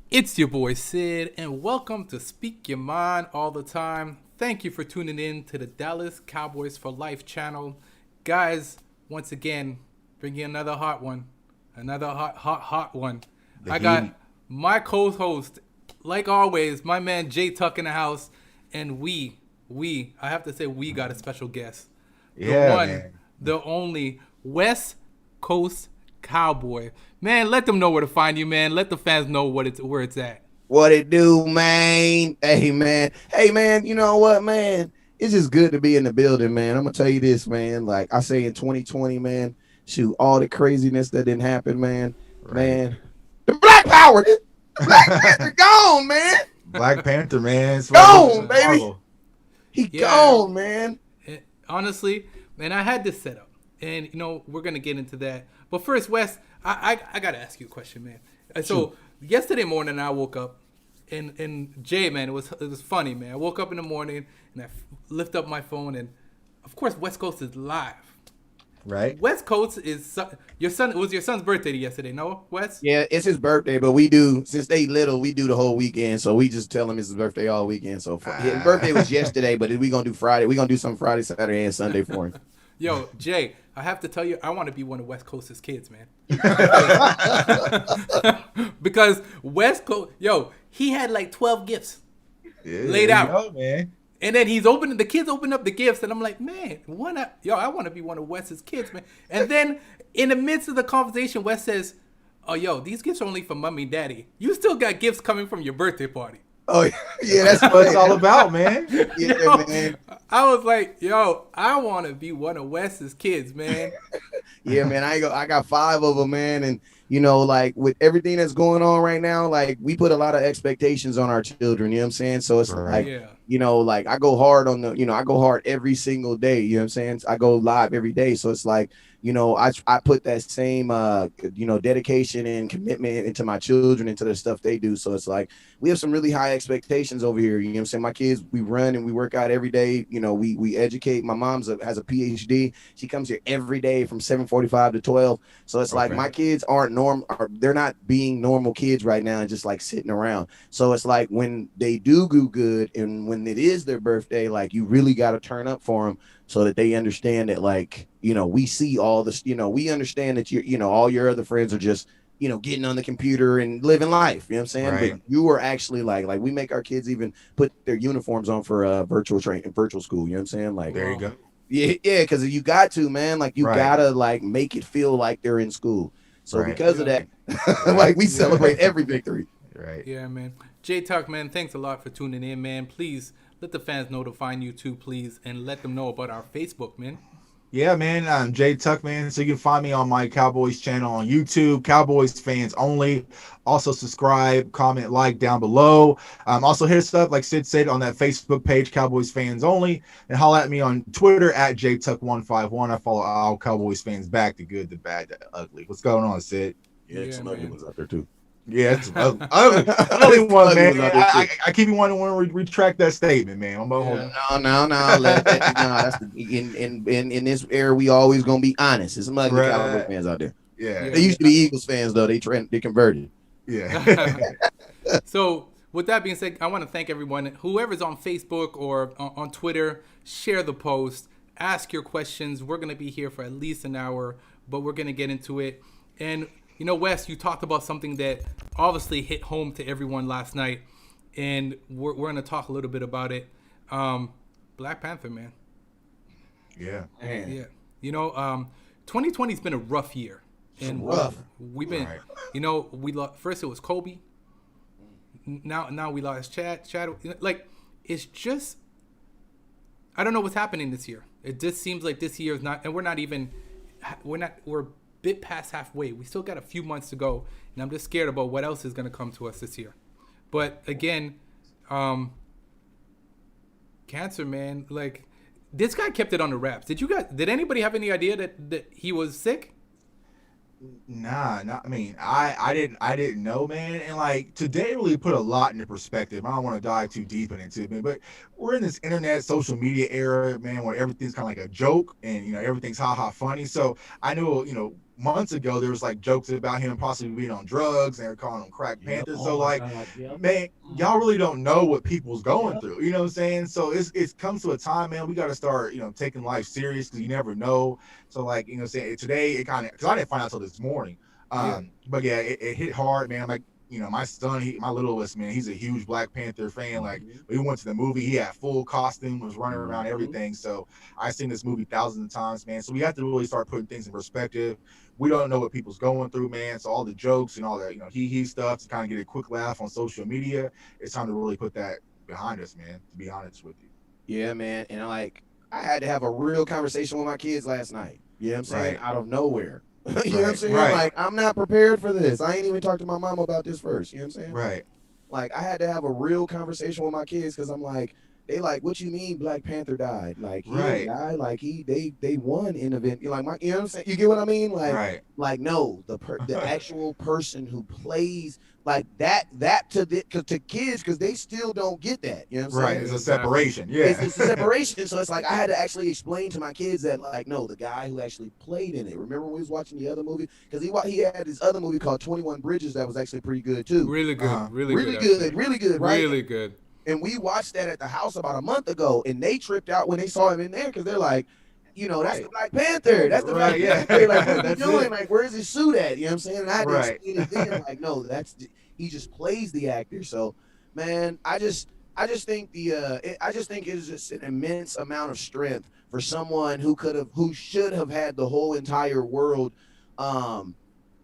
It's your boy Sid, and welcome to Speak Your Mind All the Time. Thank you for tuning in to the Dallas Cowboys for Life channel. Guys, once again, bringing another hot one. Another hot one. The I heat. got my co-host, like always, my man Jay Tuck in the house, and I have to say we got a special guest. The Yeah, one, man. the only West Coast Cowboy. Man, let them know where to find you, man. Let the fans know where it's at. What it do, man? Hey, man. Hey, man. You know what, man? It's just good to be in the building, man. I'm gonna tell you this, man. Like I say in 2020, man. Shoot, all the craziness that didn't happen, man. Right. Man, the Black Power, the Black Panther gone, man. Black Panther, man. It's like Gone, it's baby. Marvel. He Yeah, gone, man. honestly, man, I had this set up, and we're gonna get into that. But first, Wes, I gotta ask you a question, man. So yesterday morning, I woke up, and Jay, man, it was funny, man. I woke up in the morning and I lift up my phone, and of course, West Coast is live. Right. West Coast is your son. It was your son's birthday yesterday, no, Wes? Yeah, it's his birthday, but we do since they little, we do the whole weekend. So we just tell him it's his birthday all weekend. So his birthday was yesterday, but we gonna do Friday. We gonna do some Friday, Saturday, and Sunday for him. Yo, Jay, I have to tell you, I want to be one of West Coast's kids, man. Because West Coast, yo, he had like 12 gifts Yeah, laid there you out. go, man. And then the kids open up the gifts, and I'm like, man, I want to be one of Wes's kids, man. And then in the midst of the conversation, Wes says, oh, yo, these gifts are only for mommy and daddy. You still got gifts coming from your birthday party. Oh yeah, that's That's what it's all about, man. yeah, Yo, man. I was like, yo, I want to be one of Wes's kids, man. Yeah, man. I got 5 of them, man. And like with everything that's going on right now, like we put a lot of expectations on our children. You know what I'm saying? So it's Right. like, Yeah. like I go hard on I go hard every single day. You know what I'm saying? I go live every day. So it's like, I put that same dedication and commitment into my children, into the stuff they do. So it's like we have some really high expectations over here. You know what I'm saying? My kids, we run and we work out every day. We educate. My mom's has a PhD. She comes here every day from 7:45 to 12. So it's like Okay. my kids aren't they're not being normal kids right now and just like sitting around. So it's like when they do good and when it is their birthday, like you really got to turn up for them so that they understand that, like, we see all this, we understand that all your other friends are just, getting on the computer and living life. You know what I'm saying? Right. But you are actually like we make our kids even put their uniforms on for virtual school. You know what I'm saying? Like, There you Wow. go. yeah, because you got to, man, like you Right. gotta like make it feel like they're in school. So Right. because of Yeah. that, Right. like we Yeah. celebrate every victory. Right. Yeah, man. Jay Tuck, man, thanks a lot for tuning in, man. Please let the fans know to find you too, please, and let them know about our Facebook, man. Yeah, man. I'm Jay Tuck, man. So you can find me on my Cowboys channel on YouTube, Cowboys fans only. Also subscribe, comment, like down below. Also hit us up, like Sid said, on that Facebook page, Cowboys fans only, and holla at me on Twitter at JTuck151. I follow all Cowboys fans back, the good, the bad, the ugly. What's going on, Sid? Yeah, Yeah, some ugly man. ones out there too. Yeah, it's ugly one, Ugly man. ones out there too. I keep you wanting to retract that statement, man. I'm gonna hold Yeah. on. No. That's in this era we always gonna be honest. There's some ugly Cowboy Right. fans out there. Yeah. They used to be Eagles fans though. They converted. Yeah. So, with that being said, I want to thank everyone. Whoever's on Facebook or on Twitter, share the post, ask your questions. We're going to be here for at least an hour, but we're going to get into it. And, Wes, you talked about something that obviously hit home to everyone last night, and we're going to talk a little bit about it. Black Panther, man. Yeah. Man. Yeah. 2020's been a rough year. And rough. we've been, Right. we lost, first it was Kobe. Now we lost Chad. Like, it's just, I don't know what's happening this year. It just seems like this year is not, and we're a bit past halfway. We still got a few months to go, and I'm just scared about what else is going to come to us this year. But again, cancer, man, like, this guy kept it on the wraps. Did anybody have any idea that he was sick? Nah, not. I mean, I didn't know, man. And like today really put a lot into perspective. I don't want to dive too deep into it, but we're in this internet, social media era, man, where everything's kind of like a joke, and everything's ha ha funny. So I know, months ago there was like jokes about him possibly being on drugs and they're calling him Crack Yep. Panther. Oh So my like, God. Yep. man, y'all really don't know what people's going Yep. through. You know what I'm saying? So it comes to a time, man, we got to start, taking life serious because you never know. So like, saying today it kind of, because I didn't find out till this morning. But yeah, it hit hard, man. Like, my son, my littlest, man, he's a huge Black Panther fan. Like, we went to the movie, he had full costume, was running around, everything. So I've seen this movie thousands of times, man. So we have to really start putting things in perspective. We don't know what people's going through, man. So all the jokes and all that, he stuff to kind of get a quick laugh on social media, it's time to really put that behind us, man, to be honest with you. Yeah, man. And like, I had to have a real conversation with my kids last night. You know what I'm saying? Right. Out of nowhere. You know what I'm Right. saying? Right. Like, I'm not prepared for this. I ain't even talked to my mom about this first. You know what I'm saying? Right. Like, I had to have a real conversation with my kids because I'm like, they like, what you mean Black Panther died? Like, he didn't Right. die. Like, they won in event. You're like, you know what I'm saying? You get what I mean? Right. Like no, the actual person who plays like that to kids because they still don't get that. You know what I'm Right. saying? It's a Exactly. separation. Yeah. It's a separation. So it's like I had to actually explain to my kids that like no, the guy who actually played in it. Remember when we was watching the other movie? Because he had this other movie called 21 Bridges that was actually pretty good too. Really good. Uh-huh. Really, Really good. good, Actually. really good, right? Really good. And we watched that at the house about a month ago, and they tripped out when they saw him in there because they're like, that's the Right. Black Panther. That's the Black Right, yeah. Panther. Like, what are you That's doing? it. Like, where's his suit at? You know what I'm saying? And I had to Right. explain it then. Like, no, he just plays the actor. So, man, I just think I just think it's just an immense amount of strength for someone who should have had the whole entire world,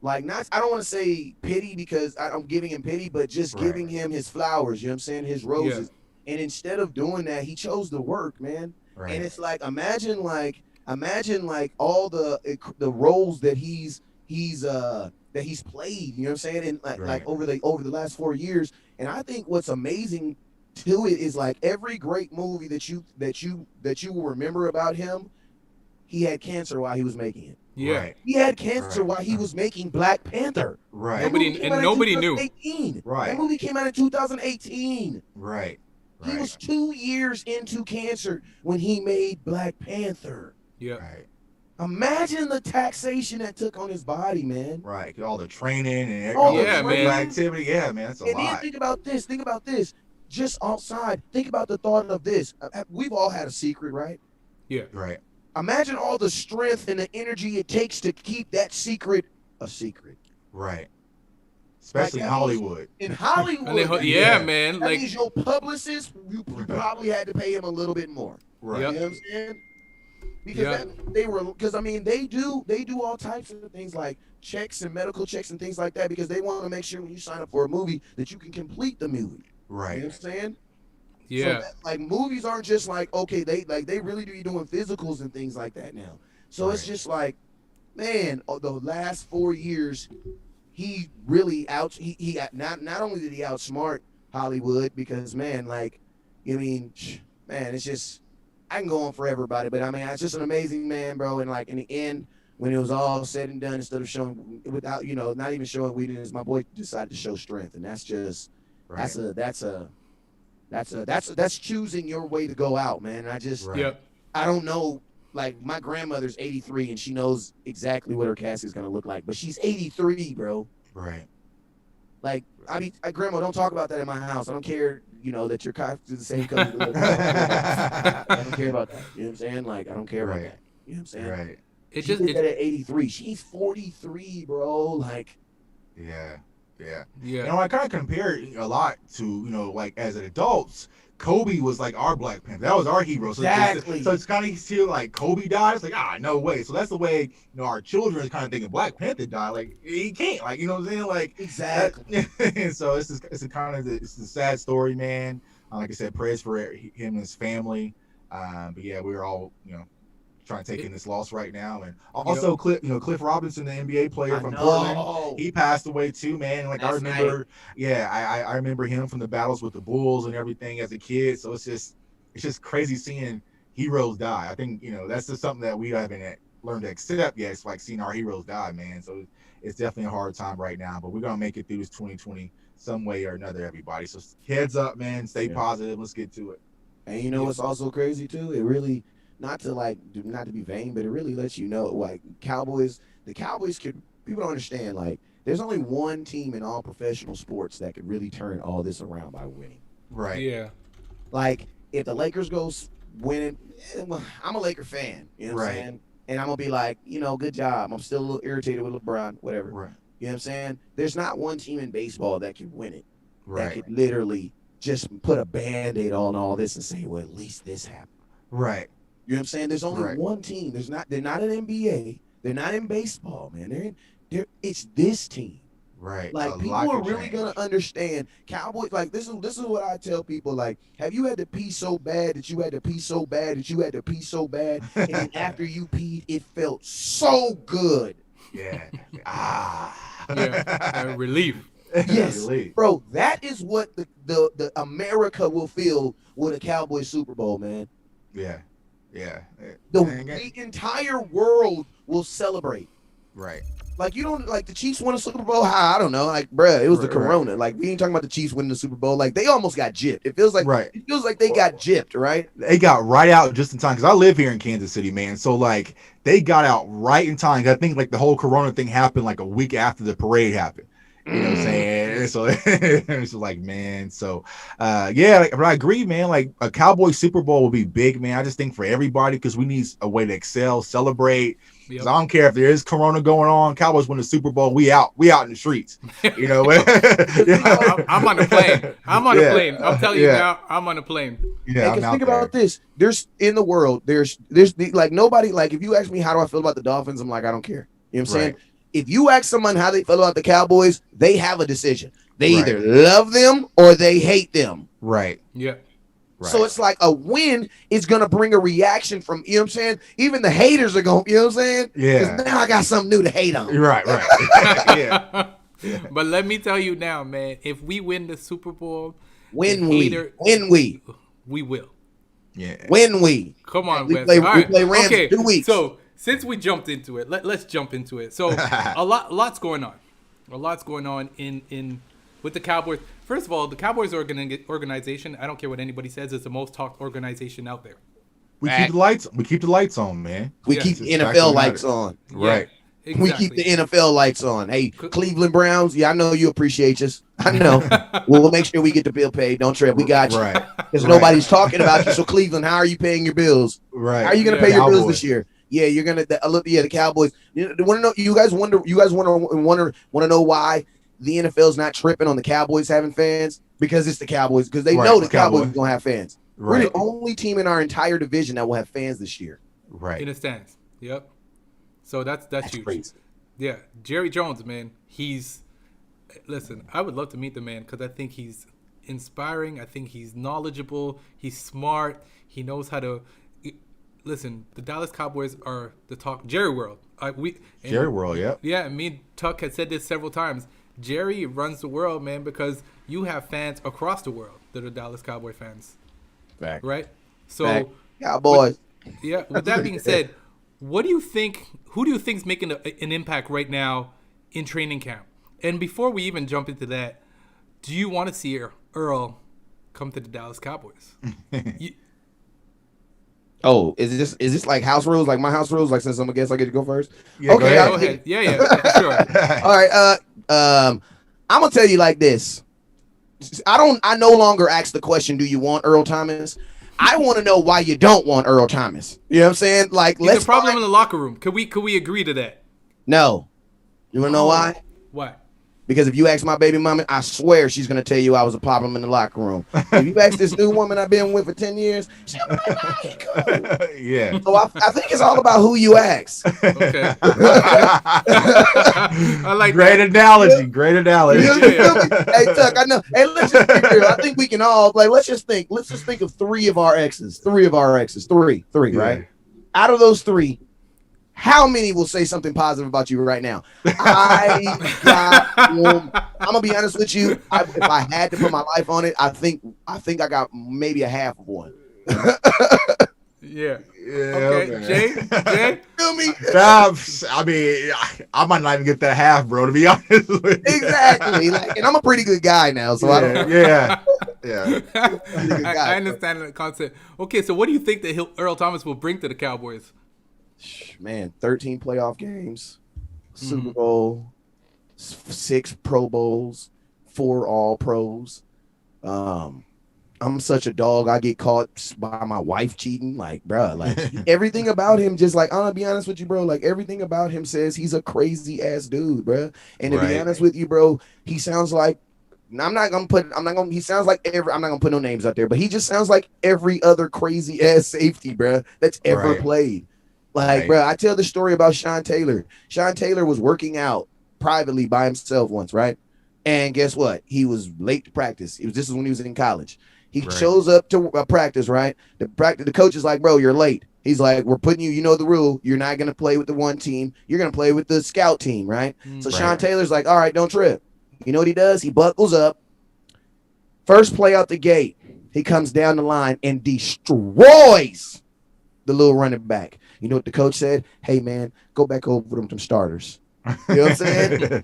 like not. I don't want to say pity because I'm giving him pity, but just Right. giving him his flowers. You know what I'm saying? His roses. Yeah. And instead of doing that, he chose to work, man. Right. And it's like imagine all the roles that he's played. You know what I'm saying? And like Right. over the last 4 years. And I think what's amazing to it is like every great movie that you will remember about him, he had cancer while he was making it. Yeah. Right. He had cancer Right. while he was making Black Panther. Right. That movie came out in Nobody knew. 2018. Right. That movie came out in 2018. Right. He Right. was 2 years into cancer when he made Black Panther. Yeah. Right. Imagine the taxation that took on his body, man. Right. All the training and All all the Yeah, the man. activity. Yeah, man. That's a And lot. then think about this. Just outside, think about the thought of this. We've all had a secret, right? Yeah. Right. Imagine all the strength and the energy it takes to keep that secret a secret. Right. Especially in that means- Hollywood. In Hollywood, And that yeah, Yeah. man. that Like, means your publicist, you probably had to pay him a little bit more. Right. Yep. You know what I'm saying? Because they do all types of things like checks and medical checks and things like that because they want to make sure when you sign up for a movie that you can complete the movie. Right. You know what I'm saying? yeah. So like movies aren't just like okay, they really do be doing physicals and things like that now. So it's Right. just like, man, the last 4 years, he really he not only did he outsmart Hollywood because man, like, man, it's just I can go on forever about it, but I mean, it's just an amazing man, bro. And like in the end, when it was all said and done, instead of showing without not even showing weakness, my boy decided to show strength, and that's just Right. that's choosing your way to go out, man. And I just Right. Yep. I don't know. Like my grandmother's 83 and she knows exactly what her casket is gonna look like, but she's 83, bro. Right. Like grandma, don't talk about that in my house. I don't care, that your casket is the same color. I don't care about that. You know what I'm saying? Like I don't care about Right. that. You know what I'm saying? Right. It She just did that at 83. She's 43, bro. Like Yeah. Yeah. yeah. I kind of compare it a lot to, like as an adults, Kobe was like our Black Panther. That was our hero. So Exactly. so it's kind of still like Kobe died. It's like, no way. So that's the way, our children is kind of thinking Black Panther died. Like he can't, like, you know what I'm saying? Like exactly. and so it's a kind of it's a sad story, man. Like I said, prayers for him and his family. But yeah, we're all, trying to take in this loss right now. And also Cliff Robinson, the NBA player from Portland, he passed away too, man. Like I That's remember, I remember him from the battles with the Bulls and everything as a kid. So it's just crazy seeing heroes die. I think that's just something that we haven't learned to accept yet. It's like seeing our heroes die, man. So it's definitely a hard time right now, but we're gonna make it through this 2020 some way or another, everybody. So heads up, man. Stay positive. Let's get to it. And what's also crazy too? It really not to be vain, but it really lets you know, like, the Cowboys could, people don't understand, like, there's only one team in all professional sports that could really turn all this around by winning. Right. Yeah. Like, if the Lakers go winning, I'm a Laker fan, you know what I'm saying? And I'm going to be like, good job. I'm still a little irritated with LeBron, whatever. Right. You know what I'm saying? There's not one team in baseball that can win it. Right. That could literally just put a Band-Aid on all this and say, well, at least this happened. Right. You know what I'm saying? There's only one team. They're not in NBA. They're not in baseball, man. It's this team. Right. Like, people are really gonna understand Cowboys. Like, this is what I tell people. Like, have you had to pee so bad that you had to pee so bad that you had to pee so bad, and then after you peed, it felt so good. Yeah. Yeah. Relief. Yes, bro. That is what the America will feel with a Cowboys Super Bowl, man. Yeah. Yeah. The entire world will celebrate. Right. Like, you don't, like, the Chiefs won a Super Bowl. I don't know. Like, bruh, it was the Corona. Like, we ain't talking about the Chiefs winning the Super Bowl. Like, they almost got gypped. It feels like they got gypped, right? They got right out just in time, because I live here in Kansas City, man. So, like, they got out right in time. I think, like, the whole Corona thing happened like a week after the parade happened. You know what I'm saying? So it's like, man. So, yeah, but I agree, man. Like, a Cowboys Super Bowl will be big, man. I just think for everybody, because we need a way to excel, celebrate. Yep. I don't care if there is Corona going on. Cowboys win the Super Bowl. We out in the streets. You know. I'm on a plane. I'm telling you now. I'm on a plane. Yeah. Because think about this. There's in the world. There's like nobody. Like, if you ask me how do I feel about the Dolphins, I'm like, I don't care. You know what I'm saying? If you ask someone how they feel about the Cowboys, they have a decision. They either love them or they hate them. Right. Yeah. Right. So it's like a win is going to bring a reaction from, you know what I'm saying? Even the haters are going, you know what I'm saying? Yeah. Because now I got something new to hate on. Right. Yeah. But let me tell you now, man, if we win the Super Bowl, we will. Yeah. When we. Come on, we play Rams okay. 2 weeks. So since we jumped into it, let's jump into it. So lots going on. A lot's going on in with the Cowboys. First of all, the Cowboys organization, I don't care what anybody says, is the most talked organization out there. We keep the lights on, man. We keep the NFL lights on. Right. Yeah, exactly. We keep the NFL lights on. Hey, Cleveland Browns, I know you appreciate us. I know. We'll make sure we get the bill paid. Don't trip. We got you. Right. Because nobody's talking about you. So, Cleveland, how are you paying your bills? Right. How are you going to pay your bills this year? Yeah, you're gonna. The Cowboys. You want to know? You guys want to know why the NFL is not tripping on the Cowboys having fans? Because it's the Cowboys. Because they know the Cowboys are gonna have fans. Right. We're the only team in our entire division that will have fans this year. Right. In the stands. Yep. So that's huge. Crazy. Yeah, Jerry Jones, man. Listen. I would love to meet the man because I think he's inspiring. I think he's knowledgeable. He's smart. He knows how to. Listen, the Dallas Cowboys are the talk. Jerry World. Jerry World, yeah. Yeah, me and Tuck had said this several times. Jerry runs the world, man, because you have fans across the world that are Dallas Cowboy fans. Fact. Right? So, Cowboys. With that being said, what do you think? Who do you think is making an impact right now in training camp? And before we even jump into that, do you want to see Earl come to the Dallas Cowboys? Oh, is this like house rules? Like my house rules? Like, since I'm a guest, I get to go first? Yeah, okay, go ahead. Yeah, sure. All right. I'm gonna tell you like this. I no longer ask the question, do you want Earl Thomas? I want to know why you don't want Earl Thomas. You know what I'm saying? Like, let's problem in the locker room. Could we agree to that? No. You wanna know why? Why? Because if you ask my baby mama, I swear she's going to tell you I was a problem in the locker room. If you ask this new woman I've been with for 10 years, she'll be like, cool. Yeah. So I think it's all about who you ask. Okay. I like Great that. analogy. Great analogy. Hey, Tuck, I know. Hey, let's just be real. I think we can all, like, let's just think of three of our exes. Three, right? Out of those three, how many will say something positive about you right now? I'm gonna be honest with you. If I had to put my life on it, I think I got maybe a half of one. Yeah. Okay. Jay? Feel me? I mean, I might not even get that half, bro, to be honest with you. Exactly. Like, and I'm a pretty good guy now, so I don't. Yeah. Yeah. I understand the concept. Okay, so what do you think that Earl Thomas will bring to the Cowboys? Man, 13 playoff games, Super Bowl, 6 Pro Bowls, 4 All Pros. I'm such a dog. I get caught by my wife cheating. Like, bro, like everything about him, just like, I'm gonna be honest with you, bro. Like, everything about him says he's a crazy ass dude, bro. And to be honest with you, bro, he sounds like, he sounds like I'm not gonna put no names out there, but he just sounds like every other crazy ass safety, bro, that's ever played. Like, bro, I tell the story about Sean Taylor. Sean Taylor was working out privately by himself once, right? And guess what? He was late to practice. This is when he was in college. He shows up to practice, right? The coach is like, bro, you're late. He's like, we're putting you, you know the rule. You're not going to play with the one team. You're going to play with the scout team, right? So Sean Taylor's like, all right, don't trip. You know what he does? He buckles up. First play out the gate, he comes down the line and destroys the little running back. You know what the coach said? Hey, man, go back over them starters. You know what I'm saying?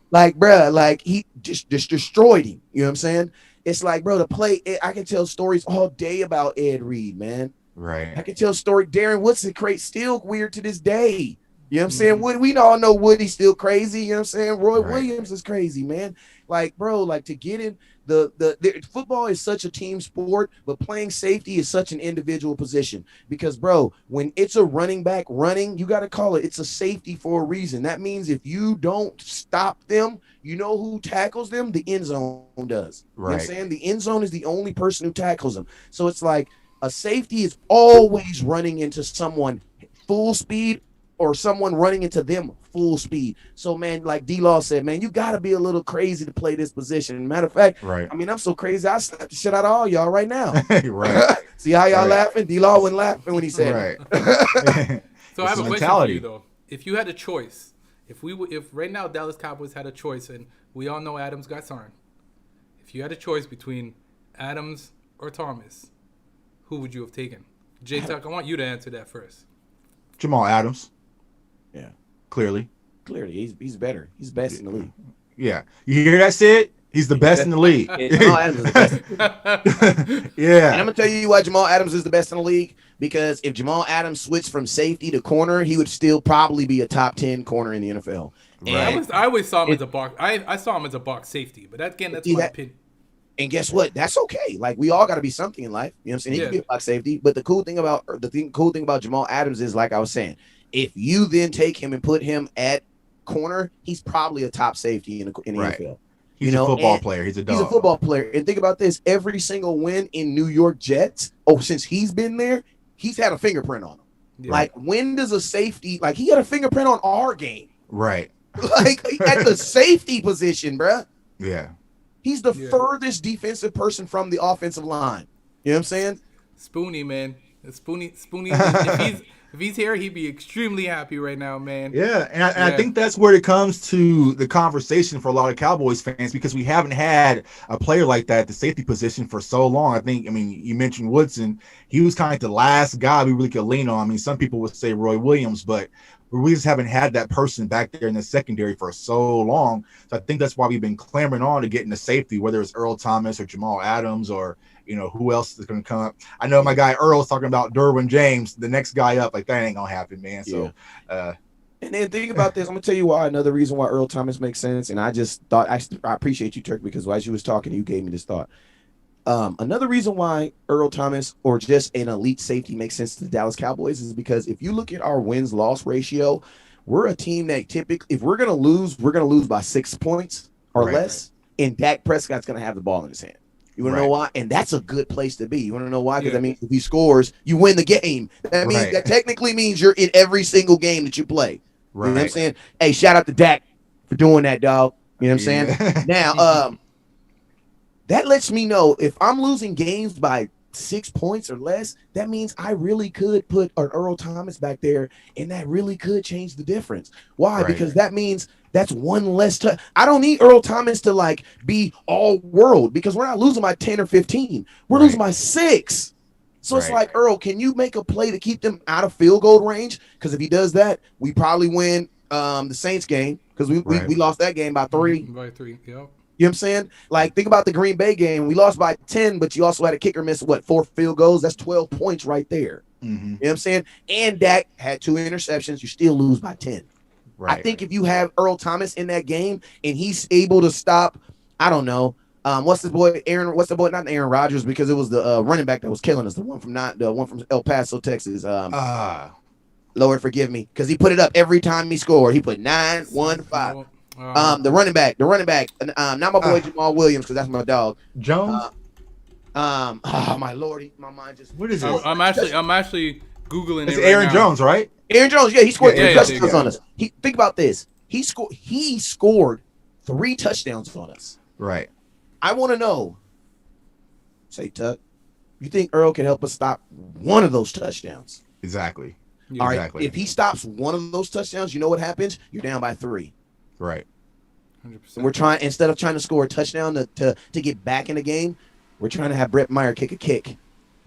Like, bro, like he just destroyed him. You know what I'm saying? It's like, bro, I can tell stories all day about Ed Reed, man. Right. I can tell story. Darren Woodson, still weird to this day. You know what I'm saying? We all know Woody's still crazy. You know what I'm saying? Roy Williams is crazy, man. Like, bro, like to get in the football is such a team sport, but playing safety is such an individual position because, bro, when it's a running back running, you got to call it's a safety for a reason. That means if you don't stop them, you know who tackles them? The end zone does. You know what I'm saying? The end zone is the only person who tackles them. So it's like a safety is always running into someone full speed or someone running into them full speed. So, man, like D-Law said, man, you got to be a little crazy to play this position. Matter of fact, I mean, I'm so crazy, I slapped the shit out of all y'all right now. See how y'all laughing? D-Law wasn't laughing when he said it. So I have a question for you, though. If you had a choice, if right now Dallas Cowboys had a choice, and we all know Adams got signed, if you had a choice between Adams or Thomas, who would you have taken? J-Tuck, I want you to answer that first. Jamal Adams. Yeah. Clearly, he's better. He's best in the league. Yeah. You hear that, Sid? He's the best in the league. Jamal Adams is the best. Yeah. And I'm going to tell you why Jamal Adams is the best in the league. Because if Jamal Adams switched from safety to corner, he would still probably be a top 10 corner in the NFL. Right. I always saw him as a box. I saw him as a box safety, but that's my opinion. And guess what? That's okay. Like, we all got to be something in life. You know what I'm saying? He can be a box safety. But the cool thing about Jamal Adams is, like I was saying, if you then take him and put him at corner, he's probably a top safety in the NFL. He's a football player. He's a dog. He's a football player. And think about this. Every single win in New York Jets, since he's been there, he's had a fingerprint on him. Yeah. Like, when does a safety, like, he had a fingerprint on our game. Right. Like, at the safety position, bruh. Yeah. He's the furthest defensive person from the offensive line. You know what I'm saying? Spoonie, man. Spoonie. If he's here, he'd be extremely happy right now, man. Yeah, and I think that's where it comes to the conversation for a lot of Cowboys fans because we haven't had a player like that at the safety position for so long. I mean, you mentioned Woodson. He was kind of the last guy we really could lean on. I mean, some people would say Roy Williams, but we just haven't had that person back there in the secondary for so long. So I think that's why we've been clamoring on to get into safety, whether it's Earl Thomas or Jamal Adams or who else is going to come up. I know my guy Earl's talking about Derwin James, the next guy up. Like, that ain't going to happen, man. So, and then think about this. I'm going to tell you why. Another reason why Earl Thomas makes sense. And I just thought, I appreciate you, Turk, because as you was talking, you gave me this thought. Another reason why Earl Thomas or just an elite safety makes sense to the Dallas Cowboys is because if you look at our wins-loss ratio, we're a team that typically, if we're going to lose by 6 points or less, and Dak Prescott's going to have the ball in his hand. You want to know why? And that's a good place to be. You want to know why? Because that means if he scores, you win the game. That means that technically means you're in every single game that you play. Right. You know what I'm saying? Hey, shout out to Dak for doing that, dog. You know what I'm saying? Now, that lets me know if I'm losing games by 6 points or less, that means I really could put an Earl Thomas back there, and that really could change the difference. Why? Because that means that's one less touch. I don't need Earl Thomas to like be all world because we're not losing by 10 or 15. We're losing by 6. So it's like, Earl, can you make a play to keep them out of field goal range? Because if he does that, we probably win the Saints game because we lost that game by 3. By 3, yep. You know what I'm saying? Like, think about the Green Bay game. We lost by 10, but you also had a kicker miss, 4 field goals? That's 12 points right there. Mm-hmm. You know what I'm saying? And Dak had 2 interceptions. You still lose by 10. Right. I think if you have Earl Thomas in that game and he's able to stop, I don't know, what's the boy not Aaron Rodgers, because it was the running back that was killing us, the one from El Paso, Texas. Lord forgive me, because he put it up every time he scored. He put 9, 1, 5. The running back, not my boy Jamal Williams, because that's my dog. Jones. Oh my lord, my mind just. What is this? I'm actually Googling it's it right Aaron now. Jones, right? Aaron Jones, yeah, he scored 3 touchdowns on us. Think about this. He scored 3 touchdowns on us. Right. I want to know, say Tuck, you think Earl can help us stop one of those touchdowns? Exactly. Yeah. All right. Exactly. If he stops one of those touchdowns, you know what happens? You're down by 3. Right. 100%. And we're instead of trying to score a touchdown to get back in the game, we're trying to have Brett Meyer kick a kick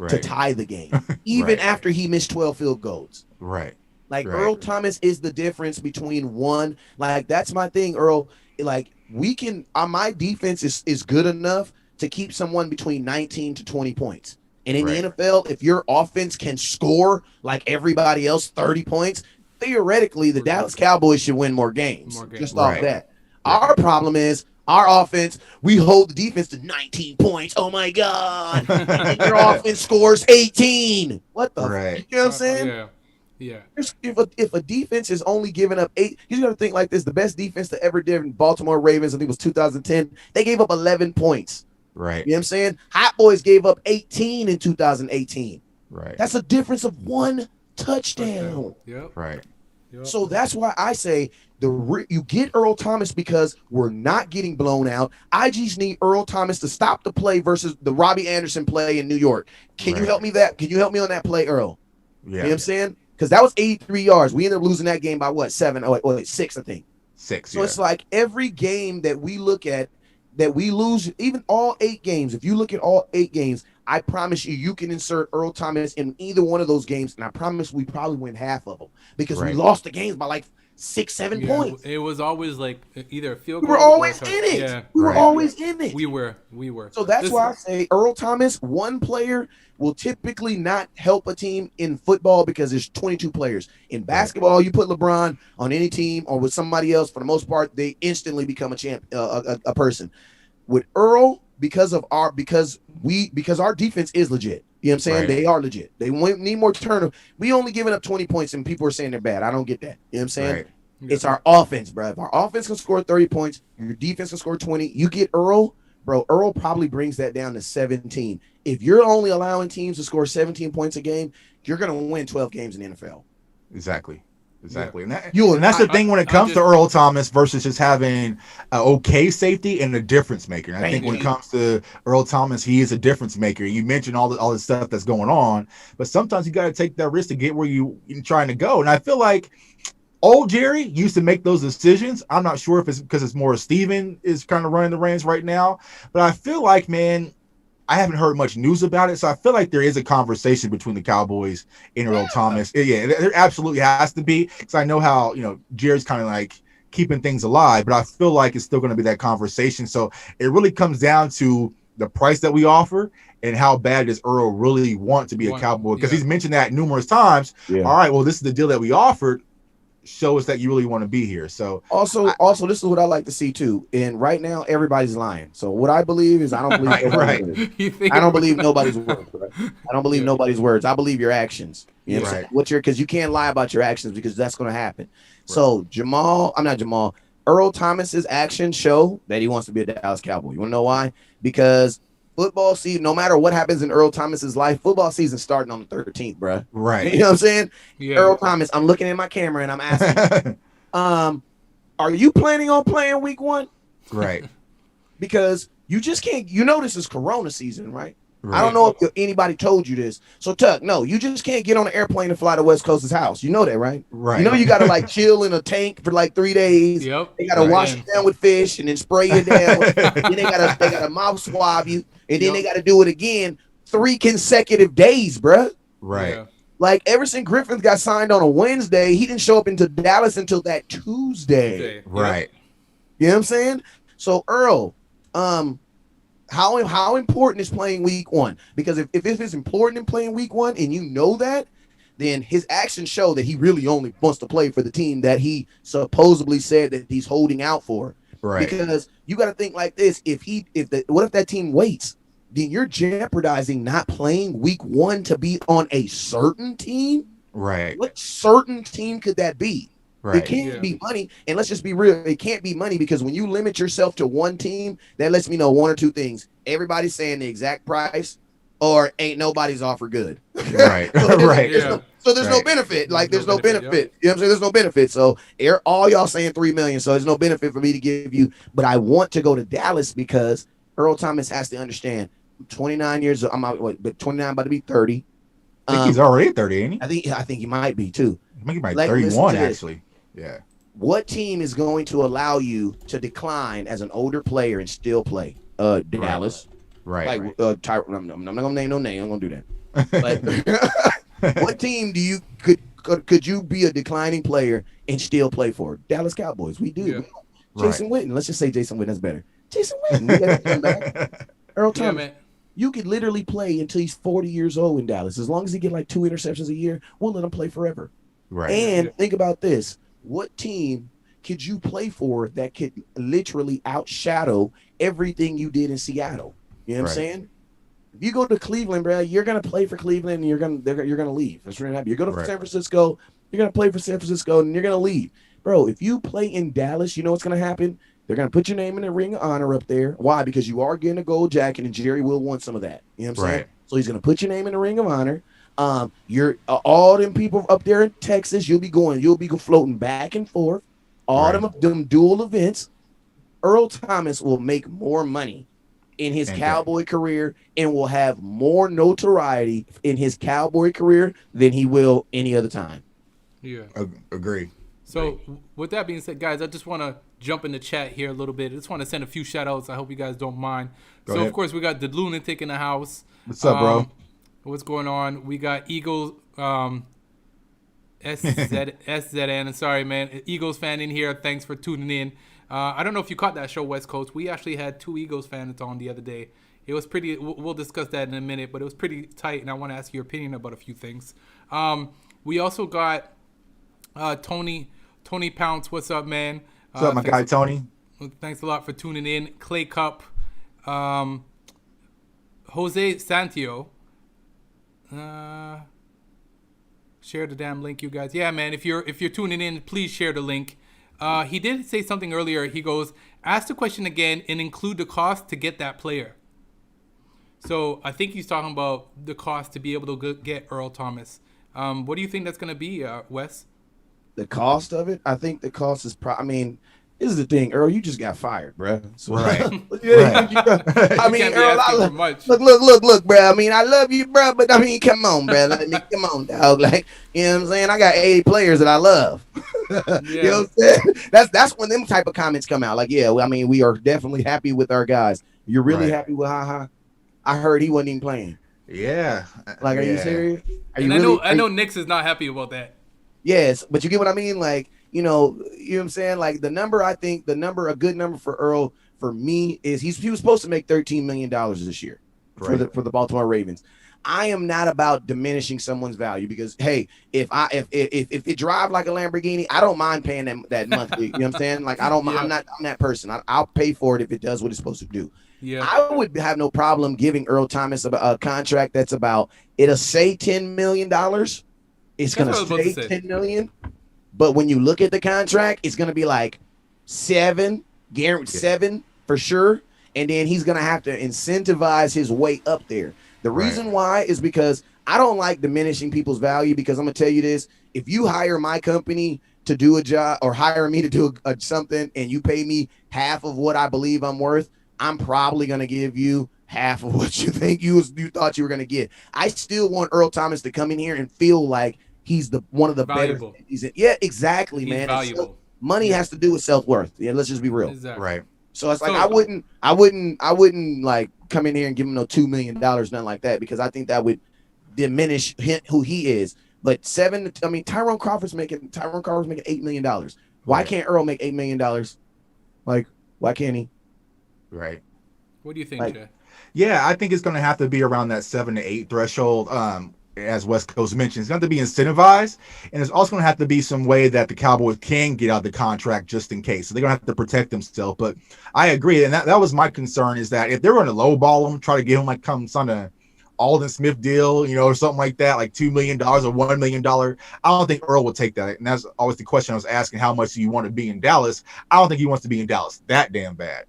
to tie the game, even after he missed 12 field goals. Right. Like, Earl Thomas is the difference between one. Like, that's my thing, Earl. Like, we can, my defense is good enough to keep someone between 19 to 20 points. And in the NFL, if your offense can score like everybody else 30 points, theoretically, the Dallas Cowboys should win more games. Just off that. Our problem is our offense, we hold the defense to 19 points. Oh, my God. And your offense scores 18. What the fuck? You know what I'm saying? Yeah. If a defense is only giving up 8, you got to think like this. The best defense to ever did in Baltimore Ravens, I think it was 2010, they gave up 11 points. Right. You know what I'm saying? Hot Boys gave up 18 in 2018. Right. That's a difference of 1 touchdown. Yep. Right. Yep. So that's why I say you get Earl Thomas, because we're not getting blown out. I just need Earl Thomas to stop the play versus the Robbie Anderson play in New York. Can you help me Can you help me on that play, Earl? Yeah. You know what I'm saying? Because that was 83 yards. We ended up losing that game by what? 7? Oh, wait, 6, I think. 6. So it's like every game that we look at, that we lose, even all 8 games. If you look at all 8 games, I promise you can insert Earl Thomas in either one of those games, and I promise we probably win half of them, because we lost the games by like 6, 7 points. It was always like either a field goal. We were always in it. Yeah. We were always in it. We were. So that's why I say Earl Thomas, one player, will typically not help a team in football, because there's 22 players. In basketball, you put LeBron on any team or with somebody else, for the most part, they instantly become a champ, a person. With Earl, because our defense is legit. You know what I'm saying? They are legit. They need more turnover. We only giving up 20 points and people are saying they're bad. I don't get that. You know what I'm saying? Right. It's our offense, bro. If our offense can score 30 points, your defense can score 20. You get Earl, bro. Earl probably brings that down to 17. If you're only allowing teams to score 17 points a game, you're going to win 12 games in the NFL. Exactly. Yeah. And that's the thing when it comes to Earl Thomas versus just having an okay safety and a difference maker. And I think when it comes to Earl Thomas, he is a difference maker. You mentioned all the stuff that's going on, but sometimes you got to take that risk to get where you're trying to go. And I feel like old Jerry used to make those decisions. I'm not sure if it's because it's more Steven is kind of running the reins right now, but I feel like, man, I haven't heard much news about it, so I feel like there is a conversation between the Cowboys and Earl Thomas. Yeah, there absolutely has to be, because I know how, Jerry's kind of like keeping things alive, but I feel like it's still going to be that conversation. So it really comes down to the price that we offer and how bad does Earl really want to be a Cowboy, because he's mentioned that numerous times. Yeah. All right, well, this is the deal that we offered. Show us that you really want to be here. So also, this is what I like to see too. And right now, everybody's lying. So what I believe is, I don't believe I don't believe nobody's words. Right? I don't believe nobody's words. I believe your actions. You know what I'm because you can't lie about your actions, because that's going to happen. Right. So Earl Thomas's actions show that he wants to be a Dallas Cowboy. You want to know why? Because football season, no matter what happens in Earl Thomas's life, football season starting on the 13th, bro. Right. You know what I'm saying? Yeah. Earl Thomas, I'm looking at my camera and I'm asking, are you planning on playing week 1? Right. Because you just can't, this is Corona season, right? I don't know if anybody told you this. So, Tuck, no, you just can't get on an airplane and fly to West Coast's house. You know that, right? Right. You got to like chill in a tank for like 3 days. Yep. They got to wash you down with fish and then spray you down. Then they got to mouth swab you. And then they got to do it again 3 consecutive days, bruh. Right. Yeah. Like Everson Griffin got signed on a Wednesday. He didn't show up into Dallas until that Tuesday. Right. You know what I'm saying? So, Earl, How important is playing week 1? Because if it's important in playing week 1 and you know that, then his actions show that he really only wants to play for the team that he supposedly said that he's holding out for. Right. Because you got to think like this: what if that team waits? Then you're jeopardizing not playing week 1 to be on a certain team. Right. What certain team could that be? Right. It can't be money. And let's just be real. It can't be money because when you limit yourself to one team, that lets me know one or two things. Everybody's saying the exact price, or ain't nobody's offer good. Right. Right. There's no benefit. Like there's no benefit. You know what I'm saying? There's no benefit. So all y'all saying $3 million. So there's no benefit for me to give you. But I want to go to Dallas because Earl Thomas has to understand. I'm 29 years old. But 29 about to be 30. I think he's already 30, ain't he? I think he might be too. I think he might be 31 actually. Yeah. What team is going to allow you to decline as an older player and still play? Dallas. Right. Like I'm not gonna name no name. I'm gonna do that. But what team do you could you be a declining player and still play for? Dallas Cowboys. We do. Yeah. Jason Witten. Let's just say Jason Witten. That's better. Jason Witten. We got to come back. Earl Thomas. You could literally play until he's 40 years old in Dallas. As long as he get like 2 interceptions a year, we'll let him play forever. Right. And think about this. What team could you play for that could literally outshadow everything you did in Seattle? You know what I'm saying? If you go to Cleveland, bro, you're gonna play for Cleveland and you're gonna leave. That's really happy. You go to San Francisco, you're gonna play for San Francisco and you're gonna leave. Bro, if you play in Dallas, you know what's gonna happen? They're gonna put your name in the ring of honor up there. Why? Because you are getting a gold jacket and Jerry will want some of that. You know what I'm saying? So he's gonna put your name in the ring of honor. You're all them people up there in Texas. You'll be floating back and forth. All them dual events. Earl Thomas will make more money in his Cowboy career and will have more notoriety in his Cowboy career than he will any other time. Yeah, agree. So with that being said, guys, I just want to jump in the chat here a little bit. I just want to send a few shout outs. I hope you guys don't mind. Go ahead. Of course, we got the Lunatic in the house. What's up, bro? What's going on? We got Eagles, SZN. Sorry, man. Eagles fan in here. Thanks for tuning in. I don't know if you caught that show, West Coast. We actually had 2 Eagles fans on the other day. It was pretty. We'll discuss that in a minute, but it was pretty tight, and I want to ask your opinion about a few things. We also got Tony Pounce. What's up, man? What's up, my guy Tony? Thanks a lot for tuning in. Clay Cup, Jose Santio. Share the damn link, you guys. Yeah, man. If you're tuning in, please share the link. He did say something earlier. He goes, ask the question again and include the cost to get that player. So I think he's talking about the cost to be able to get Earl Thomas. What do you think that's going to be, Wes? The cost of it? I think the cost is this is the thing, Earl. You just got fired, bro. So, right. I mean, Earl. Look, bro. I mean, I love you, bro, but I mean, come on, bro. Come on, dog. Like, you know what I'm saying? I got 80 players that I love. You know what I'm saying? That's when them type of comments come out. Like, yeah, I mean, we are definitely happy with our guys. You're really happy with Ha? I heard he wasn't even playing. Yeah. Like, are you serious? I know Knicks is not happy about that. Yes, but you get what I mean? Like, you know what I'm saying? Like a good number for Earl for me is he was supposed to make $13 million this year for the Baltimore Ravens. I am not about diminishing someone's value because hey, if it drive like a Lamborghini, I don't mind paying that monthly. You know what I'm saying? Like I'm that person. I'll pay for it if it does what it's supposed to do. Yeah. I would have no problem giving Earl Thomas a contract that's it'll say $10 million. It's gonna say $10 million. But when you look at the contract, it's going to be like 7 for sure. And then he's going to have to incentivize his way up there. The reason why is because I don't like diminishing people's value because I'm going to tell you this. If you hire my company to do a job or hire me to do something and you pay me half of what I believe I'm worth, I'm probably going to give you half of what you think you thought you were going to get. I still want Earl Thomas to come in here and feel like he's one of the valuable. Better. Yeah, exactly, man. Valuable. Money has to do with self-worth. Yeah, let's just be real. Exactly. Right. So it's like I wouldn't like come in here and give him no $2 million, nothing like that, because I think that would diminish who he is. But Tyrone Crawford's making $8 million. Why can't Earl make $8 million? Like, why can't he? Right. What do you think, Like, Jay? Yeah, I think it's going to have to be around that 7 to 8 threshold. As West Coast mentioned, it's going to be incentivized, and it's also going to have to be some way that the Cowboys can get out the contract just in case. So they're going to have to protect themselves. But I agree, and that was my concern is that if they're going to lowball them, try to give them like some of Alden Smith deal, or something like that, like $2 million or $1 million. I don't think Earl will take that. And that's always the question I was asking: how much do you want to be in Dallas? I don't think he wants to be in Dallas that damn bad.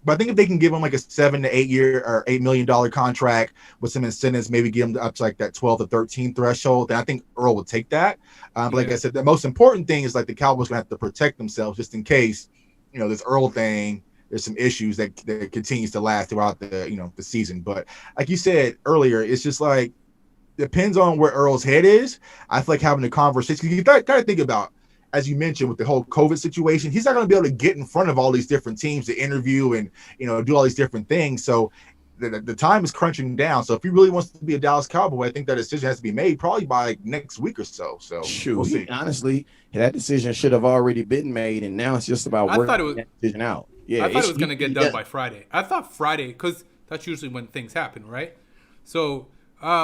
But I think if they can give him like a 7 to 8 year or $8 million contract with some incentives, maybe give him up to like that 12 to 13 threshold, then I think Earl would take that. But like I said, the most important thing is like the Cowboys gonna have to protect themselves just in case, this Earl thing. There's some issues that continues to last throughout the season. But like you said earlier, it's just like depends on where Earl's head is. I feel like having a conversation. You got to think about, as you mentioned, with the whole COVID situation, he's not going to be able to get in front of all these different teams to interview and do all these different things. So the time is crunching down. So if he really wants to be a Dallas Cowboy, I think that decision has to be made probably by like next week or so. So shoot, we'll see. honestly, that decision should have already been made, and now it's just about working that decision out. Yeah, I thought it was going to get done by Friday. I thought Friday, because that's usually when things happen, right? So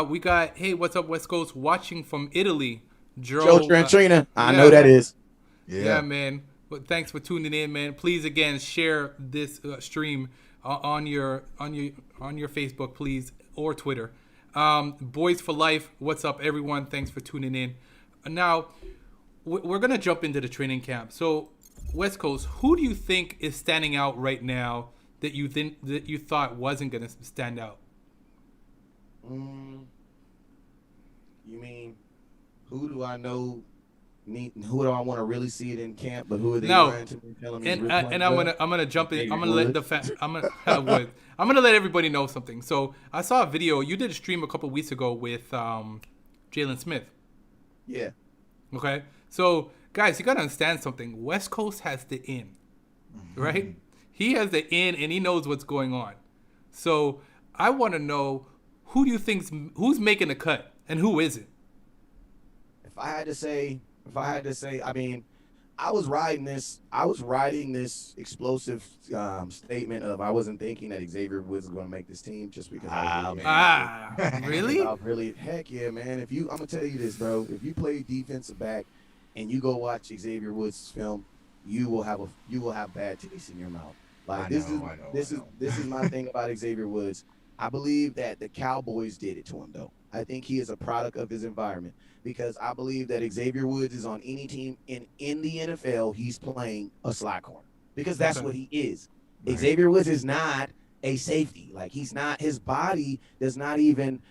we got, hey, what's up, West Coast? Watching from Italy, Joe Trantrina. I know that is. Yeah, man. But thanks for tuning in, man. Please again share this stream on your Facebook, please, or Twitter. Boys for Life. What's up, everyone? Thanks for tuning in. Now we're gonna jump into the training camp. So West Coast, who do you think is standing out right now that you thought wasn't gonna stand out? You mean who do I know? Who do I want to really see it in camp? But who are they trying to be telling me? And I'm gonna jump in. I'm gonna let I'm gonna let everybody know something. So I saw a video. You did a stream a couple weeks ago with Jalen Smith. Yeah. Okay. So guys, you gotta understand something. West Coast has the in, right? He has the in, and he knows what's going on. So I want to know who's making the cut and who isn't. If I had to say, I mean, I was writing this explosive statement of I wasn't thinking that Xavier Woods was going to make this team just because. Really? Really? Heck yeah, man! I'm gonna tell you this, bro. If you play defensive back and you go watch Xavier Woods' film, you will have bad taste in your mouth. Like this is my thing about Xavier Woods. I believe that the Cowboys did it to him, though. I think he is a product of his environment because I believe that Xavier Woods is on any team in the NFL, he's playing a slot corner because that's what he is. Right. Xavier Woods is not a safety. Like he's not. His body is not even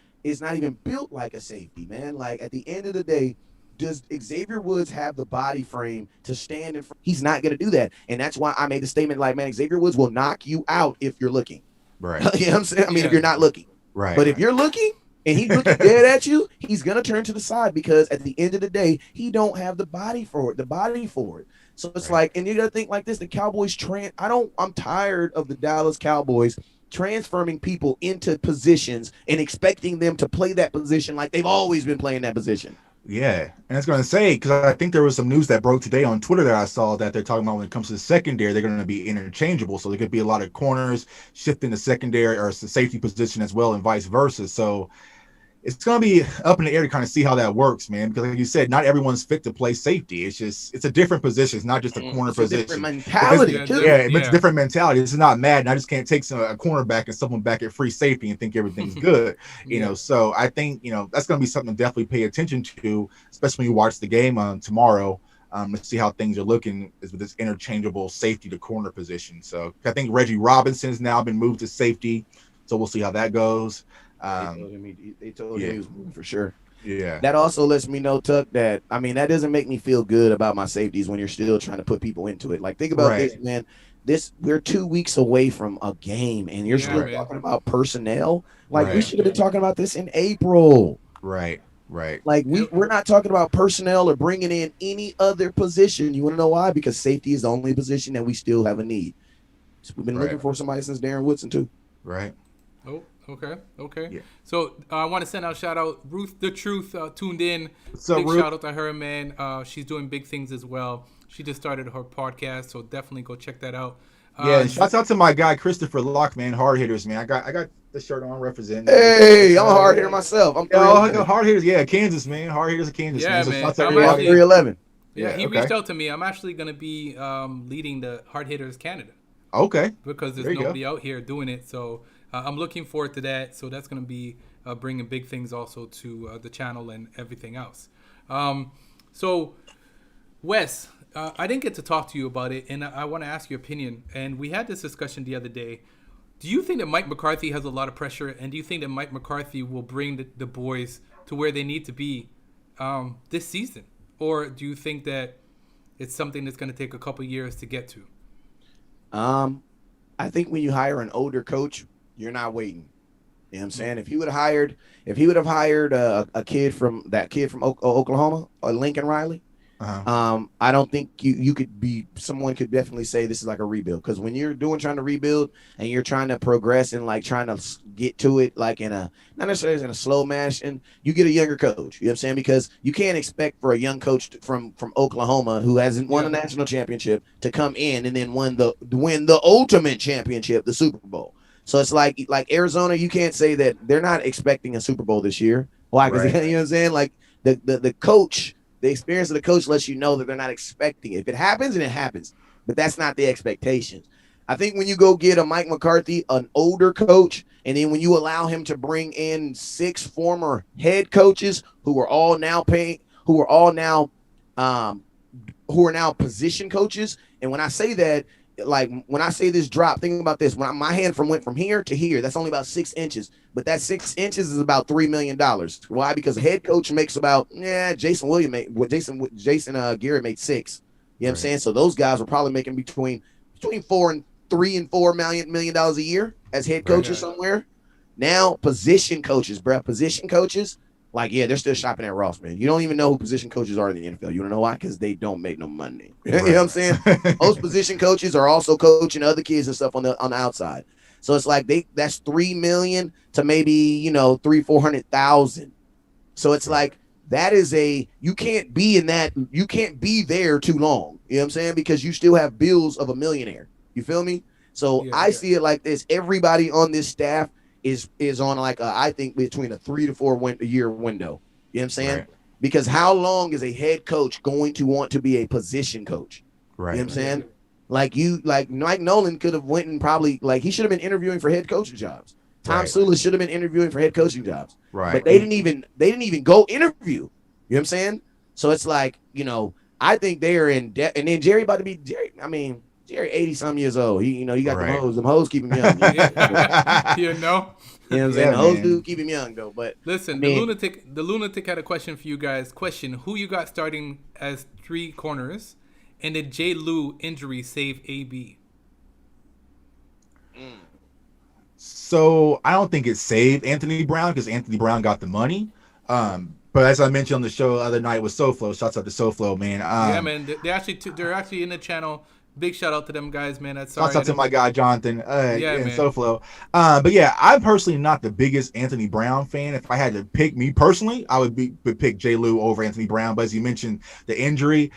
built like a safety, man. Like at the end of the day, does Xavier Woods have the body frame to stand in front? He's not going to do that, and that's why I made the statement like, man, Xavier Woods will knock you out if you're looking. Right. You know what I'm saying? I mean, if you're not looking. Right. But if you're looking and he's looking dead at you, he's going to turn to the side because at the end of the day, he don't have the body for it. So it's like, and you got to think like this, the Cowboys I'm tired of the Dallas Cowboys transferring people into positions and expecting them to play that position like they've always been playing that position. Yeah, and I was going to say, because I think there was some news that broke today on Twitter that I saw that they're talking about when it comes to the secondary, they're going to be interchangeable. So there could be a lot of corners shifting the secondary or the safety position as well and vice versa. So it's going to be up in the air to kind of see how that works, man. Because like you said, not everyone's fit to play safety. It's a different position. It's not just a corner position. Different mentality. It's a different mentality. This is not Madden. I just can't take a cornerback and someone back at free safety and think everything's good. You know, so I think, that's going to be something to definitely pay attention to, especially when you watch the game tomorrow. Let's see how things are looking with this interchangeable safety to corner position. So I think Reggie Robinson's now been moved to safety. So we'll see how that goes. They told him he was moving for sure. Yeah. That also lets me know, Tuck, that that doesn't make me feel good about my safeties when you're still trying to put people into it. Like think about this, man. We're 2 weeks away from a game, and you're still talking about personnel. Like we should have been talking about this in April. Right. Like we're not talking about personnel or bringing in any other position. You want to know why? Because safety is the only position that we still have a need. So we've been looking for somebody since Darren Woodson too. Right. Oh. Okay. Yeah. So I want to send out a shout out. Ruth the Truth tuned in. So big Ruth, shout out to her, man. She's doing big things as well. She just started her podcast, so definitely go check that out. Yeah, and shouts out to my guy Christopher Locke, man. Hard hitters, man. I got the shirt on representing. Hey, I'm a hard hitter myself. I'm Yeah, 311. hard hitters. Yeah, Kansas, man. Hard hitters of Kansas, Yeah, man. So man. shouts out I'm to I'm actually- 311. Yeah, he okay. reached out to me. I'm actually going to be leading the Hard Hitters Canada Okay. because there's There you nobody out here doing it. So I'm looking forward to that. So that's going to be bringing big things also to the channel and everything else. So, Wes, I didn't get to talk to you about it, and I want to ask your opinion. And we had this discussion the other day. Do you think that Mike McCarthy has a lot of pressure, and do you think that Mike McCarthy will bring the boys to where they need to be this season? Or do you think that it's something that's going to take a couple years to get to? I think when you hire an older coach, you're not waiting. You know what I'm saying? If he would have hired a kid from Oklahoma or Lincoln Riley, I don't think you could be. Someone could definitely say this is like a rebuild, because when you're trying to rebuild and you're trying to progress and like trying to get to it like not necessarily in a slow match, and you get a younger coach. You know what I'm saying? Because you can't expect for a young coach from Oklahoma who hasn't won a national championship to come in and then win the ultimate championship, the Super Bowl. So it's like Arizona, you can't say that they're not expecting a Super Bowl this year. Why? Because you know what I'm saying? Like the coach. The experience of the coach lets you know that they're not expecting it. If it happens, then it happens. But that's not the expectations. I think when you go get a Mike McCarthy, an older coach, and then when you allow him to bring in 6 former head coaches who are now position coaches. And when I say that, like when I say this drop, think about this. When my hand went from here to here, that's only about 6 inches. But that 6 inches is about $3 million. Why? Because a head coach makes about Jason Garrett made 6. You know what I'm saying? So those guys were probably making between $3 and $4 million a year as head coaches somewhere. Now position coaches, like, they're still shopping at Ross, man. You don't even know who position coaches are in the NFL. You don't know why? Because they don't make no money. You know what I'm saying? Most position coaches are also coaching other kids and stuff on the outside. So it's like that's $3 million to maybe 300,000-400,000. So it's like that is you can't be there too long. You know what I'm saying? Because you still have bills of a millionaire. You feel me? So I see it like this. Everybody on this staff is on like I think between a 3 to 4 year window. You know what I'm saying? Right. Because how long is a head coach going to want to be a position coach? Right. You know what I'm saying? Like Mike Nolan could have went and probably he should have been interviewing for head coaching jobs. Tom Sula should have been interviewing for head coaching jobs. Right. But they didn't even go interview. You know what I'm saying? So it's like, I think they are in debt. And then Jerry 80-some years old. He, you got them hoes. Them hoes keep him young. You know? You know what I'm saying? The hoes do keep him young, though. But listen, the lunatic had a question for you guys. Question: who you got starting as 3 corners, and did J. Lou injury save AB? So I don't think it saved Anthony Brown because Anthony Brown got the money. But as I mentioned on the show the other night with SoFlo, shouts out to SoFlo, man. Man, they're actually in the channel. Big shout out to them guys, man. Shouts out to my guy Jonathan and man. SoFlo. But yeah, I'm personally not the biggest Anthony Brown fan. If I had to pick me personally, I would pick J. Lou over Anthony Brown. But as you mentioned, the injury,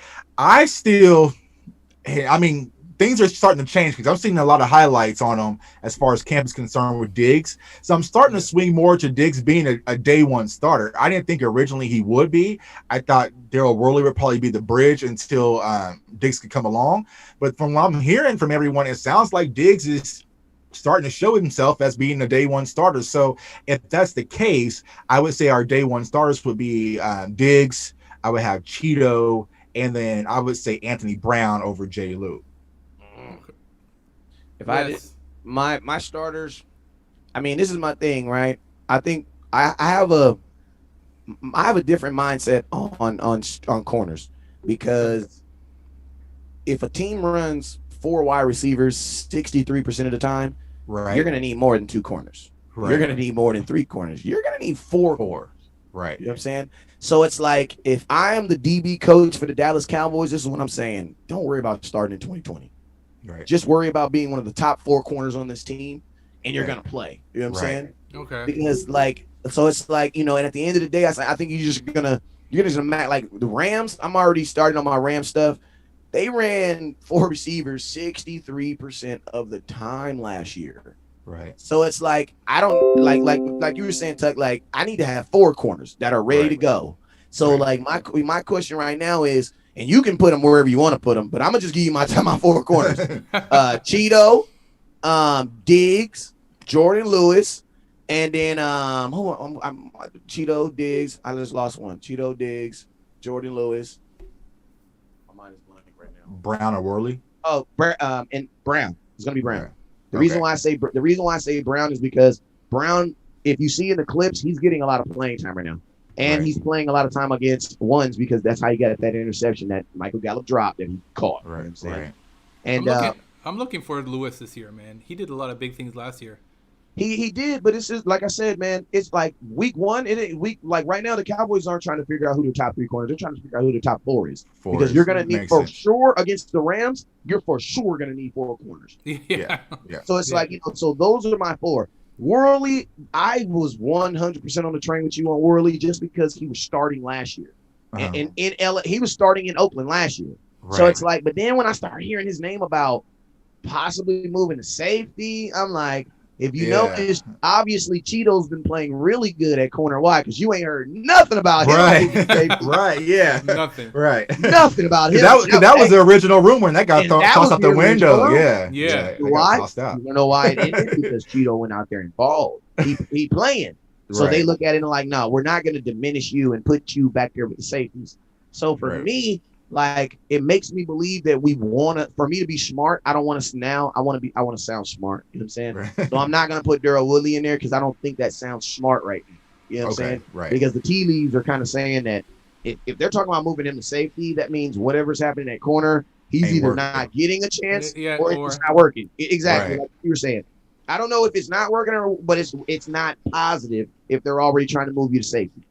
things are starting to change because I'm seeing a lot of highlights on him as far as camp is concerned with Diggs. So I'm starting to swing more to Diggs being a day one starter. I didn't think originally he would be. I thought Daryl Worley would probably be the bridge until Diggs could come along. But from what I'm hearing from everyone, it sounds like Diggs is starting to show himself as being a day one starter. So if that's the case, I would say our day one starters would be Diggs. I would have Cheeto, and then I would say Anthony Brown over J. Lou. If I did my starters, this is my thing, right? I think I have a different mindset on corners, because if a team runs 4 wide receivers 63% of the time, you're gonna need more than 2 corners. You're gonna need more than 3 corners. You're gonna need 4. Right. You know what I'm saying? So it's like, if I am the DB coach for the Dallas Cowboys, this is what I'm saying. Don't worry about starting in 2020. Right. Just worry about being one of the top 4 corners on this team, and you're gonna play. You know what I'm saying? Okay. Because so it's like, and at the end of the day, I think you're just gonna like the Rams. I'm already starting on my Ram stuff. They ran 4 receivers 63% of the time last year. Right. So it's like I don't like you were saying, Tuck. Like I need to have 4 corners that are ready to go. So like my question right now is, and you can put them wherever you want to put them, but I'm gonna just give you my 4 corners. Cheeto, Diggs, Jordan Lewis, and then hold on, I'm Cheeto, Diggs. I just lost one. Cheeto, Diggs, Jordan Lewis. My mind is blank right now. Brown or Worley? Oh, and Brown. It's gonna be Brown. Okay. The reason why I say Brown is because Brown, if you see in the clips, he's getting a lot of playing time right now. And he's playing a lot of time against ones because that's how he got that interception that Michael Gallup dropped that he caught. Right. You know what I'm saying? Right. And I'm looking for Lewis this year, man. He did a lot of big things last year. he did, but it's just like I said, man. It's like week 1. Like right now, the Cowboys aren't trying to figure out who the top 3 corners. They're trying to figure out who the top 4 is. Because you're gonna need sure against the Rams. You're for sure gonna need 4 corners. Yeah. So it's like so those are my 4. Worley, I was 100% on the train with you on Worley just because he was starting last year, and in LA, he was starting in Oakland last year. So it's like, but then when I start hearing his name about possibly moving to safety, I'm like, if you notice, obviously Cheeto's been playing really good at corner wide because you ain't heard nothing about him. Right, yeah. Nothing. Right. Nothing about him. That was the original rumor, and that got tossed out the window. Yeah. Why? You know why it ended? Because Cheeto went out there and balled. He playing. So they look at it and like, no, we're not going to diminish you and put you back there with the safeties. So for me, like, it makes me believe that for me to be smart, I don't want to now. I want to sound smart. You know what I'm saying? Right. So I'm not going to put Darrell Woodley in there because I don't think that sounds smart right now. You know what I'm saying? Right. Because the tea leaves are kind of saying that if they're talking about moving him to safety, that means whatever's happening at corner, he's either not getting a chance or it's not working. Exactly. Like you were saying. I don't know if it's not working but it's not positive if they're already trying to move you to safety.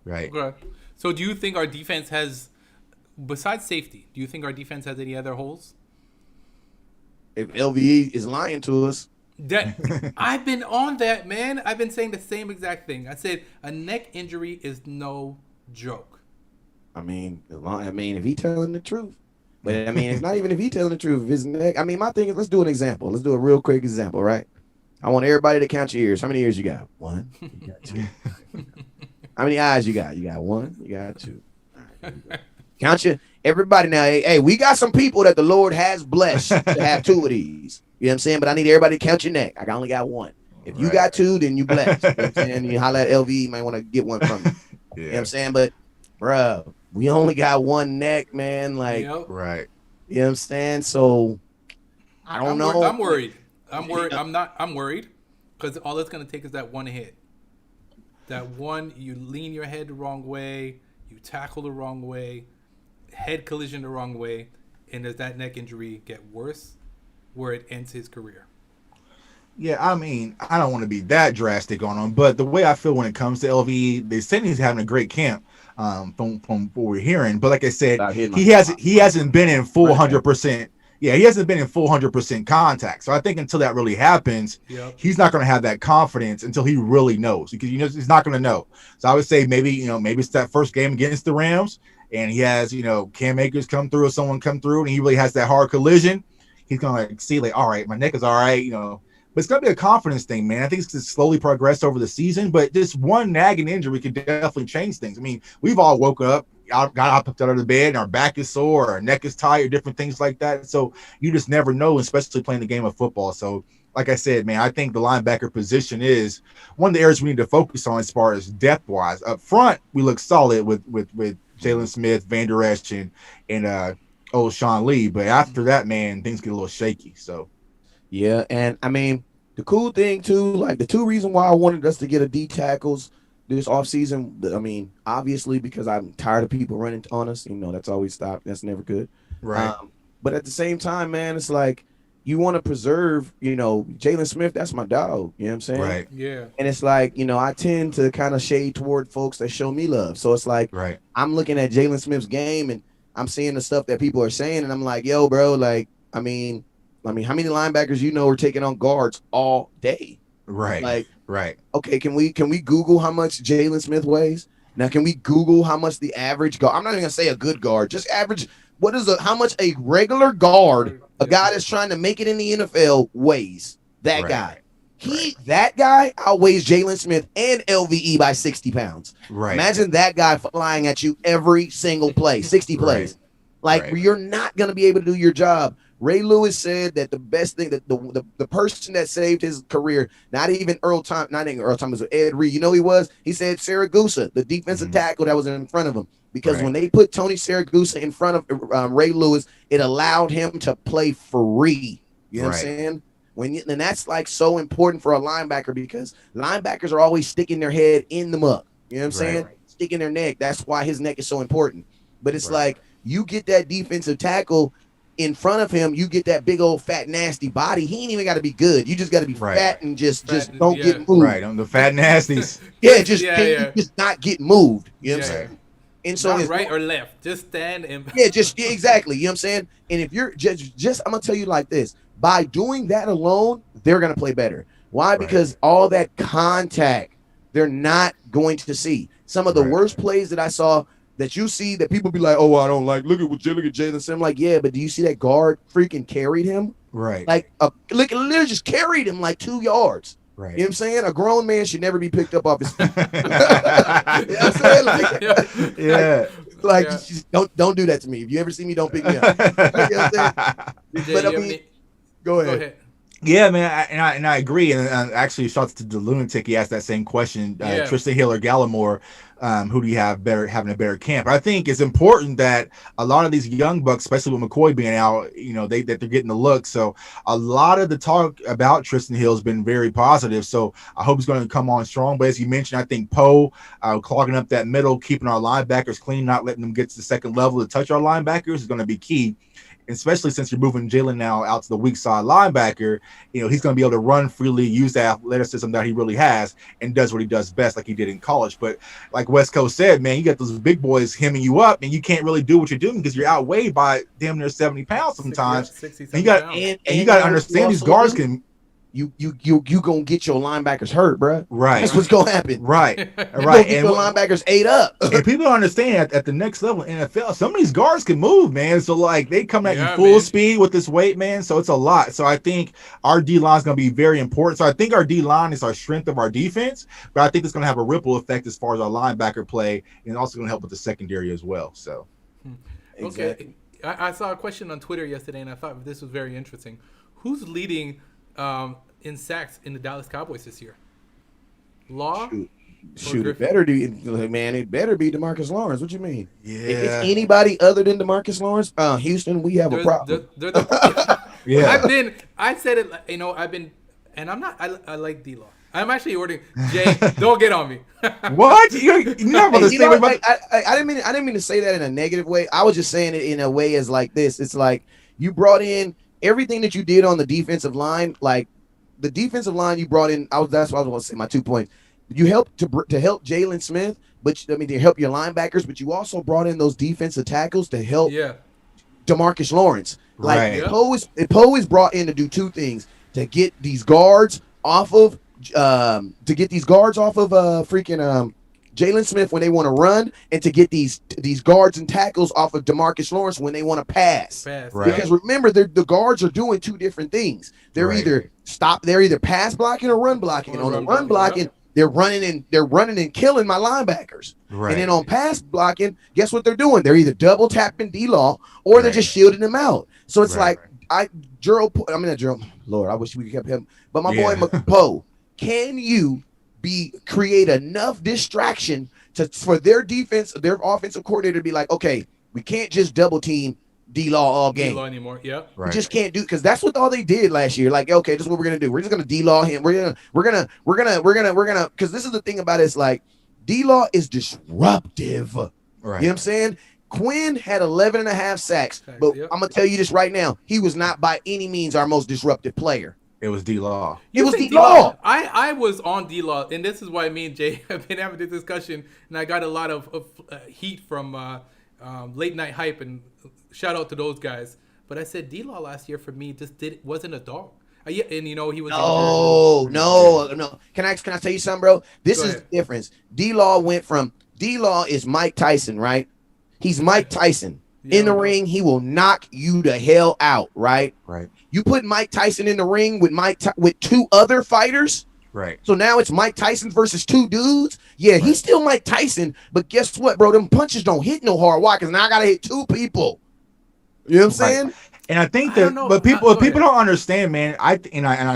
Right. Okay. So do you think our defense has, besides safety, do you think our defense has any other holes? If LVE is lying to us. I've been on that, man. I've been saying the same exact thing. I said a neck injury is no joke. I mean, if he telling the truth. But I mean, it's not even if he telling the truth. If his neck. I mean, my thing is, let's do an example. Let's do a real quick example, right? I want everybody to count your ears. How many ears you got? 1. You got 2. How many eyes you got? You got 1. You got 2. All right, count you. Everybody now. Hey, we got some people that the Lord has blessed to have 2 of these. You know what I'm saying? But I need everybody to count your neck. I only got 1. If you got 2, then you blessed. You know what I'm saying? You holler at LV, you might want to get one from me. You know what I'm saying? But, bro, we only got 1 neck, man. Like, right. You know what I'm saying? So, I don't know. I'm worried. I'm worried because all it's going to take is that one hit. That one, you lean your head the wrong way, you tackle the wrong way, head collision the wrong way, and does that neck injury get worse where it ends his career? Yeah, I mean, I don't want to be that drastic on him, but the way I feel when it comes to LVE, they said he's having a great camp from what we're hearing. But like I said, he hasn't been in full 100%. Yeah, he hasn't been in full 100% contact. So I think until that really happens, he's not going to have that confidence until he really knows, because he's not going to know. So I would say maybe it's that first game against the Rams, and he has Cam Akers come through or someone come through, and he really has that hard collision. He's going to see all right, my neck is all right, But it's going to be a confidence thing, man. I think it's going to slowly progress over the season, but just one nagging injury could definitely change things. I mean, we've all woke up, got up out of the bed, and our back is sore, our neck is tired, different things like that. So you just never know, especially playing the game of football. So like I said, man, I think the linebacker position is one of the areas we need to focus on as far as depth-wise. Up front, we look solid with Jalen Smith, Van Der Esch, and old Sean Lee. But after that, man, things get a little shaky. So yeah, and I mean, the cool thing too, like the 2 reasons why I wanted us to get a D tackles this offseason, I mean, obviously because I'm tired of people running on us. That's always stopped. That's never good. Right. But at the same time, man, it's like you want to preserve, Jalen Smith, that's my dog. You know what I'm saying? Right. Yeah. And it's like, I tend to kind of shade toward folks that show me love. So it's like, I'm looking at Jalen Smith's game and I'm seeing the stuff that people are saying. And I'm like, yo, bro, like, I mean, how many linebackers are taking on guards all day? Right. Like, right. Okay, can we Google how much Jalen Smith weighs? Now, can we Google how much the average guard? I'm not even gonna say a good guard, just average how much a regular guard, a guy that's trying to make it in the NFL weighs? That guy. That guy outweighs Jalen Smith and LVE by 60 pounds. Right. Imagine that guy flying at you every single play, 60 plays. Like, you're not going to be able to do your job. Ray Lewis said that the best thing, that the person that saved his career, not even Earl Thomas, Ed Reed, you know he was? He said Saragusa, the defensive tackle that was in front of him. Because when they put Tony Saragusa in front of Ray Lewis, it allowed him to play free. You know what I'm saying? And that's like so important for a linebacker, because linebackers are always sticking their head in the muck. You know what I'm saying? Sticking their neck. That's why his neck is so important. But it's like, you get that defensive tackle in front of him, you get that big old fat nasty body. He ain't even got to be good. You just got to be fat and just don't get moved. Right, on the fat nasties. Just not get moved. You know what I'm saying? And so not right or left, just stand and exactly. You know what I'm saying? And if you're just I'm gonna tell you like this: by doing that alone, they're gonna play better. Why? Because all that contact, they're not going to see. Some of the worst plays that I saw, that you see, that people be like, oh, I don't like. Look at Jalen Smith. I'm like, yeah, but do you see that guard freaking carried him? Right. Like, literally just carried him like 2 yards. Right. You know what I'm saying? A grown man should never be picked up off his feet. You know what I'm saying? Just don't do that to me. If you ever see me, don't pick me up. You know what I'm saying? But I mean, go ahead. Yeah, man, and I agree. And actually, shouts to the lunatic. He asked that same question. Tristan Hill or Gallimore, who do you have having a better camp? I think it's important that a lot of these young bucks, especially with McCoy being out, you know, that they're getting the look. So a lot of the talk about Tristan Hill has been very positive. So I hope he's going to come on strong. But as you mentioned, I think Poe clogging up that middle, keeping our linebackers clean, not letting them get to the second level to touch our linebackers is going to be key. Especially since you're moving Jalen now out to the weak side linebacker, you know, he's going to be able to run freely, use the athleticism that he really has, and does what he does best, like he did in college. But like West Coast said, man, you got those big boys hemming you up, and you can't really do what you're doing because you're outweighed by damn near 70 pounds sometimes. 60, and you got to understand these guards can. You gonna get your linebackers hurt, bro. Right. That's what's gonna happen. Right. Right. And your linebackers ate up. And people don't understand at the next level in NFL, some of these guards can move, man. So like they come at you full speed with this weight, man. So it's a lot. So I think our D line is gonna be very important. So I think our D line is our strength of our defense, but I think it's gonna have a ripple effect as far as our linebacker play, and also gonna help with the secondary as well. So okay. I saw a question on Twitter yesterday, and I thought this was very interesting. Who's leading in sacks in the Dallas Cowboys this year? Law? Shoot, it better be, man. It better be DeMarcus Lawrence. What you mean? Yeah. If it's anybody other than DeMarcus Lawrence, Houston, we have a problem. I said it. You know, and I'm not. I like D-Law. I'm actually ordering. Jay, don't get on me. What? You're never the same way. I didn't mean to say that in a negative way. I was just saying it in a way as like this. It's like you brought in everything that you did on the defensive line, like the defensive line you brought in. That's what I was going to say. My 2 points. You helped to help Jalen Smith, but to help your linebackers. But you also brought in those defensive tackles to help DeMarcus Lawrence. Like Poe is brought in to do two things: to get these guards off of Jalen Smith when they want to run, and to get these guards and tackles off of DeMarcus Lawrence when they want to pass. Right. Because remember, the guards are doing two different things. They're either pass blocking or run blocking. On the run blocking, they're running and killing my linebackers. Right. And then on pass blocking, guess what they're doing? They're either double tapping D-Law or they're just shielding them out. So it's Lord, I wish we kept him. But my boy Poe, can you create enough distraction for their defense, their offensive coordinator to be like, okay, we can't just double team D-Law all game. D-Law anymore. Yep. We just can't do, because that's what all they did last year. Like, okay, this is what we're gonna do. We're just gonna D-Law him. We're gonna because this is the thing about it, it's like D-Law is disruptive. Right. You know what I'm saying? Quinn had 11 and a half sacks, but I'm gonna tell you this right now, he was not by any means our most disruptive player. It was D-Law. It was D-Law. I was on D-Law, and this is why me and Jay have been having this discussion, and I got a lot of heat from Late Night Hype, and shout out to those guys. But I said D-Law last year for me wasn't a dog. Yeah, and you know he was. No. Can I tell you something, bro? This is the difference. D-Law went from D-Law is Mike Tyson, right? He's Mike Tyson. In the ring, he will knock you the hell out, right? Right. You put Mike Tyson in the ring with two other fighters. Right. So now it's Mike Tyson versus two dudes. Yeah, Right. he's still Mike Tyson, but guess what, bro? Them punches don't hit no hard. Why? Because now I gotta hit two people. You know what I'm saying? And I think I that, don't know. but people Go ahead. don't understand, man. I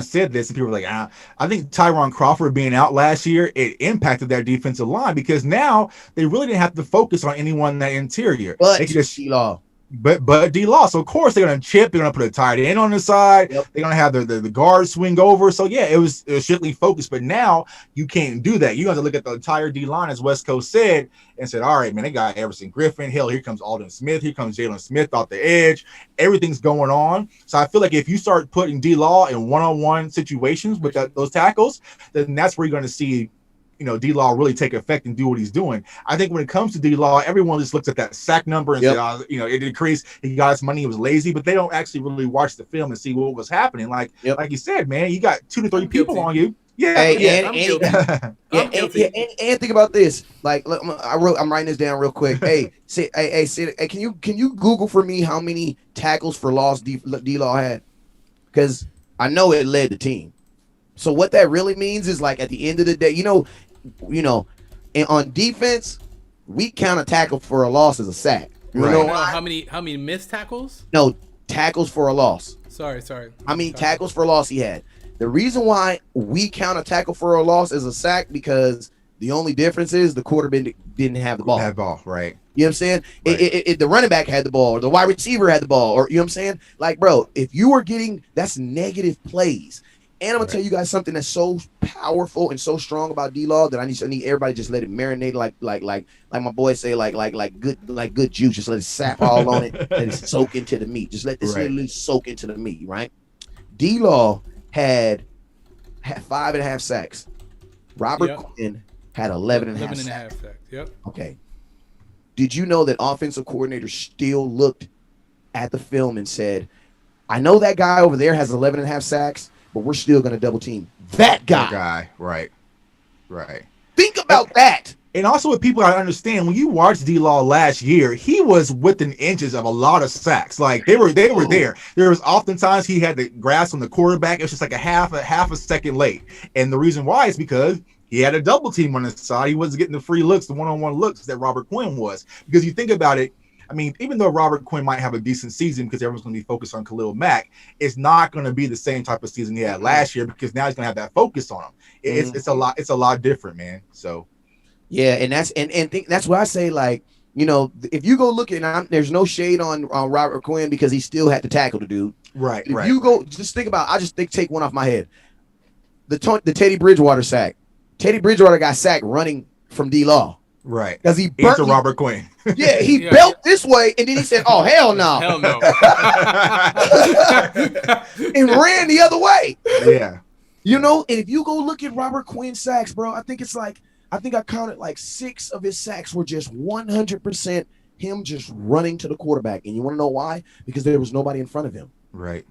said this, and people were like, I think Tyron Crawford being out last year, it impacted their defensive line because now they really didn't have to focus on anyone in that interior. But They could just D-Law. But D-Law, so of course they're gonna chip. They're gonna put a tight end on the side. Yep. They're gonna have the guard swing over. So yeah, it was strictly focused. But now you can't do that. You have to look at the entire D line, as West Coast said, and said, all right, man, they got Everson Griffin. Hell, here comes Alden Smith. Here comes Jalen Smith off the edge. Everything's going on. So I feel like if you start putting D-Law in one-on-one situations with those tackles, then that's where you're gonna see, D-Law really take effect and do what he's doing. I think when it comes to D-Law, everyone just looks at that sack number and says, it decreased. He got his money. He was lazy, but they don't actually really watch the film and see what was happening. Like you said, man, you got 2 to 3 people on you. Yeah, Hey, I'm guilty. And think about this. Like, look, I'm writing this down real quick. Hey, can you Google for me how many tackles for loss D-Law had? Because I know it led the team. So what that really means is, like, at the end of the day, and on defense, we count a tackle for a loss as a sack. You know why? How many missed tackles? No, tackles for a loss. Sorry. How many tackles for a loss he had? The reason why we count a tackle for a loss as a sack, because the only difference is the quarterback didn't have the ball. Right. You know what I'm saying? Right. The running back had the ball, or the wide receiver had the ball, or you know what I'm saying? Like, bro, if you were getting, that's negative plays. And I'm gonna tell you guys something that's so powerful and so strong about D-Law that I need everybody just let it marinate like my boys say, like good juice. Just let it sap all on it, let it soak into the meat. Just let this literally soak into the meat, right? D-Law had 5.5 sacks. Robert Quinn had 11.5 sacks. Yep. Okay. Did you know that offensive coordinators still looked at the film and said, I know that guy over there has 11.5 sacks, but we're still going to double team that guy. Right. Think about that. And also, what people gotta understand, when you watch D-Law last year, he was within inches of a lot of sacks. Like they were there. There was oftentimes he had the grasp on the quarterback. It was just like a half a second late. And the reason why is because he had a double team on his side. He wasn't getting the free looks, the one-on-one looks that Robert Quinn was. Because you think about it, I mean, even though Robert Quinn might have a decent season because everyone's going to be focused on Khalil Mack, it's not going to be the same type of season he had last year because now he's going to have that focus on him. It's a lot different, man. So. Yeah, and that's why I say, like, if you go look at, there's no shade on Robert Quinn because he still had to tackle the dude. Right. If you go, just think about, take one off my head. The Teddy Bridgewater sack. Teddy Bridgewater got sacked running from D-Law. Right. Because he burnt into Robert Quinn. Yeah, he belt this way, and then he said, "Oh, hell no." Hell no. And ran the other way. Yeah. And if you go look at Robert Quinn's sacks, bro, I think I counted like 6 of his sacks were just 100% him just running to the quarterback. And you want to know why? Because there was nobody in front of him. Right.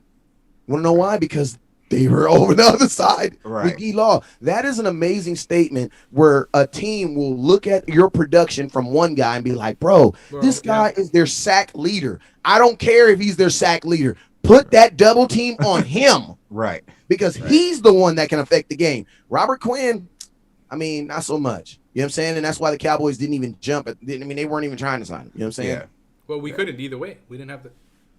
You want to know why? Because they were over the other side with D-Law. That is an amazing statement where a team will look at your production from one guy and be like, bro, this guy is their sack leader. I don't care if he's their sack leader. Put that double team on him. Right. Because he's the one that can affect the game. Robert Quinn, I mean, not so much. You know what I'm saying? And that's why the Cowboys didn't even jump. They weren't even trying to sign him. You know what I'm saying? Yeah. Well, we couldn't either way. We didn't have to.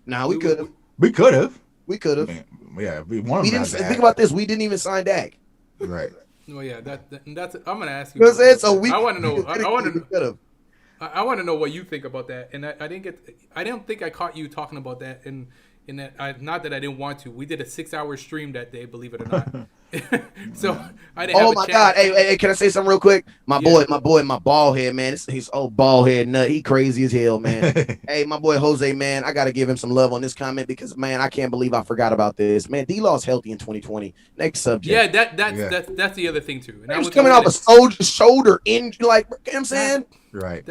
No, we could have. We could have. We could have. Yeah, we wanted to think about this. We didn't even sign Dak. Right. Well, yeah, that's. I'm gonna ask you. You know what I'm saying? So I want to know. I want to to know what you think about that. And I didn't think I caught you talking about that. And that, not that I didn't want to. We did a 6-hour stream that day, believe it or not. So I didn't. Oh my God! Hey, can I say something real quick? My boy, my bald head man. He's old bald head nut. He crazy as hell, man. Hey, my boy Jose, man. I gotta give him some love on this comment because, man, I can't believe I forgot about this. Man, D-Law's healthy in 2020. Next subject. Yeah, that's the other thing too. And he was coming off a shoulder injury, like, you know what I'm saying? Right.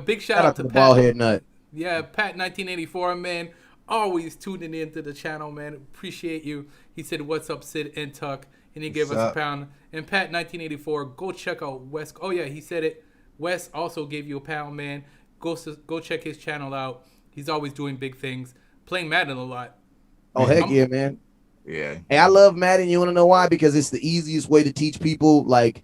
Big shout out to the Pat. bald head nut. Yeah, Pat 1984, man. Always tuning into the channel, man. Appreciate you. He said, "What's up, Sid and Tuck?" And he gave us a pound. And Pat 1984, go check out Wes. Oh yeah, he said it. Wes also gave you a pound, man. go check his channel out. He's always doing big things, playing Madden a lot. Oh, heck yeah, man. Yeah. Hey, I love Madden. You want to know why? Because it's the easiest way to teach people. Like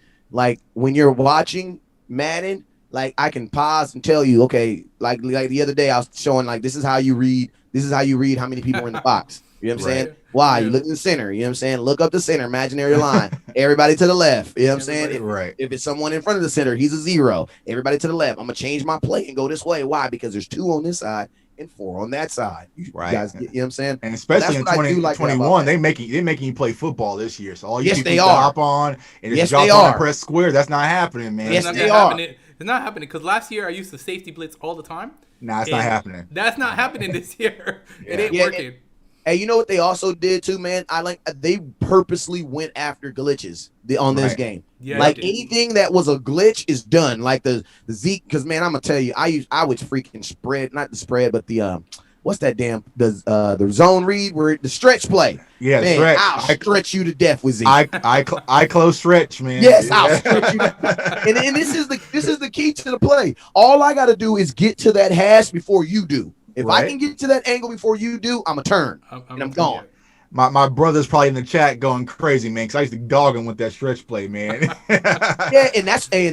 when you're watching Madden, like I can pause and tell you, okay, like the other day I was showing like this is how you read. This is how you read how many people are in the box. You know what I'm saying? Why? Yeah. You look in the center. You know what I'm saying? Look up the center, imaginary line. Everybody to the left. You know what I'm saying? Right. If it's someone in front of the center, he's a 0. Everybody to the left. I'm gonna change my play and go this way. Why? Because there's 2 on this side and 4 on that side. You guys get, you know what I'm saying? And especially in 2021, they're making you play football this year. So all you yes, people they can are. hop on and just drop on and press square. That's not happening, man. Yes, they are. It's not happening because last year I used to safety blitz all the time. Nah, it's not happening. That's not happening this year. It ain't working. Hey, you know what they also did too, man? They purposely went after glitches on this game. Yeah, like anything that was a glitch is done. Like the Zeke, because man, I'm gonna tell you, I would freaking spread, not the spread, but the what's that damn the zone read where the stretch play. Yeah, man, stretch. I'll stretch you to death with Zeke. I close stretch, man. Yes, I'll stretch you. And this is the key to the play. All I got to do is get to that hash before you do. If I can get to that angle before you do, I'm a turn and I'm gone. My brother's probably in the chat going crazy, man, because I used to dog him with that stretch play, man. Yeah, and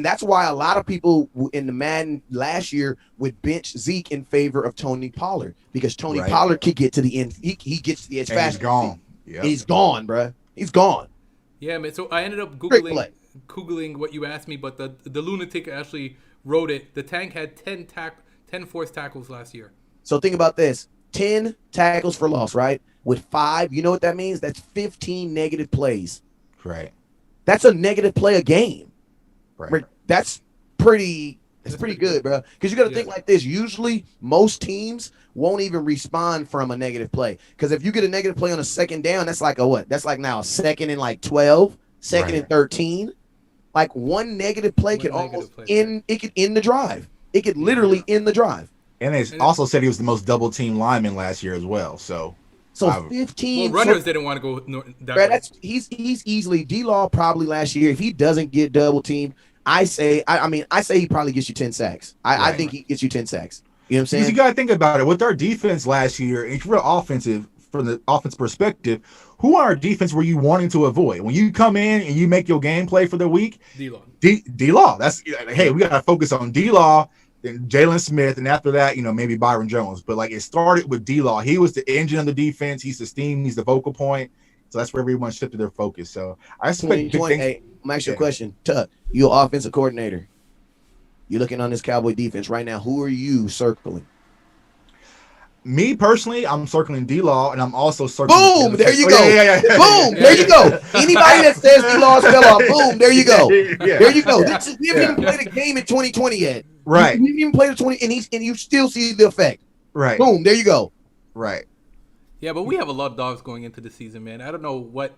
that's why a lot of people in the Madden last year would bench Zeke in favor of Tony Pollard because Tony Pollard could get to the end. He gets to the edge fast. He's gone. Yep. He's gone, bro. He's gone. Yeah, man. So I ended up googling what you asked me, but the lunatic actually wrote it. The Tank had 10 forced tackles last year. So think about this: 10 tackles for loss, right? With 5, you know what that means? That's 15 negative plays. Right. That's a negative play a game. Right. That's pretty good, bro. Because you got to think like this. Usually, most teams won't even respond from a negative play. Because if you get a negative play on a second down, that's like a what? That's like now a second and like 12, second and 13. Like one negative play could almost end. It could end the drive. It could literally end the drive. And they also said he was the most double team lineman last year as well. So 15. Well, runners didn't want to go that way. He's easily D-Law probably last year. If he doesn't get double teamed, I say he probably gets you 10 sacks. I think he gets you 10 sacks. You know what I'm saying? You got to think about it. With our defense last year, it's real offensive from the offense perspective. Who on our defense were you wanting to avoid? When you come in and you make your game play for the week, D-Law. D-Law. That's hey, we got to focus on D-Law. Then Jalen Smith, and after that, maybe Byron Jones. But like it started with D-Law. He was the engine of the defense. He's the steam. He's the focal point. So that's where everyone shifted their focus. So I expect big things. Hey, I'm asking you a question. Tuck, you're an offensive coordinator. You're looking on this Cowboy defense right now. Who are you circling? Me personally, I'm circling D-Law, and I'm also circling. Boom! There you go. Yeah. Boom! There you go. Anybody that says D-Law's fell off, boom! There you go. There you go. We haven't even played a game in 2020 yet. Right. We haven't even played a 20, and you still see the effect. Right. Boom! There you go. Right. Yeah, but we have a lot of dogs going into the season, man. I don't know what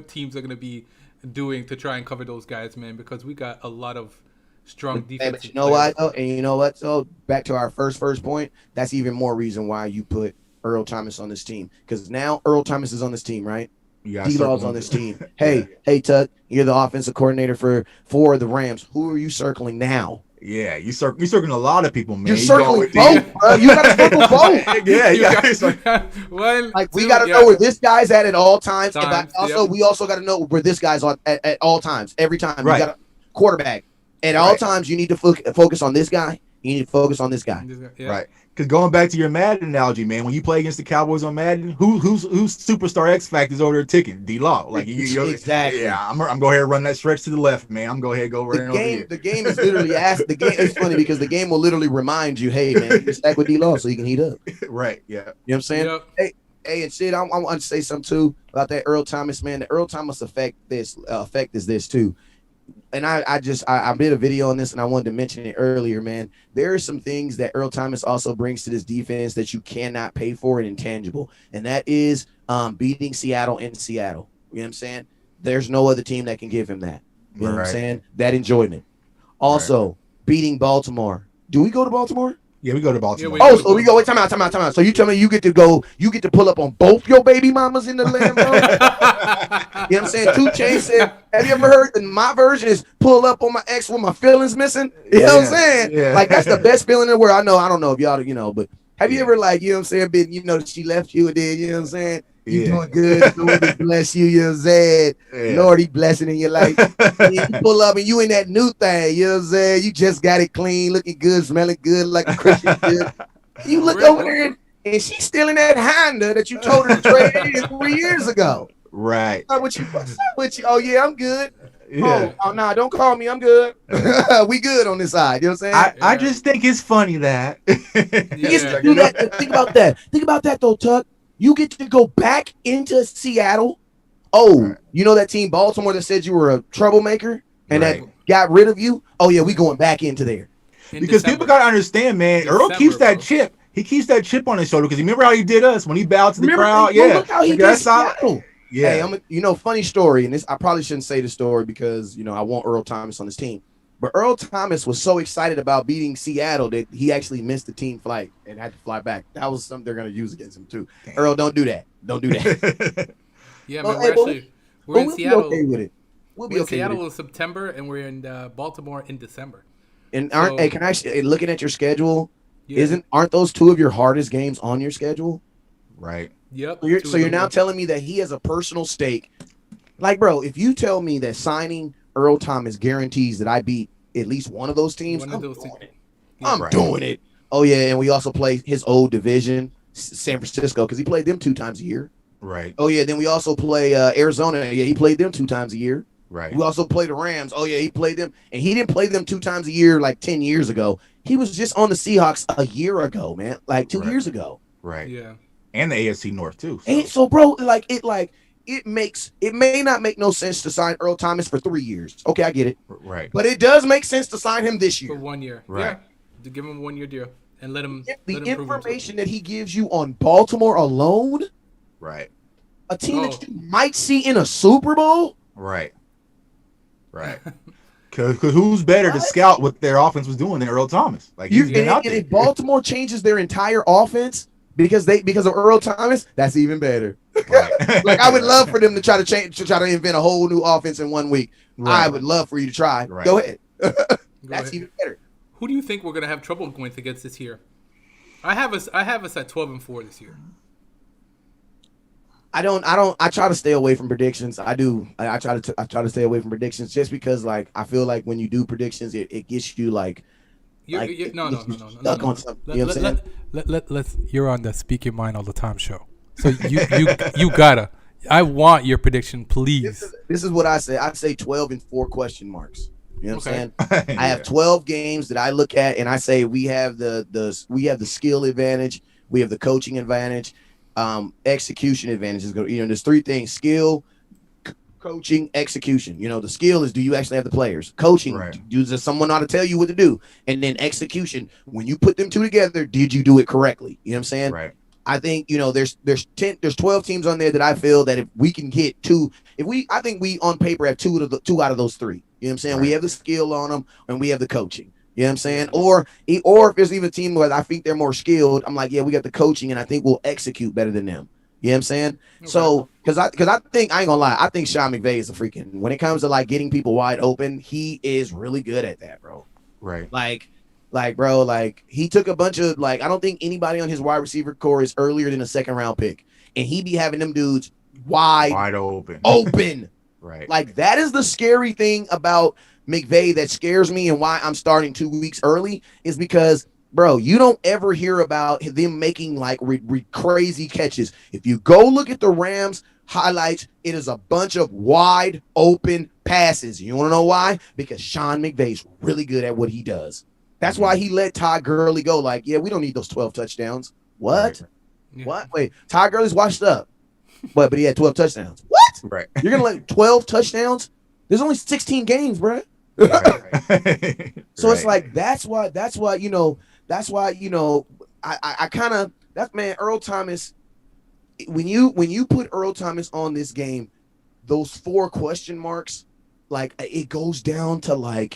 teams are going to be doing to try and cover those guys, man, because we got a lot of strong defense. But you know what? And you know what? So back to our first point. That's even more reason why you put Earl Thomas on this team, because now Earl Thomas is on this team, right? D-Law's on this team. Hey, Tuck, you're the offensive coordinator for the Rams. Who are you circling now? Yeah, you're circling a lot of people, man. You're circling both, bro. You got to circle both. Yeah, we got to know where this guy's at all times. And we also got to know where this guy's on at all times. Every time. Right. You got a quarterback. At all times, you need to focus on this guy. You need to focus on this guy. Yeah. Right. Because going back to your Madden analogy, man, when you play against the Cowboys on Madden, who's superstar X factors over there ticking? D-Law. Like exactly. Yeah, I'm going ahead and run that stretch to the left, man. I'm going ahead and go right over here. The game is literally asked. The game. It's funny because the game will literally remind you, hey man, you stack with D-Law so you can heat up. Right. Yeah. You know what I'm saying? Yep. Hey, and shit, I want to say something too about that Earl Thomas, man. The Earl Thomas effect is this too. And I did a video on this and I wanted to mention it earlier, man. There are some things that Earl Thomas also brings to this defense that you cannot pay for and intangible. And that is beating Seattle in Seattle. You know what I'm saying? There's no other team that can give him that. You know what I'm saying? That enjoyment. Also, beating Baltimore. Do we go to Baltimore? Yeah, we go to Baltimore. Yeah, Oh, so we go. Wait, time out. So you tell me you get to pull up on both your baby mamas in the Lambo? You know what I'm saying? 2 Chainz said, have you ever heard that my version is pull up on my ex with my feelings missing? You know what I'm saying? Yeah. Like, that's the best feeling in the world. I don't know if y'all, but have you ever, like, you know what I'm saying, been, she left you and then, you know what I'm saying? You doing good. Lord bless you, you know what I'm saying? Yeah. Lord, he blessing in your life. You pull up and you in that new thing, you know what I'm saying? You just got it clean, looking good, smelling good like a Christian good. You look over there and she's still in that Honda that you told her to trade in 3 years ago. Right. What's up with you? Oh, yeah, I'm good. Yeah. Oh, no, don't call me. I'm good. We good on this side. You know what I'm saying? I just think it's funny that. He gets to do that. Think about that. Think about that, though, Tuck. You get to go back into Seattle. Oh, you know that team Baltimore that said you were a troublemaker and that got rid of you? Oh, yeah, we going back into there. Because people got to understand, man, Earl keeps that chip. He keeps that chip on his shoulder because you remember how he did us when he bowed to the crowd? Yeah. Look how he did Seattle. Yeah. Hey, funny story, and this I probably shouldn't say the story because, I want Earl Thomas on his team. But Earl Thomas was so excited about beating Seattle that he actually missed the team flight and had to fly back. That was something they're going to use against him, too. Damn. Earl, don't do that. Don't do that. Yeah, man, we're in Seattle. Be okay with it. We'll be okay Seattle in September, and we're in Baltimore in December. And can I looking at your schedule, aren't those 2 of your hardest games on your schedule? Right. Yep. So you're now telling me that he has a personal stake. Like, bro, if you tell me that signing Earl Thomas guarantees that I beat at least one of those teams, I'm doing it. Oh, yeah, and we also play his old division, San Francisco, because he played them 2 times a year. Right. Oh, yeah, then we also play Arizona. Yeah, he played them 2 times a year. Right. We also play the Rams. Oh, yeah, he played them. And he didn't play them 2 times a year like 10 years ago. He was just on the Seahawks a year ago, man, like 2 years ago. Right. Yeah. And the AFC North, too. So, and so bro, it may not make no sense to sign Earl Thomas for 3 years. Okay, I get it. Right. But it does make sense to sign him this year. For 1 year. Right. Yeah. To give him a 1 year deal and let him the information that he gives you on Baltimore alone. Right. A team that you might see in a Super Bowl. Right. Right. Because who's better to scout what their offense was doing than Earl Thomas? Like, if Baltimore changes their entire offense because of Earl Thomas, that's even better. Right. Like, I would love for them to try to invent a whole new offense in 1 week. Right. I would love for you to try. Right. Go ahead. That's even better. Who do you think we're gonna have trouble going against this year? I have us at 12-4 this year. I try to stay away from predictions. I do. I try to stay away from predictions just because, like, I feel like when you do predictions, it gets you like. No. You know what I'm saying? You're on the Speak Your Mind All the Time show, so you gotta. I want your prediction, please. This is what I say. I say 12-4 question marks. You know what I'm saying? I have 12 games that I look at and I say we have the skill advantage, we have the coaching advantage. Execution advantages. There's 3 things: skill, coaching, execution. The skill is, do you actually have the players? Coaching, does someone ought to tell you what to do? And then execution, when you put them 2 together, did you do it correctly? You know what I'm saying? Right. I think there's 12 teams on there that I feel that if we can get 2, I think we on paper have 2 out of those 3. You know what I'm saying? Right. We have the skill on them and we have the coaching. You know what I'm saying? Or if there's even a team where I think they're more skilled, I'm like, yeah, we got the coaching and I think we'll execute better than them. You know what I'm saying? Okay. So, because I think, I ain't gonna lie, I think Sean McVay is when it comes to like getting people wide open, he is really good at that, bro. Right. Bro, he took a bunch of, I don't think anybody on his wide receiver core is earlier than a 2nd round pick. And he be having them dudes wide open. Right. Like, that is the scary thing about McVay that scares me, and why I'm starting 2 weeks early is because, bro, you don't ever hear about them making crazy catches. If you go look at the Rams highlights, it is a bunch of wide open passes. You want to know why? Because Sean McVay's really good at what he does. That's why he let Todd Gurley go. Like, yeah, we don't need those 12 touchdowns. What? Right. Yeah. What? Wait, Todd Gurley's washed up. But he had 12 touchdowns. What? Right. You're gonna let 12 touchdowns? There's only 16 games, bro. Right. So it's like that's why I kind of Earl Thomas, when you put Earl Thomas on this game, those 4 question marks, it goes down to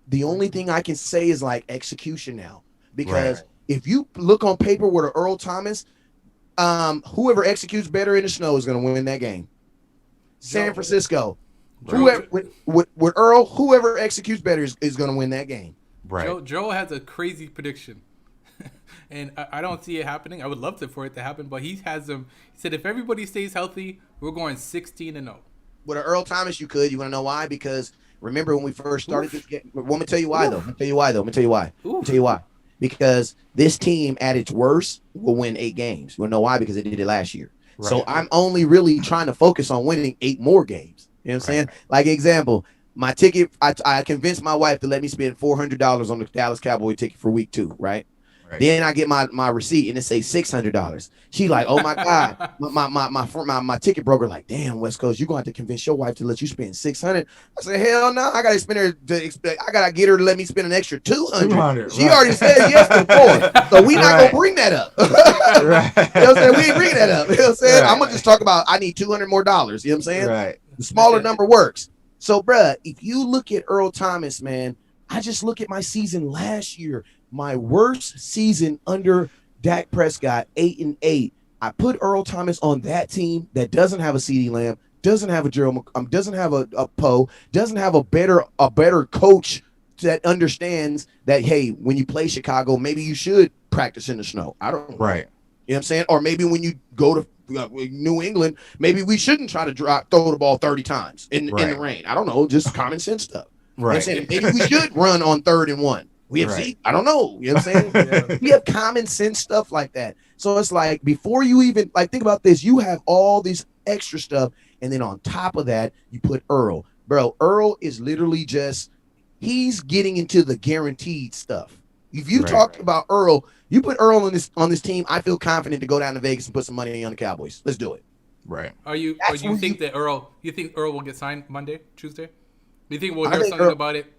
the only thing I can say is execution now, because if you look on paper with Earl Thomas, whoever executes better in the snow is going to win that game. San Francisco, whoever with Earl, whoever executes better is going to win that game. Right. Joe has a crazy prediction, and I don't see it happening. I would love for it to happen, but he has them. He said if everybody stays healthy, we're going 16-0. With an Earl Thomas, you could. You want to know why? Because remember when we first started this game? Let me tell you why, though. Let me tell you why. Because this team at its worst will win 8 games. You want to know why? Because they did it last year. Right. So I'm only really trying to focus on winning 8 more games. You know what I'm saying? Like, example, my ticket, I convinced my wife to let me spend $400 on the Dallas Cowboy ticket for week 2, right? Then I get my receipt and it say $600. She like, oh my God, my ticket broker like, damn, West Coast, you gonna have to convince your wife to let you spend $600. I said, hell no, I gotta spend her. I gotta get her to let me spend an extra $200. She already said yes before, so we not gonna bring that up. You know what I'm saying? We ain't bringing that up. You know what I'm saying? I'm gonna just talk about I need $200 more. You know what I'm saying? Right. The smaller number works. So, bruh, if you look at Earl Thomas, man, I just look at my season last year. My worst season under Dak Prescott, 8-8. I put Earl Thomas on that team that doesn't have a CeeDee Lamb, doesn't have a Gerald, doesn't have a Poe, doesn't have a better coach that understands that, hey, when you play Chicago, maybe you should practice in the snow. I don't know. Right. You know what I'm saying? Or maybe when you go to New England, maybe we shouldn't try to throw the ball 30 times in the rain. I don't know, just common sense stuff. Right. You know what I'm saying? Maybe we should run on 3rd and 1. We have Zeke. I don't know. You know what I'm saying? Yeah. We have common sense stuff like that. So it's like before you even think about this, you have all this extra stuff, and then on top of that, you put Earl. Bro, Earl is literally he's getting into the guaranteed stuff. If you talk about Earl, you put Earl on this team, I feel confident to go down to Vegas and put some money on the Cowboys. Let's do it. Right. You think Earl will get signed Monday, Tuesday? Do you think we'll hear something about it?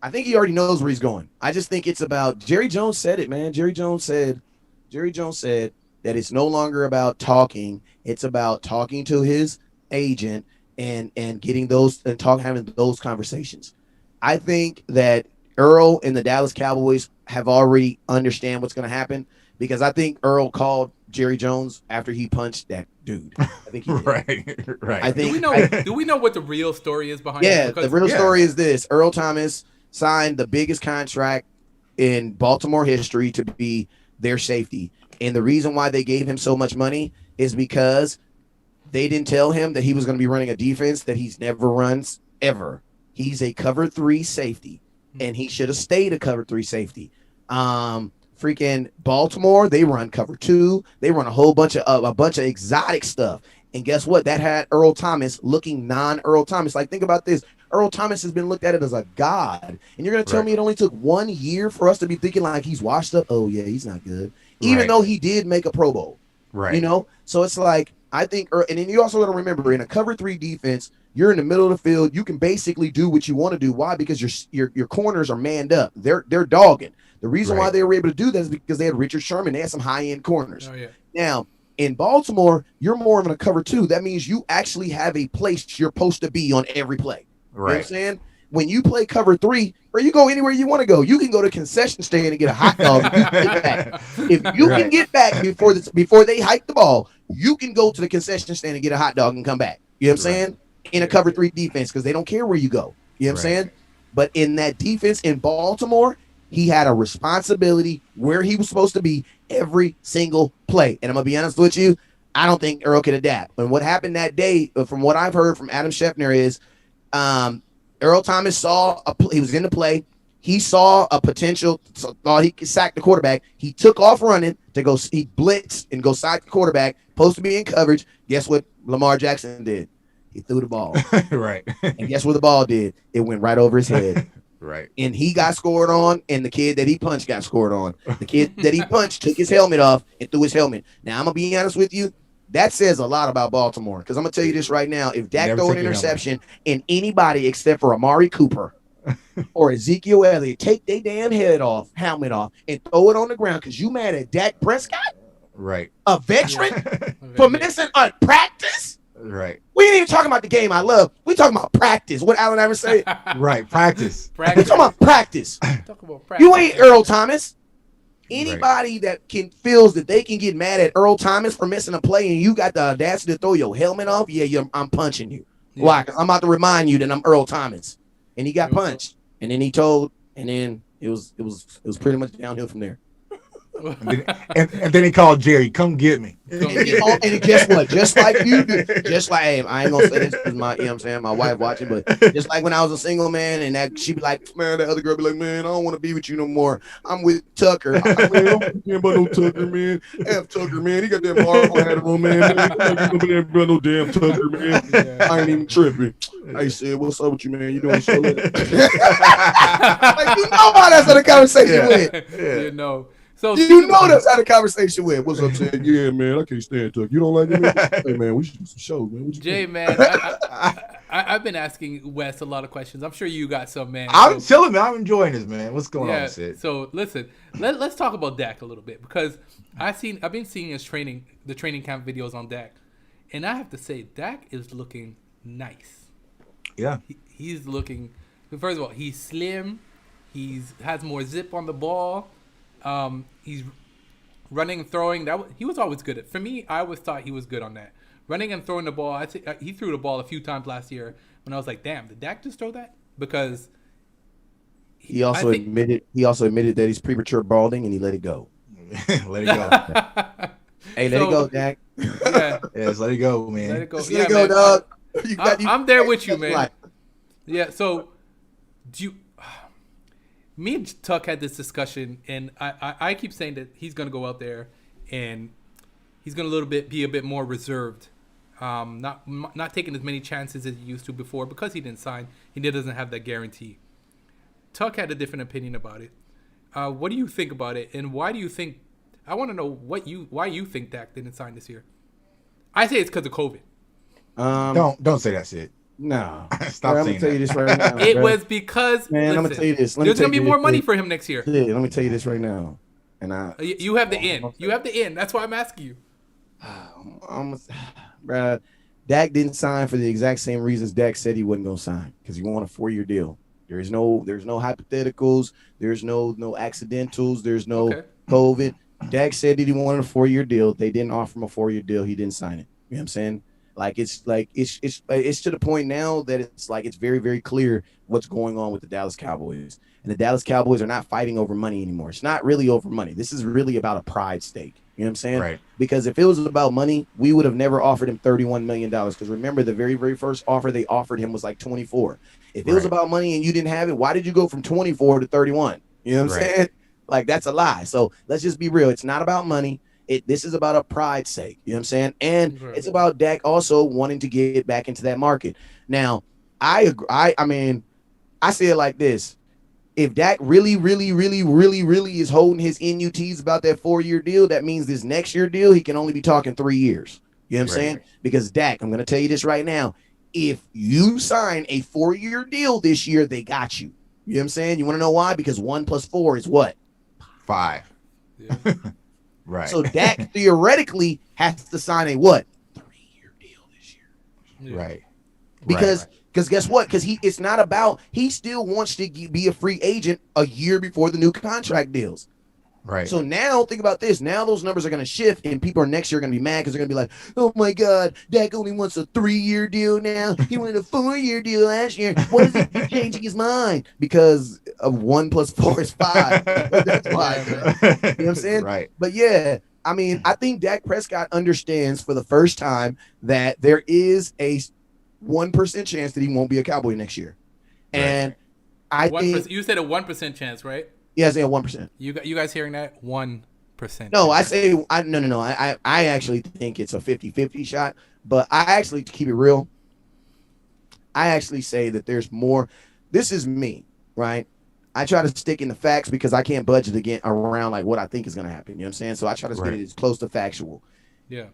I think he already knows where he's going. I just think it's about Jerry Jones said it, man. Jerry Jones said that it's no longer about talking. It's about talking to his agent and getting those and having those conversations. I think that Earl and the Dallas Cowboys have already understand what's going to happen because I think Earl called Jerry Jones after he punched that dude. I think he did. Right. I think. Do we know what the real story is behind it? Yeah, the real story is this: Earl Thomas signed the biggest contract in Baltimore history to be their safety. And the reason why they gave him so much money is because they didn't tell him that he was going to be running a defense that he's never runs ever. He's a cover 3 safety, and he should have stayed a cover 3 safety. Freaking Baltimore, they run cover 2. They run a bunch of exotic stuff. And guess what? That had Earl Thomas looking non-Earl Thomas. Like, think about this. Earl Thomas has been looked at it as a god. And you're going to tell me it only took 1 year for us to be thinking like he's washed up? Oh, yeah, he's not good. Even though he did make a Pro Bowl. Right. You know? So it's like, I think, and then you also got to remember, in a cover 3 defense, you're in the middle of the field. You can basically do what you want to do. Why? Because your corners are manned up. They're dogging. The reason why they were able to do that is because they had Richard Sherman. They had some high-end corners. Oh, yeah. Now, in Baltimore, you're more of a cover 2. That means you actually have a place you're supposed to be on every play. Right. You know what I'm saying? When you play cover 3, or you go anywhere you want to go, you can go to concession stand and get a hot dog. If you can get back before they hike the ball, you can go to the concession stand and get a hot dog and come back. You know what I'm saying? In a cover 3 defense, because they don't care where you go. You know what I'm saying? But in that defense in Baltimore, he had a responsibility where he was supposed to be every single play. And I'm going to be honest with you, I don't think Earl could adapt. And what happened that day, from what I've heard from Adam Schefter, is Earl Thomas he was in the play. He saw a potential, thought he could sack the quarterback. He took off running to go, he blitzed and go sack the quarterback, supposed to be in coverage. Guess what Lamar Jackson did? He threw the ball. Right. And guess what the ball did? It went right over his head. Right. And he got scored on, and the kid that he punched got scored on. The kid that he punched took his helmet off and threw his helmet. Now, I'm going to be honest with you. That says a lot about Baltimore, because I'm going to tell you this right now. If Dak throw an interception and anybody except for Amari Cooper or Ezekiel Elliott take their damn helmet off, and throw it on the ground because you mad at Dak Prescott? Right. A veteran for missing a practice? Right. We ain't even talking about the game I love. We talking about practice. What Allen ever say? Right. Practice. We talking about practice. You ain't Earl Thomas. Anybody that feels that they can get mad at Earl Thomas for missing a play and you got the audacity to throw your helmet off, I'm punching you. Yeah. Why? 'Cause I'm about to remind you that I'm Earl Thomas. And he got punched. And then it was pretty much downhill from there. And then he called Jerry, come get me. And guess what? Just like you do, just like, hey, I ain't gonna say this because my, you know what I'm saying, my wife watching, but just like when I was a single man and that she be like, man, that other girl be like, man, I don't want to be with you no more. I'm with Tucker. I'm like, man, I'm not about no Tucker, man. F Tucker, man. He got that Marvel hat on, man. No damn Tucker, man. Yeah. I ain't even tripping. I said, what's up with you, man? You doing so late? Like, you know how that's how the conversation went. Yeah. You know. So you know that's how the conversation went. What's up, saying? Yeah, man, I can't stand Tuck. You don't like it, man? Hey, man, we should do some shows, man. Jay, man, I've been asking Wes a lot of questions. I'm sure you got some, man. I'm chilling, man. I'm enjoying this, man. What's going on, Sid? So listen, let's talk about Dak a little bit because I've been seeing the training camp videos on Dak, and I have to say Dak is looking nice. Yeah, he's looking. First of all, he's slim. Has more zip on the ball. He's running and throwing. He was always good at. For me, I always thought he was good on that. Running and throwing the ball. He threw the ball a few times last year when I was like, "Damn, did Dak just throw that?" Because he also admitted that he's premature balding and he let it go. Let it go. Hey, let it go, Dak. Yeah, just let it go, man. Let it go. Let it go, dog. I'm there with you, man. Yeah. So, me and Tuck had this discussion, and I keep saying that he's going to go out there and he's going to be a bit more reserved, not taking as many chances as he used to before because he didn't sign. He doesn't have that guarantee. Tuck had a different opinion about it. What do you think about it, and why do you think? I want to know why you think Dak didn't sign this year. I say it's because of COVID. Don't say that, Sid. No, stop I'm saying gonna tell you this right now. It was because I'm gonna tell you this. There's gonna be more money for him next year. Yeah, let me tell you this right now. And you have the end. You have the end. That's why I'm asking you. Bruh, Dak didn't sign for the exact same reasons Dak said he wasn't gonna sign because he wanted a 4-year deal. There's no hypotheticals. There's no accidentals. There's no COVID. Dak said that he wanted a 4-year deal. They didn't offer him a 4-year deal. He didn't sign it. You know what I'm saying? It's to the point now that it's very, very clear what's going on with the Dallas Cowboys. And the Dallas Cowboys are not fighting over money anymore. It's not really over money. This is really about a pride stake. You know what I'm saying? Right. Because if it was about money, we would have never offered him $31 million. Because remember, the very, very first offer they offered him was like 24. If it was about money and you didn't have it, why did you go from 24 to 31? You know what I'm saying? Like, that's a lie. So let's just be real. It's not about money. This is about a pride sake, you know what I'm saying? And it's about Dak also wanting to get back into that market. Now, I agree. I mean, I say it like this. If Dak really, really, really, really, really is holding his NUTs about that 4-year deal, that means this next year deal, he can only be talking 3 years. You know what I'm saying? Because Dak, I'm going to tell you this right now. If you sign a 4-year deal this year, they got you. You know what I'm saying? You want to know why? Because 1 + 4 is what? 5. Yeah. Right. So Dak theoretically has to sign a what? 3-year deal this year. Yeah. Right. Because guess what? Because it's not about, he still wants to be a free agent a year before the new contract deals. Right. So now think about this. Now those numbers are going to shift, and people are next year going to be mad because they're going to be like, "Oh my God, Dak only wants a 3-year deal now. He wanted a 4-year deal last year. What is he changing his mind? Because of 1 + 4 is 5. That's why. You know what I'm saying? Right. But yeah, I mean, I think Dak Prescott understands for the first time that there is a 1% chance that he won't be a Cowboy next year, and I think you said a 1% chance, right? Yeah, I say a 1%. You guys hearing that? 1%. No, I say no. I actually think it's a 50-50 shot, but I actually, to keep it real, I actually say that there's more. This is me, right? I try to stick in the facts because I can't budget again around like what I think is going to happen. You know what I'm saying? So I try to get it as close to factual. Yeah.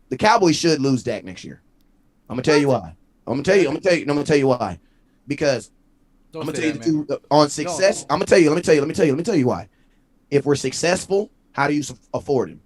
The Cowboys should lose Dak next year. I'm gonna tell you why. I'm gonna tell you why. Because I'm gonna tell you the truth on success. I'm gonna tell you. Let me tell you why. If we're successful, how do you afford him?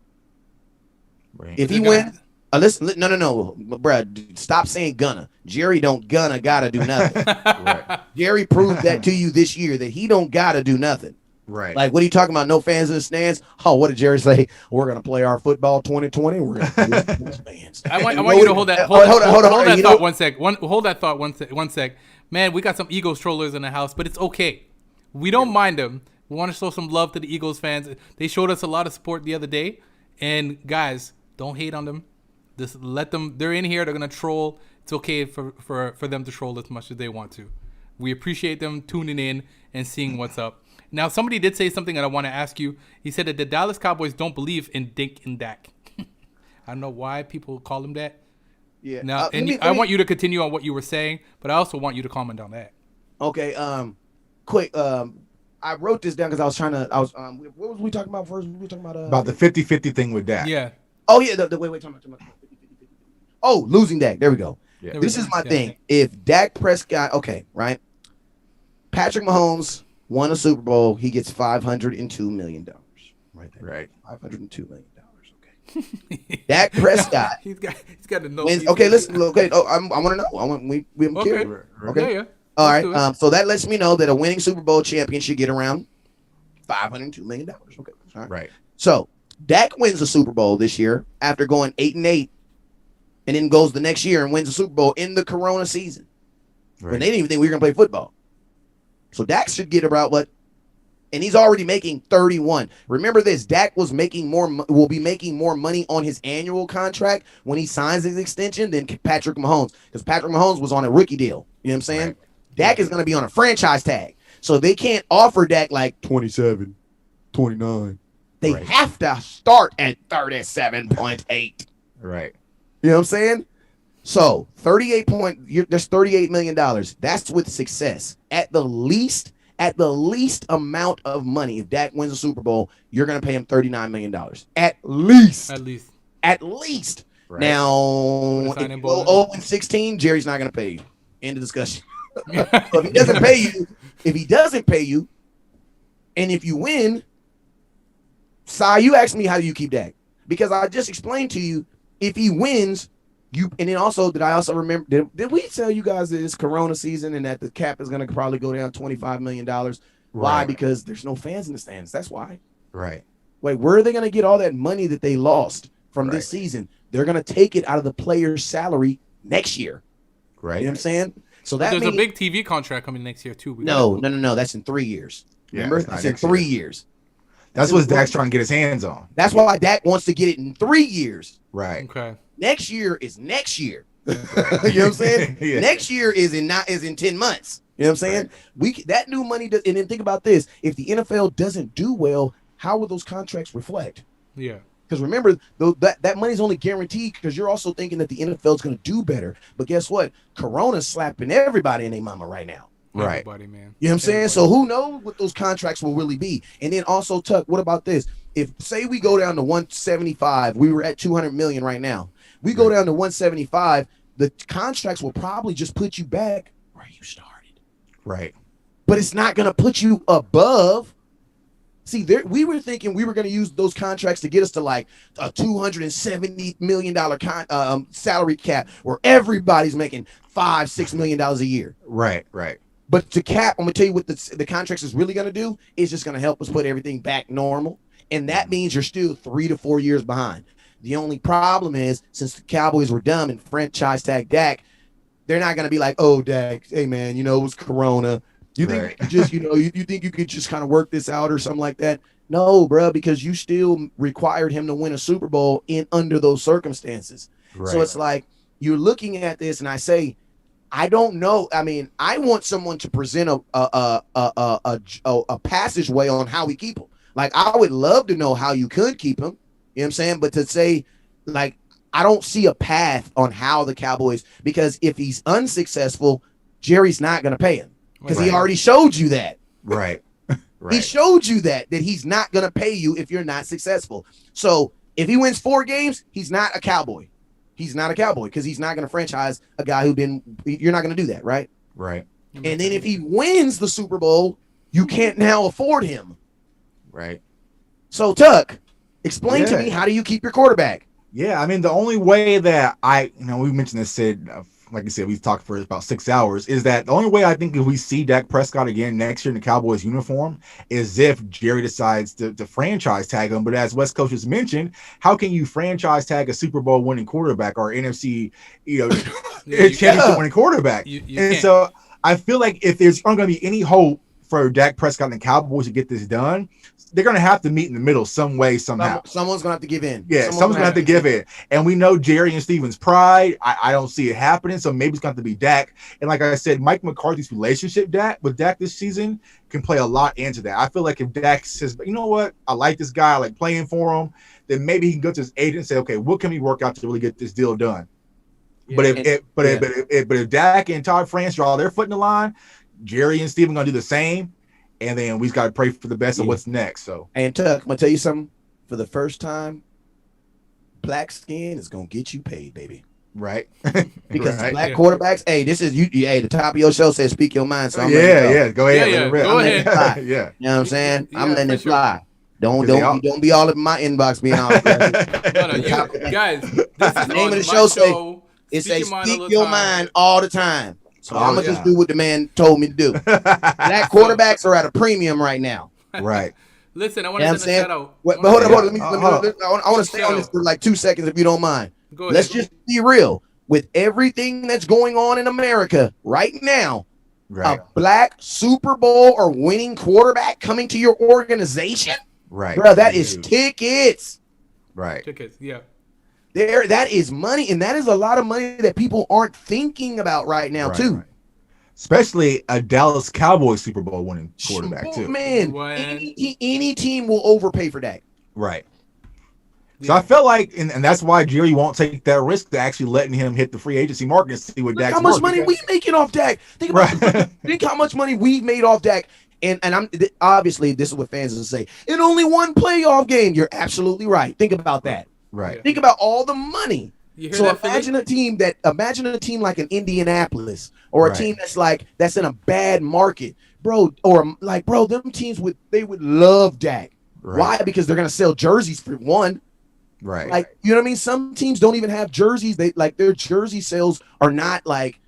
Right. If he wins, listen. No, bruh, stop saying gonna. Jerry don't gotta do nothing. Right. Jerry proved that to you this year that he don't gotta do nothing. Right. Like, what are you talking about? No fans in the stands? Oh, what did Jerry say? We're gonna play our football 2020. We're gonna play fans. I want you to hold that thought 1 sec. Hold that thought 1 sec. Man, we got some Eagles trollers in the house, but it's okay. We don't mind them. We want to show some love to the Eagles fans. They showed us a lot of support the other day. And guys, don't hate on them. Just let them. They're in here. They're gonna troll. It's okay for them to troll as much as they want to. We appreciate them tuning in and seeing what's up. Now, somebody did say something that I want to ask you. He said that the Dallas Cowboys don't believe in Dink and Dak. I don't know why people call him that. Yeah. Now, I want you to continue on what you were saying, but I also want you to comment on that. Okay. Quick. I wrote this down because I was trying to. What was we talking about first? We were talking about the 50-50 thing with Dak. Yeah. Oh yeah. Wait. Talking about. Oh, losing Dak. There we go. Yeah. This is my thing. If Dak Prescott, okay, right? Patrick Mahomes won a Super Bowl, he gets $502 million. Right there. Right. $502 million. Okay. Dak Prescott. he's got to know. Okay, listen. Okay. Oh, I want to know. I'm curious. Okay. Yeah. All right. So that lets me know that a winning Super Bowl champion should get around $502 million. Okay. All right. Right. So Dak wins the Super Bowl this year after going 8-8, and then goes the next year and wins the Super Bowl in the Corona season. Right. When they didn't even think we were going to play football. So Dak should get about what? And he's already making 31. Remember this, Dak will be making more money on his annual contract when he signs his extension than Patrick Mahomes, because Patrick Mahomes was on a rookie deal. You know what I'm saying? Right. Dak is going to be on a franchise tag. So they can't offer Dak like 27, 29. They have to start at 37.8. Right. You know what I'm saying? So there's $38 million. That's with success. At the least amount of money, if Dak wins the Super Bowl, you're going to pay him $39 million. At least. Right. Now, if you go 0-16, Jerry's not going to pay you. End of discussion. So if he doesn't pay you, and if you win, Sai, you asked me how do you keep Dak? Because I just explained to you, if he wins, and then also, did I also remember, did we tell you guys that it's Corona season and that the cap is going to probably go down $25 million? Why? Right. Because there's no fans in the stands. That's why. Right. Wait, where are they going to get all that money that they lost from this season? They're going to take it out of the player's salary next year. Right. You know what I'm saying? So there's a big TV contract coming next year too. No. That's in 3 years. Remember? That's in 3 years. That's what Dak's trying to get his hands on. That's why Dak wants to get it in 3 years. Right. Okay. Next year is next year. You know what I'm saying? Yeah. Next year is in 10 months. You know what I'm saying? Right. That new money and then think about this. If the NFL doesn't do well, how will those contracts reflect? Yeah. Because remember, that money's only guaranteed because you're also thinking that the NFL is going to do better. But guess what? Corona's slapping everybody and their mama right now. Right. Everybody, man. You know what I'm saying? So who knows what those contracts will really be? And then also, Tuck, what about this? If, say, we go down to 175, we were at 200 million right now. We go down to 175, the contracts will probably just put you back where you started. Right. But it's not going to put you above. See, we were thinking we were going to use those contracts to get us to like a $270 million salary cap where everybody's making $5-6 million a year. Right. Right. But to cap, I'm going to tell you what the contracts is really going to do. It's just going to help us put everything back normal. And that means you're still 3 to 4 years behind. The only problem is, since the Cowboys were dumb and franchise tag Dak, they're not going to be like, oh, Dak, hey, man, it was Corona. You think you think you could just kind of work this out or something like that? No, bro, because you still required him to win a Super Bowl under those circumstances. Right. So it's like you're looking at this, and I say, I don't know. I mean, I want someone to present a passageway on how we keep him. Like, I would love to know how you could keep him. You know what I'm saying? But to say, like, I don't see a path on how the Cowboys, because if he's unsuccessful, Jerry's not going to pay him because he already showed you that. Right. He showed you that he's not going to pay you if you're not successful. So if he wins 4 games, he's not a Cowboy. He's not a Cowboy because he's not going to franchise a guy you're not going to do that, right? Right. And then if he wins the Super Bowl, you can't now afford him. Right. So, Tuck, explain to me, how do you keep your quarterback? Yeah, I mean, the only way that we mentioned this, Sid, like I said, we've talked for about 6 hours, is that the only way I think if we see Dak Prescott again next year in the Cowboys uniform is if Jerry decides to franchise tag him. But as West Coast just mentioned, how can you franchise tag a Super Bowl winning quarterback or NFC, championship winning quarterback? And so I feel like if there's not going to be any hope for Dak Prescott and the Cowboys to get this done, they're going to have to meet in the middle some way, somehow. Someone's going to have to give in. Yeah, someone's going to have to give in. And we know Jerry and Steven's pride. I don't see it happening, so maybe it's going to have to be Dak. And like I said, Mike McCarthy's relationship with Dak this season can play a lot into that. I feel like if Dak says, you know what, I like this guy, I like playing for him, then maybe he can go to his agent and say, okay, what can we work out to really get this deal done? Yeah, but if Dak and Todd France draw their foot in the line, Jerry and Steven going to do the same. And then we got to pray for the best of what's next. So, and Tuck, I'm gonna tell you something. For the first time, black skin is gonna get you paid, baby. Right? Because black quarterbacks. Hey, this is you. Hey, the top of your show says speak your mind. So I'm go ahead. Go ahead. You know what I'm saying? I'm letting it fly. Don't be all in my inbox being all. Guys, this is the name of the show say it says speak your mind all the time. So I'm gonna just do what the man told me to do. Black quarterbacks are at a premium right now. Right. Listen, I want to send a shout out. But hold on. I want to stay on this for like 2 seconds if you don't mind. Go ahead. Let's just be real. With everything that's going on in America right now, a black Super Bowl or winning quarterback coming to your organization, bro, that is tickets. Right. Tickets, yeah. That is money, and that is a lot of money that people aren't thinking about right now, too. Right. Especially a Dallas Cowboys Super Bowl winning quarterback, too. Man, any team will overpay for that. Right. Yeah. So I felt like, and that's why Jerry won't take that risk to actually letting him hit the free agency market and see what Dak's how much money we making off Dak. Think how much money we made off Dak. And I'm obviously this is what fans will say. In only one playoff game, you're absolutely right. Think about that. Right. Think about all the money. So imagine a team like an Indianapolis or a team that's in a bad market, bro. Or them teams would love Dak. Right. Why? Because they're gonna sell jerseys for one. Right. Like, you know what I mean? Some teams don't even have jerseys. They their jersey sales are not like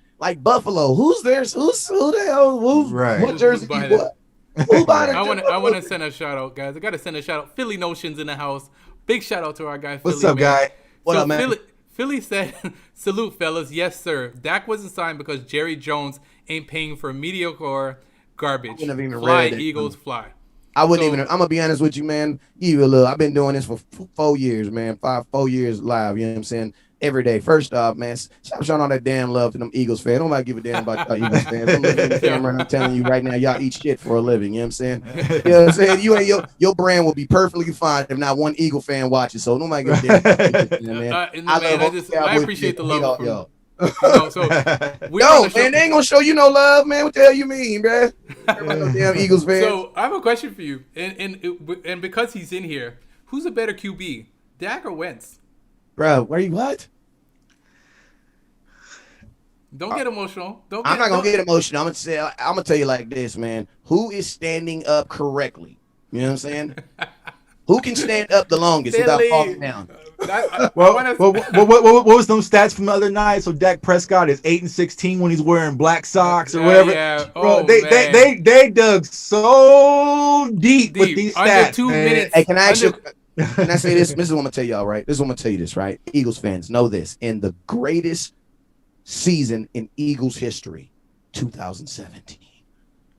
Buffalo. Who the hell? What jersey you bought? I want to send a shout out, guys. I got to send a shout out. Philly Notions in the house. Big shout out to our guy. What's up, guy? What up, man? Philly said, salute, fellas. Yes, sir. Dak wasn't signed because Jerry Jones ain't paying for mediocre garbage. Fly, Eagles, fly. I wouldn't even. I'm gonna be honest with you, man. I've been doing this for 4 years, man. 4 years live. You know what I'm saying? Every day. First off, man, stop showing all that damn love to them Eagles fans. Nobody give a damn about y'all Eagles fans. I'm looking at the camera and I'm telling you right now, y'all eat shit for a living. You know what I'm saying? You know what I'm saying? You ain't your brand will be perfectly fine if not one Eagle fan watches. So nobody give a damn. Man. I appreciate the love. Y'all. Man, they ain't gonna show you no love, man. What the hell you mean, man? Damn Eagles fans. So I have a question for you, and because he's in here, who's a better QB, Dak or Wentz? Bro, what? Don't get emotional. I'm not gonna get emotional. I'm gonna tell you like this, man. Who is standing up correctly? You know what I'm saying? Who can stand up the longest without falling down? What was those stats from the other night? So Dak Prescott is 8-16 when he's wearing black socks or whatever. Yeah. Bro, they dug so deep with these stats. Under 2 minutes. Hey, can I say this? This is what I'm gonna tell y'all, right? This is what I'm gonna tell you this, right? Eagles fans know this. In the greatest season in Eagles history, 2017.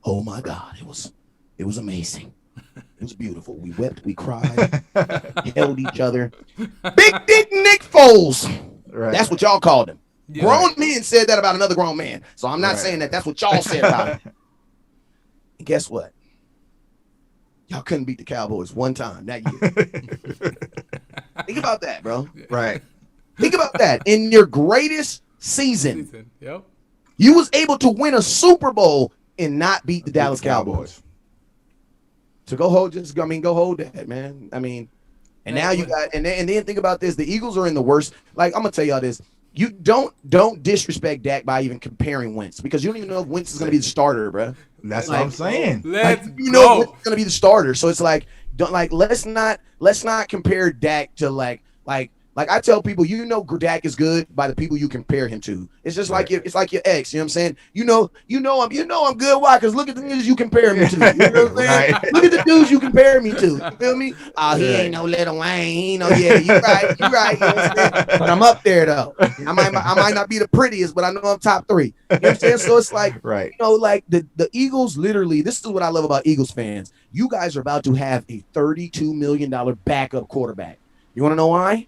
Oh my God, it was amazing. It was beautiful. We wept, we cried, held each other. Big Dick Nick Foles. Right. That's what y'all called him. Yeah. Grown men said that about another grown man. So I'm not saying that's what y'all said about him. And guess what? Y'all couldn't beat the Cowboys one time that year. Think about that, bro. Right. Think about that. In your greatest season, yep, you was able to win a Super Bowl and not beat the Dallas Cowboys. So go hold that, man. I mean, and now you got, and then think about this. The Eagles are in the worst. Like, I'm gonna tell y'all this. You don't disrespect Dak by even comparing Wentz, because you don't even know if Wentz is gonna be the starter, bro. That's what I'm saying. Let's go. Wentz is gonna be the starter. So it's like, let's not compare Dak to like Like I tell people, Dak is good by the people you compare him to. It's just like it's like your ex. You know what I'm saying? You know I'm good. Why? Because look at the niggas you compare me to. You know what I'm saying? Right. Look at the dudes you compare me to. You feel me? Oh, he Yeah. ain't no Little Wayne. He ain't no you right. You know what I'm saying? But I'm up there though. I might not be the prettiest, but I know I'm top 3. You know what I'm saying? So it's like, Right. like the Eagles literally, this is what I love about Eagles fans. You guys are about to have a $32 million backup quarterback. You want to know why?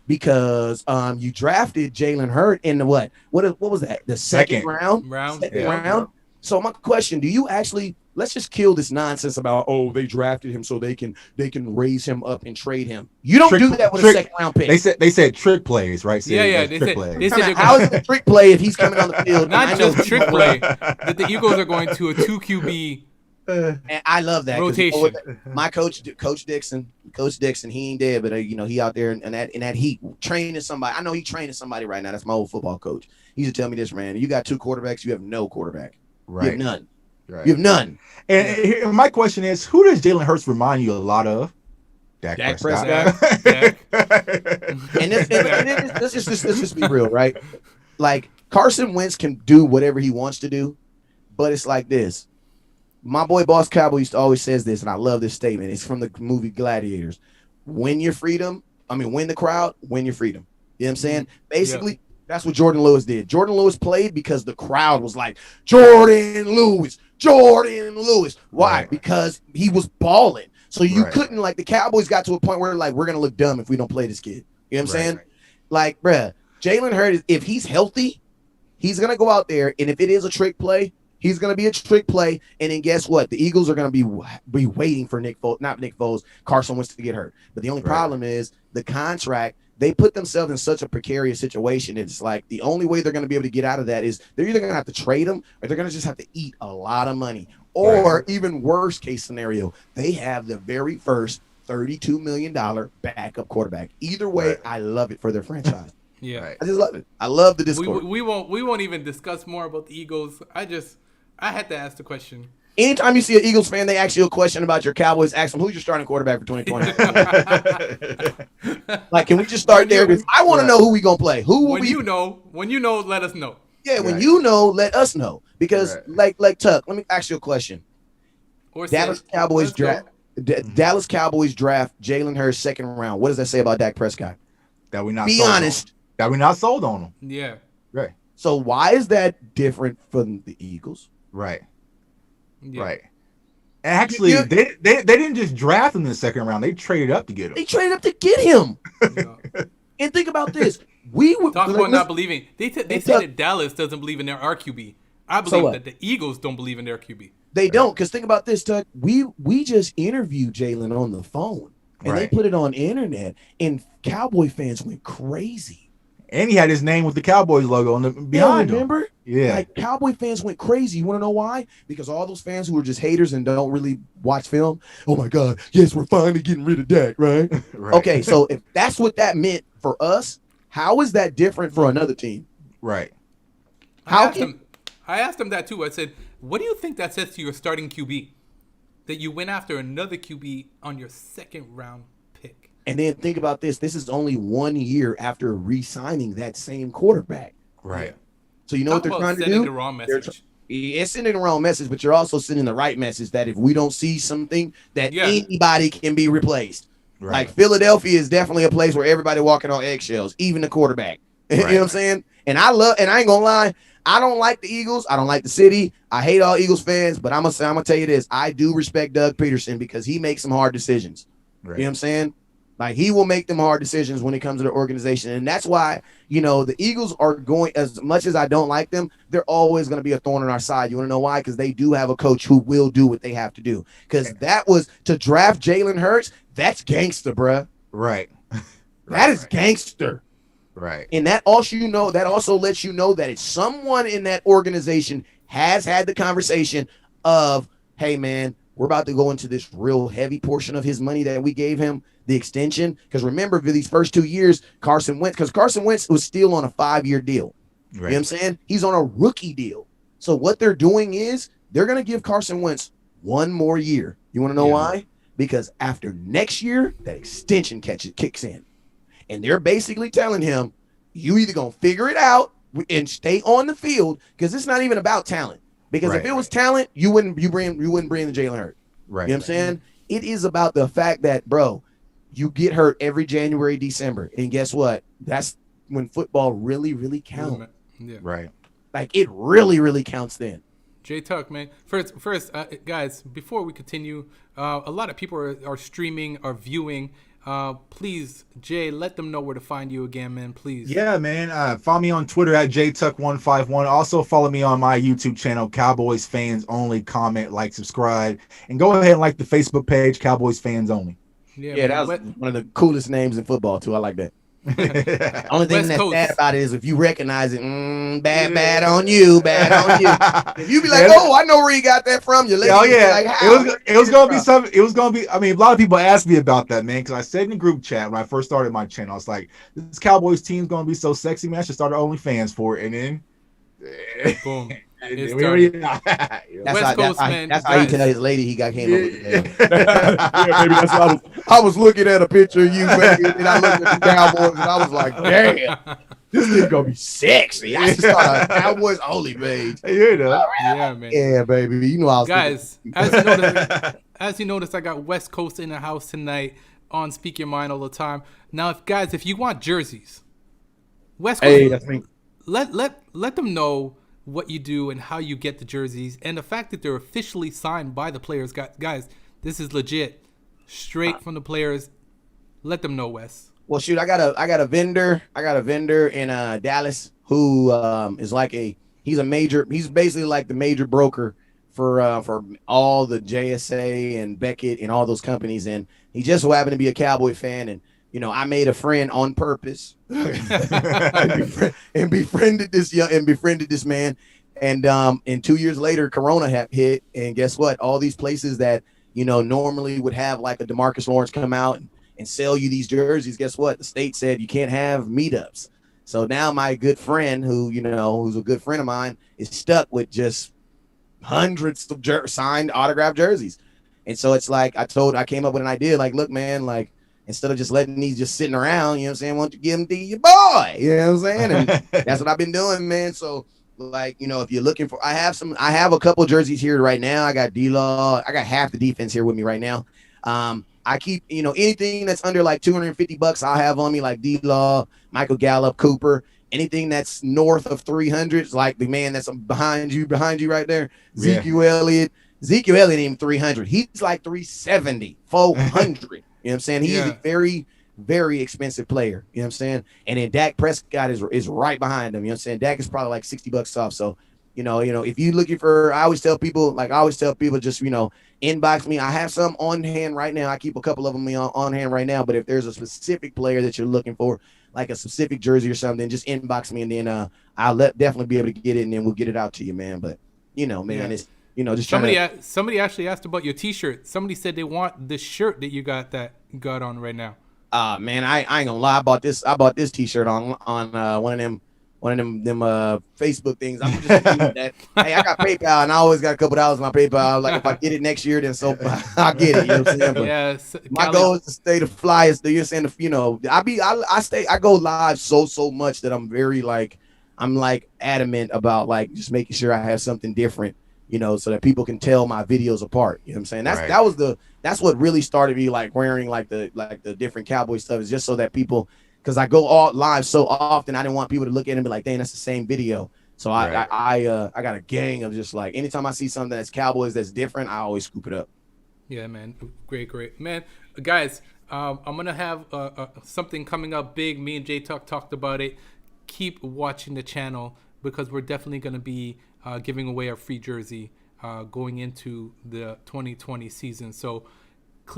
Because you drafted Jalen Hurts in the what was that? The second round? Second round. So my question, do you actually, let's just kill this nonsense about, oh, they drafted him so they can raise him up and trade him. You don't do that with a second round pick. They said trick plays, right? They said how is it a trick play if he's coming on the field? Not just trick play, that the Eagles are going to a 2 QB. And I love that rotation. My coach Dixon, he ain't dead, but he out there in that heat training somebody. I know he's training somebody right now. That's my old football coach. He used to tell me this, man. You got 2 quarterbacks, you have no quarterback. Right. You have none. Right. You have none. And my question is, who does Jalen Hurts remind you a lot of? Dak Prescott. And let's just be real, right? Like Carson Wentz can do whatever he wants to do, but it's like this. My boy Boss Cowboy used to always says this, and I love this statement. It's from the movie Gladiators. Win the crowd, win your freedom. You know what I'm saying? Basically, that's what Jordan Lewis did. Jordan Lewis played because the crowd was like, Jordan Lewis. Why? Right. Because he was balling. So you couldn't, like, the Cowboys got to a point where, like, we're going to look dumb if we don't play this kid. You know what I'm saying? Like, bruh, Jalen Hurts, if he's healthy, he's going to go out there, and if it is a trick play, he's going to be a trick play, and then guess what? The Eagles are going to be waiting for Carson Wentz to get hurt. But the only problem is the contract. They put themselves in such a precarious situation. It's like the only way they're going to be able to get out of that is they're either going to have to trade him or they're going to just have to eat a lot of money. Or even worst case scenario, they have the very first $32 million backup quarterback. Either way, I love it for their franchise. I just love it. I love the discord. We won't even discuss more about the Eagles. I had to ask the question. Anytime you see an Eagles fan, they ask you a question about your Cowboys, ask them, who's your starting quarterback for 2020? Like, can we just start there? Because I want to know who we going to play. When you know, let us know. Yeah, when you know, let us know. Because, like Tuck, let me ask you a question. Dallas Cowboys draft Jalen Hurts second round. What does that say about Dak Prescott? That we not be honest. That we not sold on him. Yeah. Right. So why is that different from the Eagles? Right. Yeah. Right. And actually, they didn't just draft him in the second round. They traded up to get him. They traded up to get him. And think about this. We were talk about not believing. They said that Dallas doesn't believe in their RQB. I believe that the Eagles don't believe in their QB. They don't, because think about this, Tuck. We just interviewed Jalen on the phone, and they put it on the internet, and Cowboy fans went crazy. And he had his name with the Cowboys logo on the behind him. Remember? Yeah. Like Cowboy fans went crazy. You want to know why? Because all those fans who are just haters and don't really watch film. Oh my God! Yes, we're finally getting rid of Dak, right? Okay, so if that's what that meant for us, how is that different for another team? Right. I asked him that too. I said, "What do you think that says to your starting QB? That you went after another QB on your second round pick?" And then think about this. This is only 1 year after re-signing that same quarterback. Right. So you know what they're trying to do? The wrong message. It's sending the wrong message, but you're also sending the right message that if we don't see something, that anybody can be replaced. Right. Like Philadelphia is definitely a place where everybody walking on eggshells, even the quarterback. You know what I'm saying? And I ain't gonna lie, I don't like the Eagles. I don't like the city. I hate all Eagles fans, but I'm gonna tell you this. I do respect Doug Peterson because he makes some hard decisions. Right. You know what I'm saying? Like, he will make them hard decisions when it comes to the organization. And that's why, the Eagles are going, as much as I don't like them, they're always going to be a thorn in our side. You want to know why? Because they do have a coach who will do what they have to do. Because that was to draft Jalen Hurts. That's gangster, bruh. Right. That is gangster. Right. And that also lets you know that it's someone in that organization has had the conversation of, hey, man, we're about to go into this real heavy portion of his money that we gave him, the extension. Because remember, for these first 2 years, Carson Wentz was still on a 5-year deal. Right. You know what I'm saying? He's on a rookie deal. So what they're doing is they're going to give Carson Wentz 1 more year. You want to know why? Because after next year, that extension kicks in. And they're basically telling him, you either gonna figure it out and stay on the field, because it's not even about talent. Because if it was talent, you wouldn't bring the Jalen Hurts. Right. You know what I'm saying? It is about the fact that, bro, you get hurt every January, December. And guess what? That's when football really, really counts. Yeah. Right. Like, it really, really counts then. J Tuck, man. First, guys, before we continue, a lot of people are streaming, are viewing. Please, Jay, let them know where to find you again, man. Please. Yeah, man. Follow me on Twitter at JTuck151. Also follow me on my YouTube channel, Cowboys Fans Only. Comment, like, subscribe, and go ahead and like the Facebook page, Cowboys Fans Only. Yeah, that was one of the coolest names in football too. I like that. Only thing that's bad about it is if you recognize it, bad on you. If you be like, oh, I know where you got that from, you like, it was gonna be something. It was gonna be. I mean, a lot of people asked me about that, man, because I said in the group chat when I first started my channel, I was like, this Cowboys team's gonna be so sexy, man. I should start an OnlyFans for it, and then boom. That's how he tell his lady he got came up with the name. Yeah, baby, that's what I was looking at a picture of you, baby, and I looked at the Cowboys, and I was like, damn, this nigga gonna be sexy. I should start a Cowboys Only page. Yeah, man. Yeah, baby. You know I was guys, as you noticed, I got West Coast in the house tonight on Speak Your Mind all the time. Now, if you want jerseys, West Coast, that's me. Let them know what you do and how you get the jerseys, and the fact that they're officially signed by the players. Guys, this is legit, straight from the players. Let them know, Wes. Well, shoot, I got a vendor in Dallas who is like he's basically like the major broker for all the JSA and Beckett and all those companies, and he just so happened to be a Cowboy fan, and I made a friend on purpose and befriended this man. And 2 years later, Corona hit. And guess what? All these places that, normally would have like a DeMarcus Lawrence come out and sell you these jerseys. Guess what? The state said you can't have meetups. So now my good friend who's a good friend of mine is stuck with just hundreds of signed autographed jerseys. And so it's like, I came up with an idea. Like, look, man, like, instead of just letting these just sitting around, why don't you give them to your boy? You know what I'm saying? And that's what I've been doing, man. So, like, if you're looking for, I have a couple jerseys here right now. I got D-Law. I got half the defense here with me right now. I keep, anything that's under like $250, I'll have on me, like D-Law, Michael Gallup, Cooper. Anything that's north of 300, like the man that's behind you right there, Ezekiel Elliott. Ezekiel Elliott ain't even 300. He's like 370, 400. You know what I'm saying? He is a very, very expensive player. You know what I'm saying? And then Dak Prescott is right behind him. You know what I'm saying? Dak is probably like $60 off. So, if you're looking for, I always tell people just, inbox me. I have some on hand right now. I keep a couple of them on hand right now. But if there's a specific player that you're looking for, like a specific jersey or something, just inbox me, and then I'll definitely be able to get it, and then we'll get it out to you, man. But, man, it's, just somebody actually asked about your T-shirt. Somebody said they want the shirt that you got on right now. Man, I ain't gonna lie. I bought this T-shirt on one of them Facebook things. I'm just that. Hey, I got PayPal, and I always got a couple dollars in my PayPal. Like, if I get it next year, then so I'll get it. You know what I'm saying? But my goal is to stay the flyest. You're saying, I go live so much that I'm very I'm adamant about just making sure I have something different. So that people can tell my videos apart. You know what I'm saying? That's what really started me wearing the different Cowboy stuff, is just so that people, because I go all live so often, I didn't want people to look at it and be like, dang, that's the same video. So I got a gang of just anytime I see something that's Cowboys that's different, I always scoop it up. Yeah, man. Great. Man, guys, I'm going to have something coming up big. Me and J Tuck talked about it. Keep watching the channel, because we're definitely going to be giving away our free jersey going into the 2020 season. So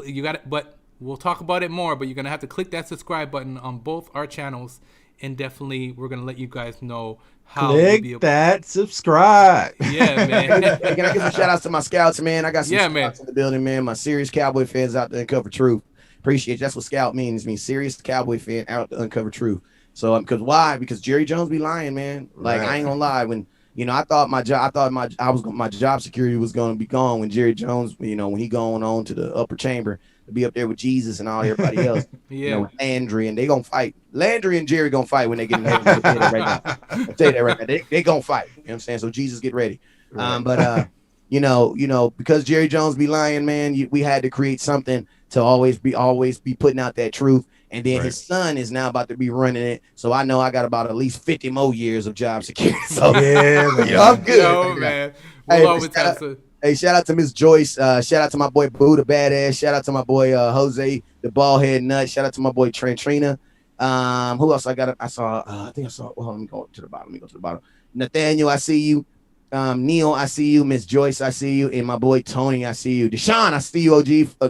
you got it, but we'll talk about it more, but you're going to have to click that subscribe button on both our channels, and definitely we're going to let you guys know how to be able that subscribe. Yeah, man. Hey, can I give some shout outs to my scouts, man? I got some scouts in the building, man. My serious Cowboy fans out there, Uncover Truth. Appreciate you. That's what scout means. Serious Cowboy fan out to Uncover Truth. So because why? Because Jerry Jones be lying, man. I ain't gonna lie. When I thought my job security was gonna be gone when Jerry Jones, when he going on to the upper chamber. to be up there with Jesus and all everybody else. Yeah. With Landry, and they gonna fight. Landry and Jerry gonna fight when they get in heaven. I'll tell you that right now. I'll tell you that right now. They gonna fight. You know what I'm saying? So Jesus, get ready. Right. Because Jerry Jones be lying, man, we had to create something to always be putting out that truth. And then his son is now about to be running it. So I know I got about at least 50 more years of job security. So yeah, man. I'm good. Yo, man. We'll always have to. Hey, shout out to Miss Joyce. Shout out to my boy Boo the Badass. Shout out to my boy Jose the Ballhead Nut. Shout out to my boy Trina. Who else I got? I saw. Well, let me go to the bottom. Nathaniel, I see you. Neil, I see you. Miss Joyce, I see you. And my boy Tony, I see you. Deshaun, I see you. OG.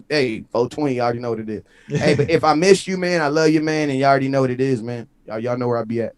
Hey, 420, you already know what it is. Hey, but if I missed you, man, I love you, man, and you already know what it is, man. Y'all know where I be at.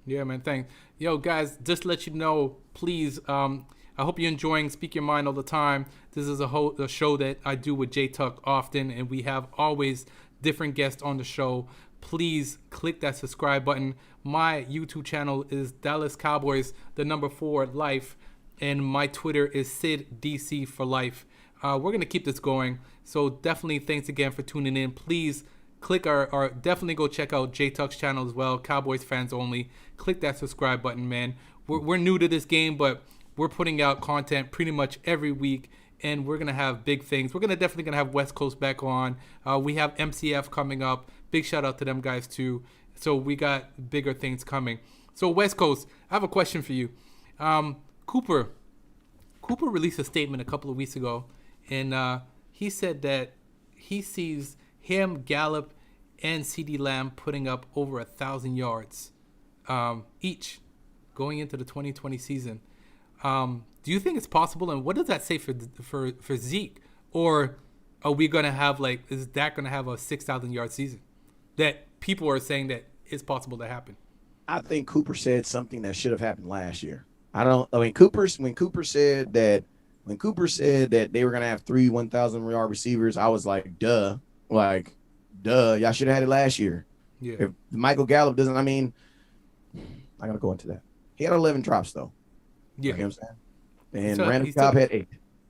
Yeah, man. Thanks. Yo, guys, just to let you know, please. I hope you're enjoying Speak Your Mind all the time. This is a show that I do with J Tuck often, and we have always different guests on the show. Please click that subscribe button. My YouTube channel is Dallas Cowboys, the number 4 life, and my Twitter is SidDC for life. We're gonna keep this going, so definitely thanks again for tuning in. Please click our definitely go check out J Tuck's channel as well. Cowboys fans only. Click that subscribe button, man. We're new to this game, but we're putting out content pretty much every week, and we're gonna have big things. We're definitely gonna have West Coast back on. We have MCF coming up. Big shout out to them guys too. So we got bigger things coming. So West Coast, I have a question for you. Cooper released a statement a couple of weeks ago, and he said that he sees him, Gallup, and CeeDee Lamb putting up over 1,000 yards each going into the 2020 season. Do you think it's possible, and what does that say for Zeke? Or are we gonna have is Dak gonna have a 6,000 yard season that people are saying that it's possible to happen? I think Cooper said something that should have happened last year. When Cooper said that they were gonna have 3 1,000 yard receivers, I was like, duh, y'all should have had it last year. Yeah. If Michael Gallup doesn't, I'm gonna go into that. He had 11 drops though. Yeah. You know what I'm saying? And So Randall he Cobb still- had 8.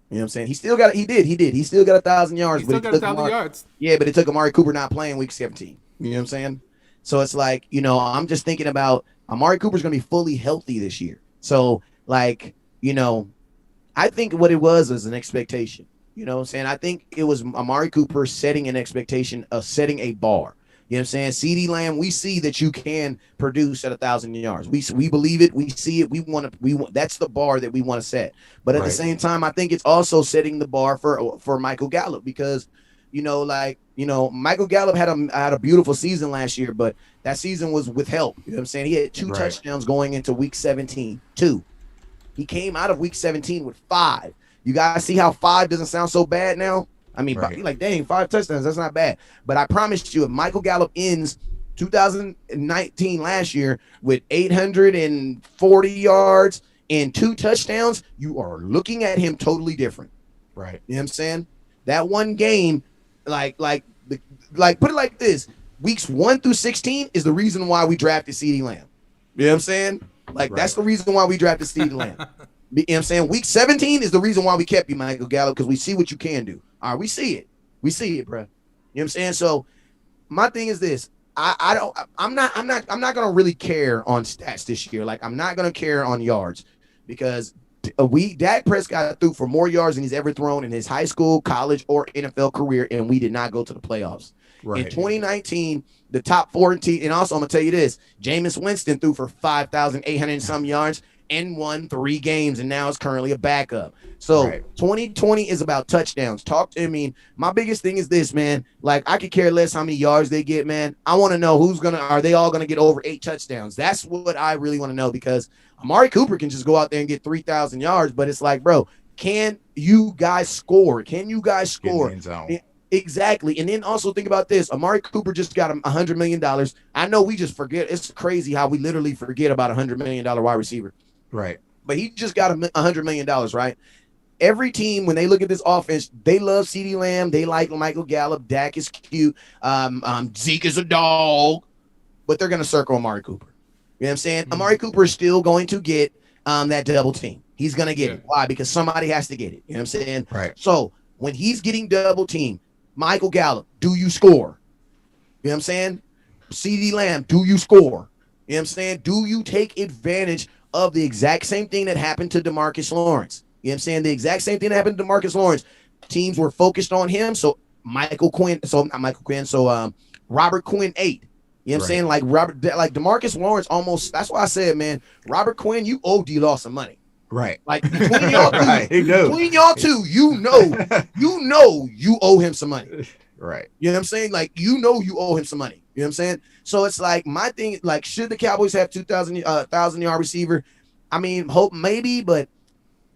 You know what I'm saying? He still got 1,000 yards. He still got 1,000 yards. Yeah, but it took Amari Cooper not playing week 17. You know what I'm saying? So it's like, I'm just thinking about Amari Cooper's going to be fully healthy this year. So, I think what it was an expectation. You know what I'm saying? I think it was Amari Cooper setting an expectation of setting a bar. You know what I'm saying? CeeDee Lamb, we see that you can produce at 1,000 yards. We believe it. We see it. We want that's the bar that we want to set. But at the same time, I think it's also setting the bar for Michael Gallup because, Michael Gallup had a beautiful season last year, but that season was with help. You know what I'm saying? He had 2 touchdowns going into week 17. 2. He came out of week 17 with 5. You guys see how 5 doesn't sound so bad now? You're like, dang, 5 touchdowns. That's not bad. But I promise you, if Michael Gallup ends 2019 last year with 840 yards and 2 touchdowns, you are looking at him totally different. Right. You know what I'm saying? That one game, put it like this. Weeks 1 through 16 is the reason why we drafted CeeDee Lamb. You know what I'm saying? That's the reason why we drafted CeeDee Lamb. You know what I'm saying? Week 17 is the reason why we kept you, Michael Gallup, because we see what you can do. All right, we see it. We see it, bro. You know what I'm saying? So my thing is this. I'm not gonna really care on stats this year. I'm not gonna care on yards because Dak Prescott threw for more yards than he's ever thrown in his high school, college, or NFL career, and we did not go to the playoffs. Right. In 2019, the top 4 team, and also I'm gonna tell you this: Jameis Winston threw for 5,800 and some yards and won 3 games, and now is currently a backup. So 2020 is about touchdowns. My biggest thing is this, man. I could care less how many yards they get, man. I want to know are they all gonna get over 8 touchdowns? That's what I really want to know because Amari Cooper can just go out there and get 3,000 yards, but it's like, bro, can you guys score? Can you guys score? Exactly. And then also think about this. Amari Cooper just got $100 million. I know we just forget. It's crazy how we literally forget about $100 million wide receiver. Right. But he just got $100 million, right? Every team, when they look at this offense, they love CeeDee Lamb. They like Michael Gallup. Dak is cute. Zeke is a dog. But they're going to circle Amari Cooper. You know what I'm saying? Mm-hmm. Amari Cooper is still going to get that double team. He's going to get it. Why? Because somebody has to get it. You know what I'm saying? Right. So when he's getting double team, Michael Gallup, do you score? You know what I'm saying? CeeDee Lamb, do you score? You know what I'm saying? Do you take advantage of the exact same thing that happened to DeMarcus Lawrence? You know what I'm saying? The exact same thing that happened to DeMarcus Lawrence. Teams were focused on him, so Robert Quinn ate. You know what I'm saying? Like DeMarcus Lawrence almost, that's why I said, man, Robert Quinn, you OD lost some money. Right. Like between y'all two, you owe him some money. Right. You know what I'm saying? Like, you owe him some money. You know what I'm saying? So it's like, my thing, like, should the Cowboys have 1,000-yard receiver? I mean, hope maybe, but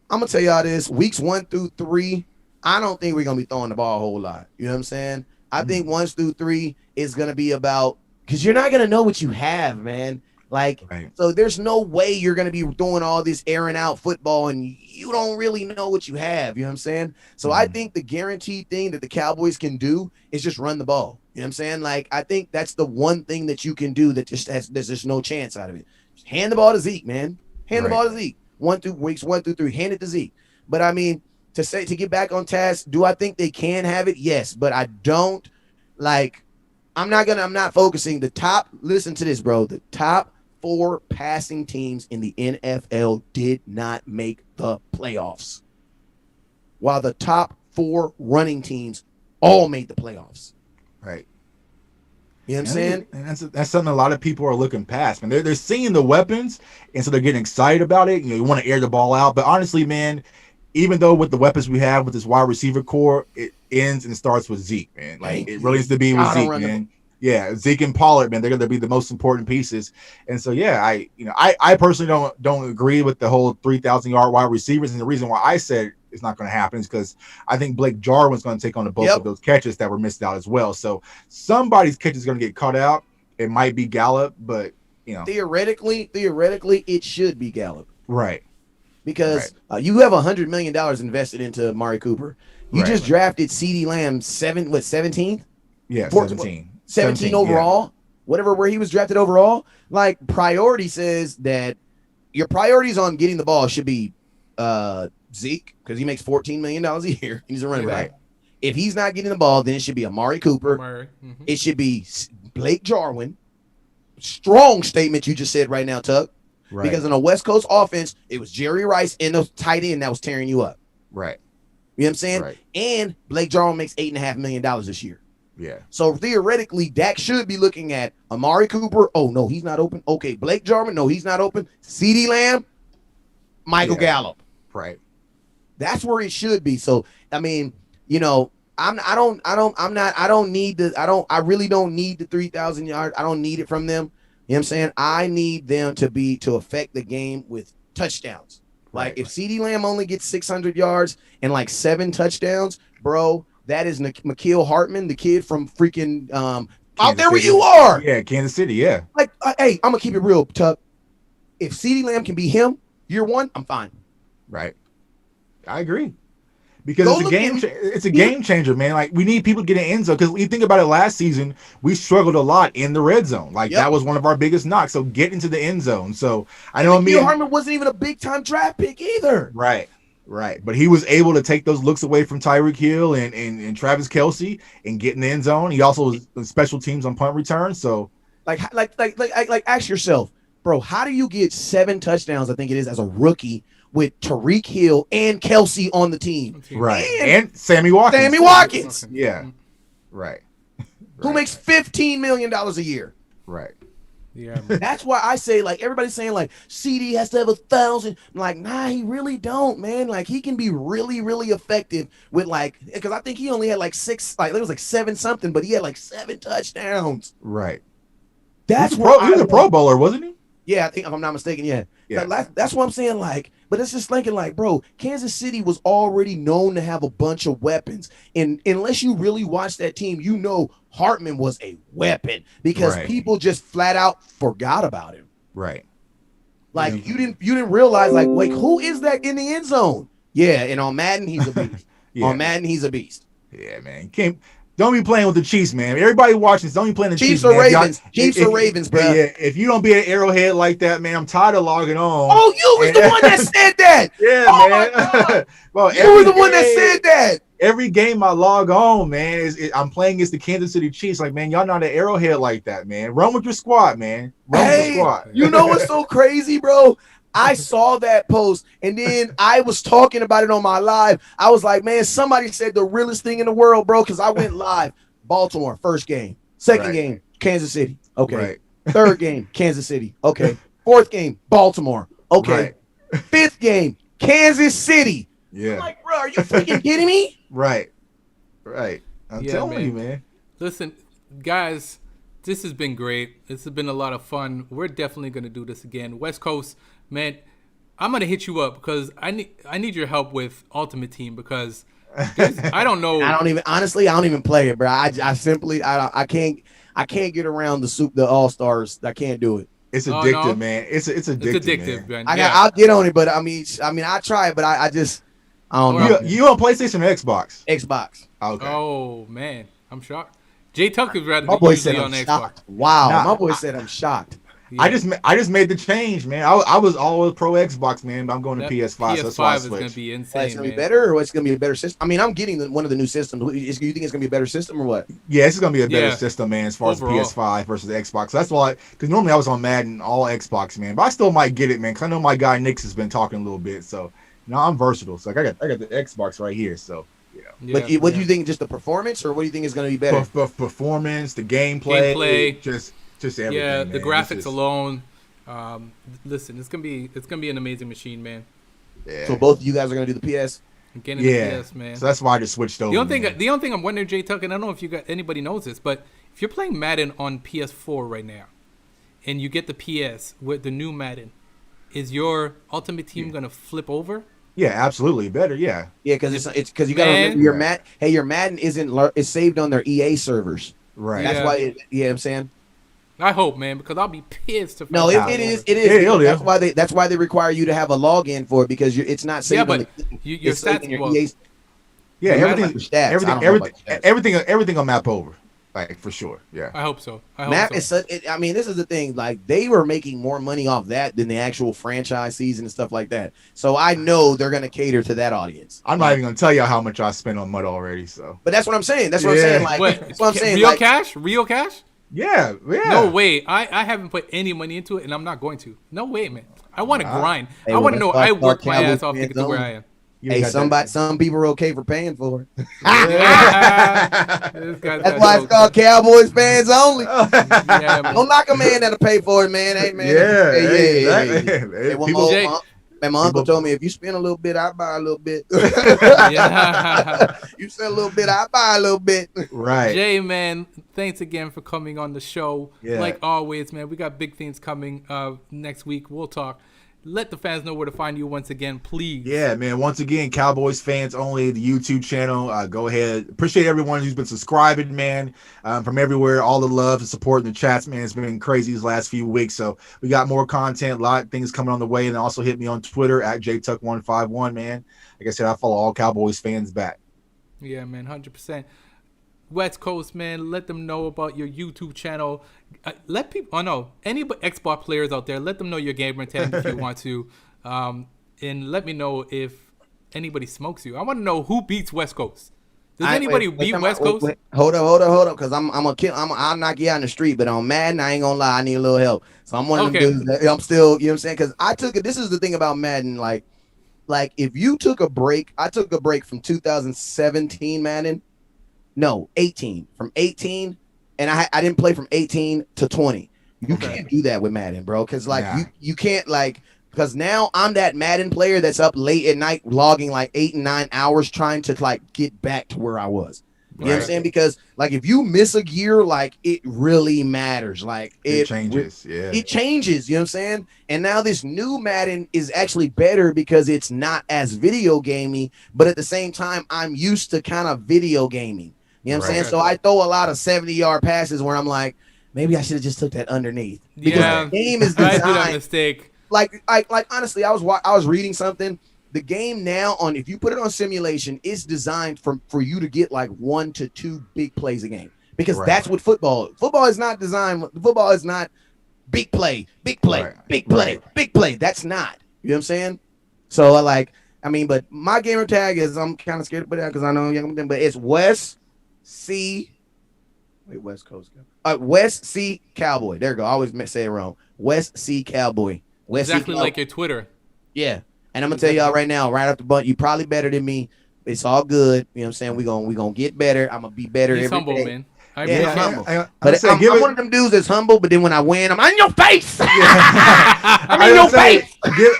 I'm gonna tell y'all this: weeks 1 through 3, I don't think we're gonna be throwing the ball a whole lot. You know what I'm saying? I think 1 through 3 is gonna be about, because you're not gonna know what you have, man. Like, so there's no way you're going to be doing all this airing out football and you don't really know what you have. You know what I'm saying? So I think the guaranteed thing that the Cowboys can do is just run the ball. You know what I'm saying? Like, I think that's the one thing that you can do that there's just no chance out of it. Just hand the ball to Zeke, man. Hand the ball to Zeke. Weeks 1 through 3, hand it to Zeke. But I mean, to get back on task, do I think they can have it? Yes, but I don't I'm not focusing the top. Listen to this, bro. The top 4 passing teams in the NFL did not make the playoffs, while the top 4 running teams all made the playoffs. Right. You know what I'm saying? And that's something a lot of people are looking past, man. They're seeing the weapons, and so they're getting excited about it. You want to air the ball out. But honestly, man, even though with the weapons we have with this wide receiver core, it ends and starts with Zeke, man. Like, it really needs to be with Zeke, man. Yeah, Zeke and Pollard, man, they're going to be the most important pieces. And so, yeah, I personally don't agree with the whole 3,000-yard wide receivers. And the reason why I said it's not going to happen is because I think Blake Jarwin's going to take on the bulk of those catches that were missed out as well. So somebody's catch is going to get cut out. It might be Gallup, but theoretically, it should be Gallup, right? Because you have $100 million invested into Amari Cooper. You just drafted CeeDee Lamb 17th. Yeah, 17 overall, where he was drafted overall. Like, priority says that your priorities on getting the ball should be Zeke, because he makes $14 million a year. He's a running back. If he's not getting the ball, then it should be Amari Cooper. It should be Blake Jarwin. Strong statement you just said right now, Tuck. Right. Because in a West Coast offense, it was Jerry Rice and the tight end that was tearing you up. Right. You know what I'm saying? Right. And Blake Jarwin makes $8.5 million this year. Yeah. So theoretically, Dak should be looking at Amari Cooper. Oh, no, he's not open. Okay, Blake Jarwin. No, he's not open. CeeDee Lamb, Michael Gallup. Right. That's where it should be. So, I mean, I really don't need the 3,000 yards. I don't need it from them. You know what I'm saying? I need them to affect the game with touchdowns. Like, if CeeDee Lamb only gets 600 yards and 7 touchdowns, bro, that is Mekhi Hartman, the kid from freaking out there where you are. Yeah, Kansas City, yeah. Like, hey, I'm going to keep it real, Tuck. If CeeDee Lamb can be him year 1, I'm fine. Right. I agree. Because it's a game changer, man. Like, we need people to get in end zone. Because when you think about it, last season, we struggled a lot in the red zone. Like, that was one of our biggest knocks. So get into the end zone. So I know Mekhi Hartman wasn't even a big-time draft pick either. Right. But he was able to take those looks away from Tyreek Hill and Travis Kelce and get in the end zone. He also was in special teams on punt return. So ask yourself, bro, how do you get 7 touchdowns, I think it is, as a rookie with Tyreek Hill and Kelce on the team? Right. And Sammy Watkins. Yeah. Right. Who makes $15 million a year. Right. Yeah. That's why I say, everybody's saying, CD has to have 1,000. I'm like, nah, he really don't, man. Like, he can be really, really effective with, because I think he only had 6, it was 7 something, but he had 7 touchdowns. Right. That's he was a Pro Bowler, wasn't he? Yeah, I think, if I'm not mistaken, yeah. That's what I'm saying, but it's just thinking, bro, Kansas City was already known to have a bunch of weapons. And unless you really watch that team, Hartman was a weapon because people just flat out forgot about him. Right. You didn't realize, wait, who is that in the end zone? Yeah, and on Madden, he's a beast. On Madden, he's a beast. Yeah, man. Don't be playing with the Chiefs, man. Everybody watching this, don't be playing the Chiefs. Chiefs or Ravens. Chiefs or Ravens, bro. Yeah, if you don't be an arrowhead like that, man, I'm tired of logging on. Oh, you was the one that said that. Yeah, man. Well, you were the one that said that. every game I log on, man, I'm playing against the Kansas City Chiefs. Like, man, y'all not an arrowhead like that, man. Run with your squad, man. Run with your squad. You know what's so crazy, bro? I saw that post and then I was talking about it on my live. I was like, man, somebody said the realest thing in the world, bro, because I went live. Baltimore, first game. Second game, Kansas City. Okay. Right. Third game, Kansas City. Okay. Fourth game, Baltimore. Okay. Right. Fifth game, Kansas City. Yeah. I'm like, bro, are you freaking kidding me? Right. I'm telling you, man. Listen, guys, this has been great. This has been a lot of fun. We're definitely going to do this again. West Coast, man, I'm going to hit you up because I need your help with Ultimate Team because I don't know. I don't even play it, bro. I can't get around the All-Stars. I can't do it. It's addictive, man. It's addictive. It's addictive, man. I'll get on it, but I mean, I try it, but I don't know. You on PlayStation or Xbox? Xbox. Okay. Oh man, I'm shocked. Jay Tucker's rather my boy usually said on I'm Xbox. shocked. Wow, my boy said I'm shocked. Yeah. I just made the change, man. I was always pro Xbox, man, but I'm going to PS5. PS5 so that's why I is going to switched. be It's insane, gonna be man. better, or it's gonna be a better system. I mean, I'm getting one of the new systems. You think it's gonna be a better system or what? Yeah, this is gonna be a better Yeah. system, man, as far Overall. as PS5 versus Xbox. So that's why, because normally I was on Madden all Xbox, man, but I still might get it, man, because I know my guy Nix has been talking a little bit, so I'm versatile. So like, I got the Xbox right here, so Yeah, But what do you think? Just the performance, or what do you think is gonna be better? performance, the gameplay. Just everything. Yeah, man. the It's graphics just- alone. Listen, it's gonna be an amazing machine, man. Yeah. So both of you guys are gonna do the PS. Getting Yeah. the PS, man. So that's why I just switched over. The only man. thing I'm wondering, Jay Tucker, and I don't know if anybody knows this, but if you're playing Madden on PS4 right now, and you get the PS with the new Madden, is your Ultimate Team gonna flip over? Yeah, absolutely. Better, yeah. Yeah, because it's because you gotta remember your Madden is saved on their EA servers. Right. That's Yeah. why. You know what I'm saying? I hope, man, because I'll be pissed if No, I it is. Yeah, it'll do. That's why they require you to have a login for it because it's not saved. Yeah, but on the, your it's saved stats in your will- EA. Yeah, No matter everything, what your stats, I don't know everything, about your stats. everything will map over, like for sure. Yeah. I hope so. Map is such. I mean, this is the thing. Like they were making more money off that than the actual franchise season and stuff like that. So I know they're gonna cater to that audience. I'm not even gonna tell y'all how much I spent on mud already. So. But that's what I'm saying. That's what I'm Yeah. saying. Like What? that's what I'm saying. Real Like, cash? Real cash? Yeah. No way. I haven't put any money into it, and I'm not going to. No way, man. I want to grind. Hey, I want to know well, I that's worked my Cowboys ass off to fans get to where only. I am. You hey, got that. some people are okay for paying for it. Yeah. This guy's That's got why it's jokes. called Cowboys fans only. Yeah, man. Don't knock a man that'll pay for it, man. Hey, man. Yeah, Hey, exactly. Hey, well, People- Jay- my uncle told me if you spend a little bit, I buy a little bit. Yeah. You spend a little bit, I buy a little bit. Right. Jay, man, thanks again for coming on the show. Yeah. Like always, man, we got big things coming next week. We'll talk. Let the fans know where to find you once again, please. Yeah, man. Once again, Cowboys fans only, the YouTube channel. Go ahead. Appreciate everyone who's been subscribing, man, from everywhere. All the love and support in the chats, man. It's been crazy these last few weeks. So we got more content, a lot of things coming on the way. And also hit me on Twitter at JTuck151, man. Like I said, I follow all Cowboys fans back. Yeah, man, 100%. West Coast, man, let them know about your YouTube channel. Let people, any Xbox players out there, let them know your gamer tag if you want to. And let me know if anybody smokes you. I want to know who beats West Coast. Does anybody beat West Coast? Hold up, because I'll knock you out in the street, but on Madden, I ain't gonna lie, I need a little help. So I'm one of them dudes that I'm still, you know what I'm saying? Because I took it. This is the thing about Madden, like if you took a break, I took a break from 2017 Madden. No, 18. From 18, and I didn't play from 18 to 20. You can't do that with Madden, bro. Because you can't because now I'm that Madden player that's up late at night logging like 8 and 9 hours trying to get back to where I was. You know what I'm saying? Because if you miss a gear, it really matters. It changes. Yeah. It changes, you know what I'm saying? And now this new Madden is actually better because it's not as video gamey, but at the same time, I'm used to kind of video gaming. You know what I'm saying? So I throw a lot of 70-yard passes where I'm like, maybe I should have just took that underneath. Because the game is I do that designed. mistake. Like honestly, I was reading something. The game now if you put it on simulation, it's designed for you to get 1 to 2 big plays a game. Because that's what football is not designed. Football is not big play, big play, big play, big play. That's not. You know what I'm saying? So I mean, but my gamer tag is I'm kind of scared to put it out because I know young, but it's West C. Wait, West Coast. West C Cowboy. There you go. I always say it wrong. West C Cowboy. West Exactly C like your Twitter. Yeah. And I'm gonna tell y'all right now, right off the butt, you probably better than me. It's all good. You know what I'm saying? We gonna get better. I'm gonna be better He's every humble, day. man. I Yeah, appreciate humble. it. But I'm one of them dudes that's humble, but then when I win, I'm in your face. I I'm in your face.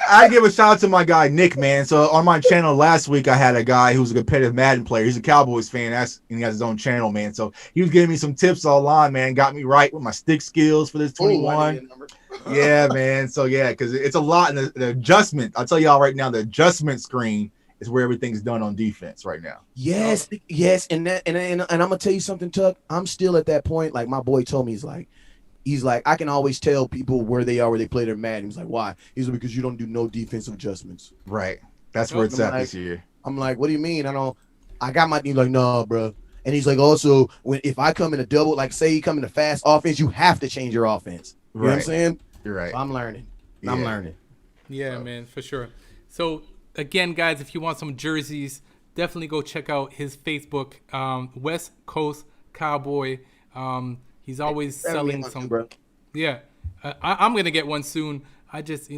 I give a shout out to my guy Nick, man. So on my channel last week, I had a guy who's a competitive Madden player. He's a Cowboys fan. And he has his own channel, man. So he was giving me some tips online, man. Got me right with my stick skills for this 21. Yeah, man. So yeah, because it's a lot in the adjustment. I'll tell y'all right now, the adjustment screen is where everything's done on defense right now. Yes, yes, and I'm gonna tell you something, Tuck. I'm still at that point. Like my boy told me, he's like, I can always tell people where they are, where they play their Madden. He's like, why? He's like, because you don't do no defensive adjustments. Right. That's where it's at this year. I'm like, what do you mean? I got my. He's like, no, bro. And he's like, also, if I come in a double, like say you come in a fast offense, you have to change your offense. You know what I'm saying? You're right. So I'm learning. Yeah. I'm learning. Yeah, man, for sure. So again, guys, if you want some jerseys, definitely go check out his Facebook, West Coast Cowboy. He's always selling some. Bro. Yeah, I'm gonna get one soon. I just,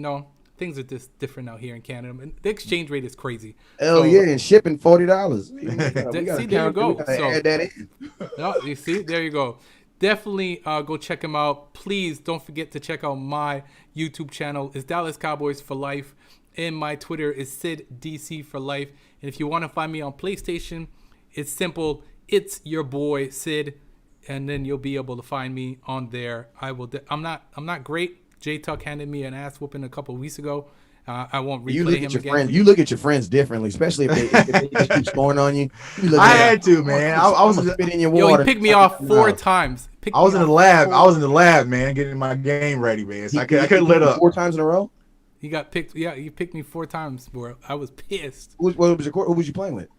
things are just different out here in Canada. And the exchange rate is crazy. Oh yeah, and shipping $40. See, there you go. So, add that in. no, you see, there you go. Definitely go check him out. Please don't forget to check out my YouTube channel. It's Dallas Cowboys for Life. And my Twitter is SidDC for Life. And if you want to find me on PlayStation, it's simple. It's your boy Sid, and then you'll be able to find me on there. I'm not great. J Tuck handed me an ass whooping a couple of weeks ago. I won't replay him again. Friends, you look at your friends differently, especially if they just keep scoring on you. I had to, man. I was spit in your water. He picked me off 4 times. I was in the lab. I was in the lab, man, getting my game ready, man. So I couldn't let up. 4 times in a row. He got picked. Yeah, he picked me 4 times, bro. I was pissed. Who was you playing with?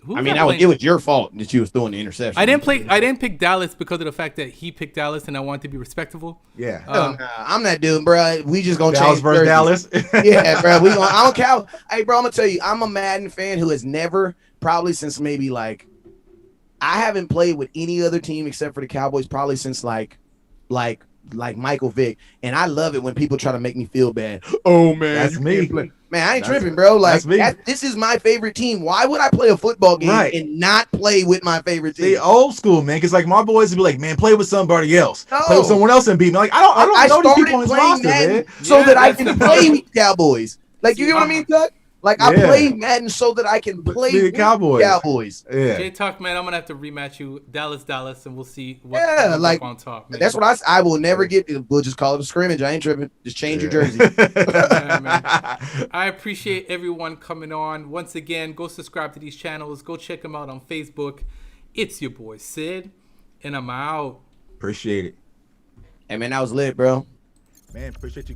It was your fault that you was throwing the interception. I didn't pick Dallas because of the fact that he picked Dallas, and I wanted to be respectful. Yeah. I'm not doing, bro. We just gonna Dallas change versus Dallas. Yeah, bro. I don't care. Hey, bro. I'm gonna tell you, I'm a Madden fan who has never, probably since maybe like, I haven't played with any other team except for the Cowboys probably since like Michael Vick, and I love it when people try to make me feel bad. Oh man, that's me. Man, I ain't tripping, bro. Like this is my favorite team. Why would I play a football game and not play with my favorite team? The old school, man. Because like my boys would be like, man, play with somebody else. No. Play with someone else and beat me. Like I don't know these people on this roster, man. So that I can play with Cowboys. Like you get what I mean, Doug? Like I play Madden so that I can play with Cowboys. Yeah. Jay Tuck, man, I'm gonna have to rematch you, Dallas, and we'll see what like on top. Man. That's what I will never get. We'll just call it a scrimmage. I ain't tripping. Just change your jersey. Man. I appreciate everyone coming on. Once again, go subscribe to these channels. Go check them out on Facebook. It's your boy Sid, and I'm out. Appreciate it. Hey man, that was lit, bro. Man, appreciate you coming.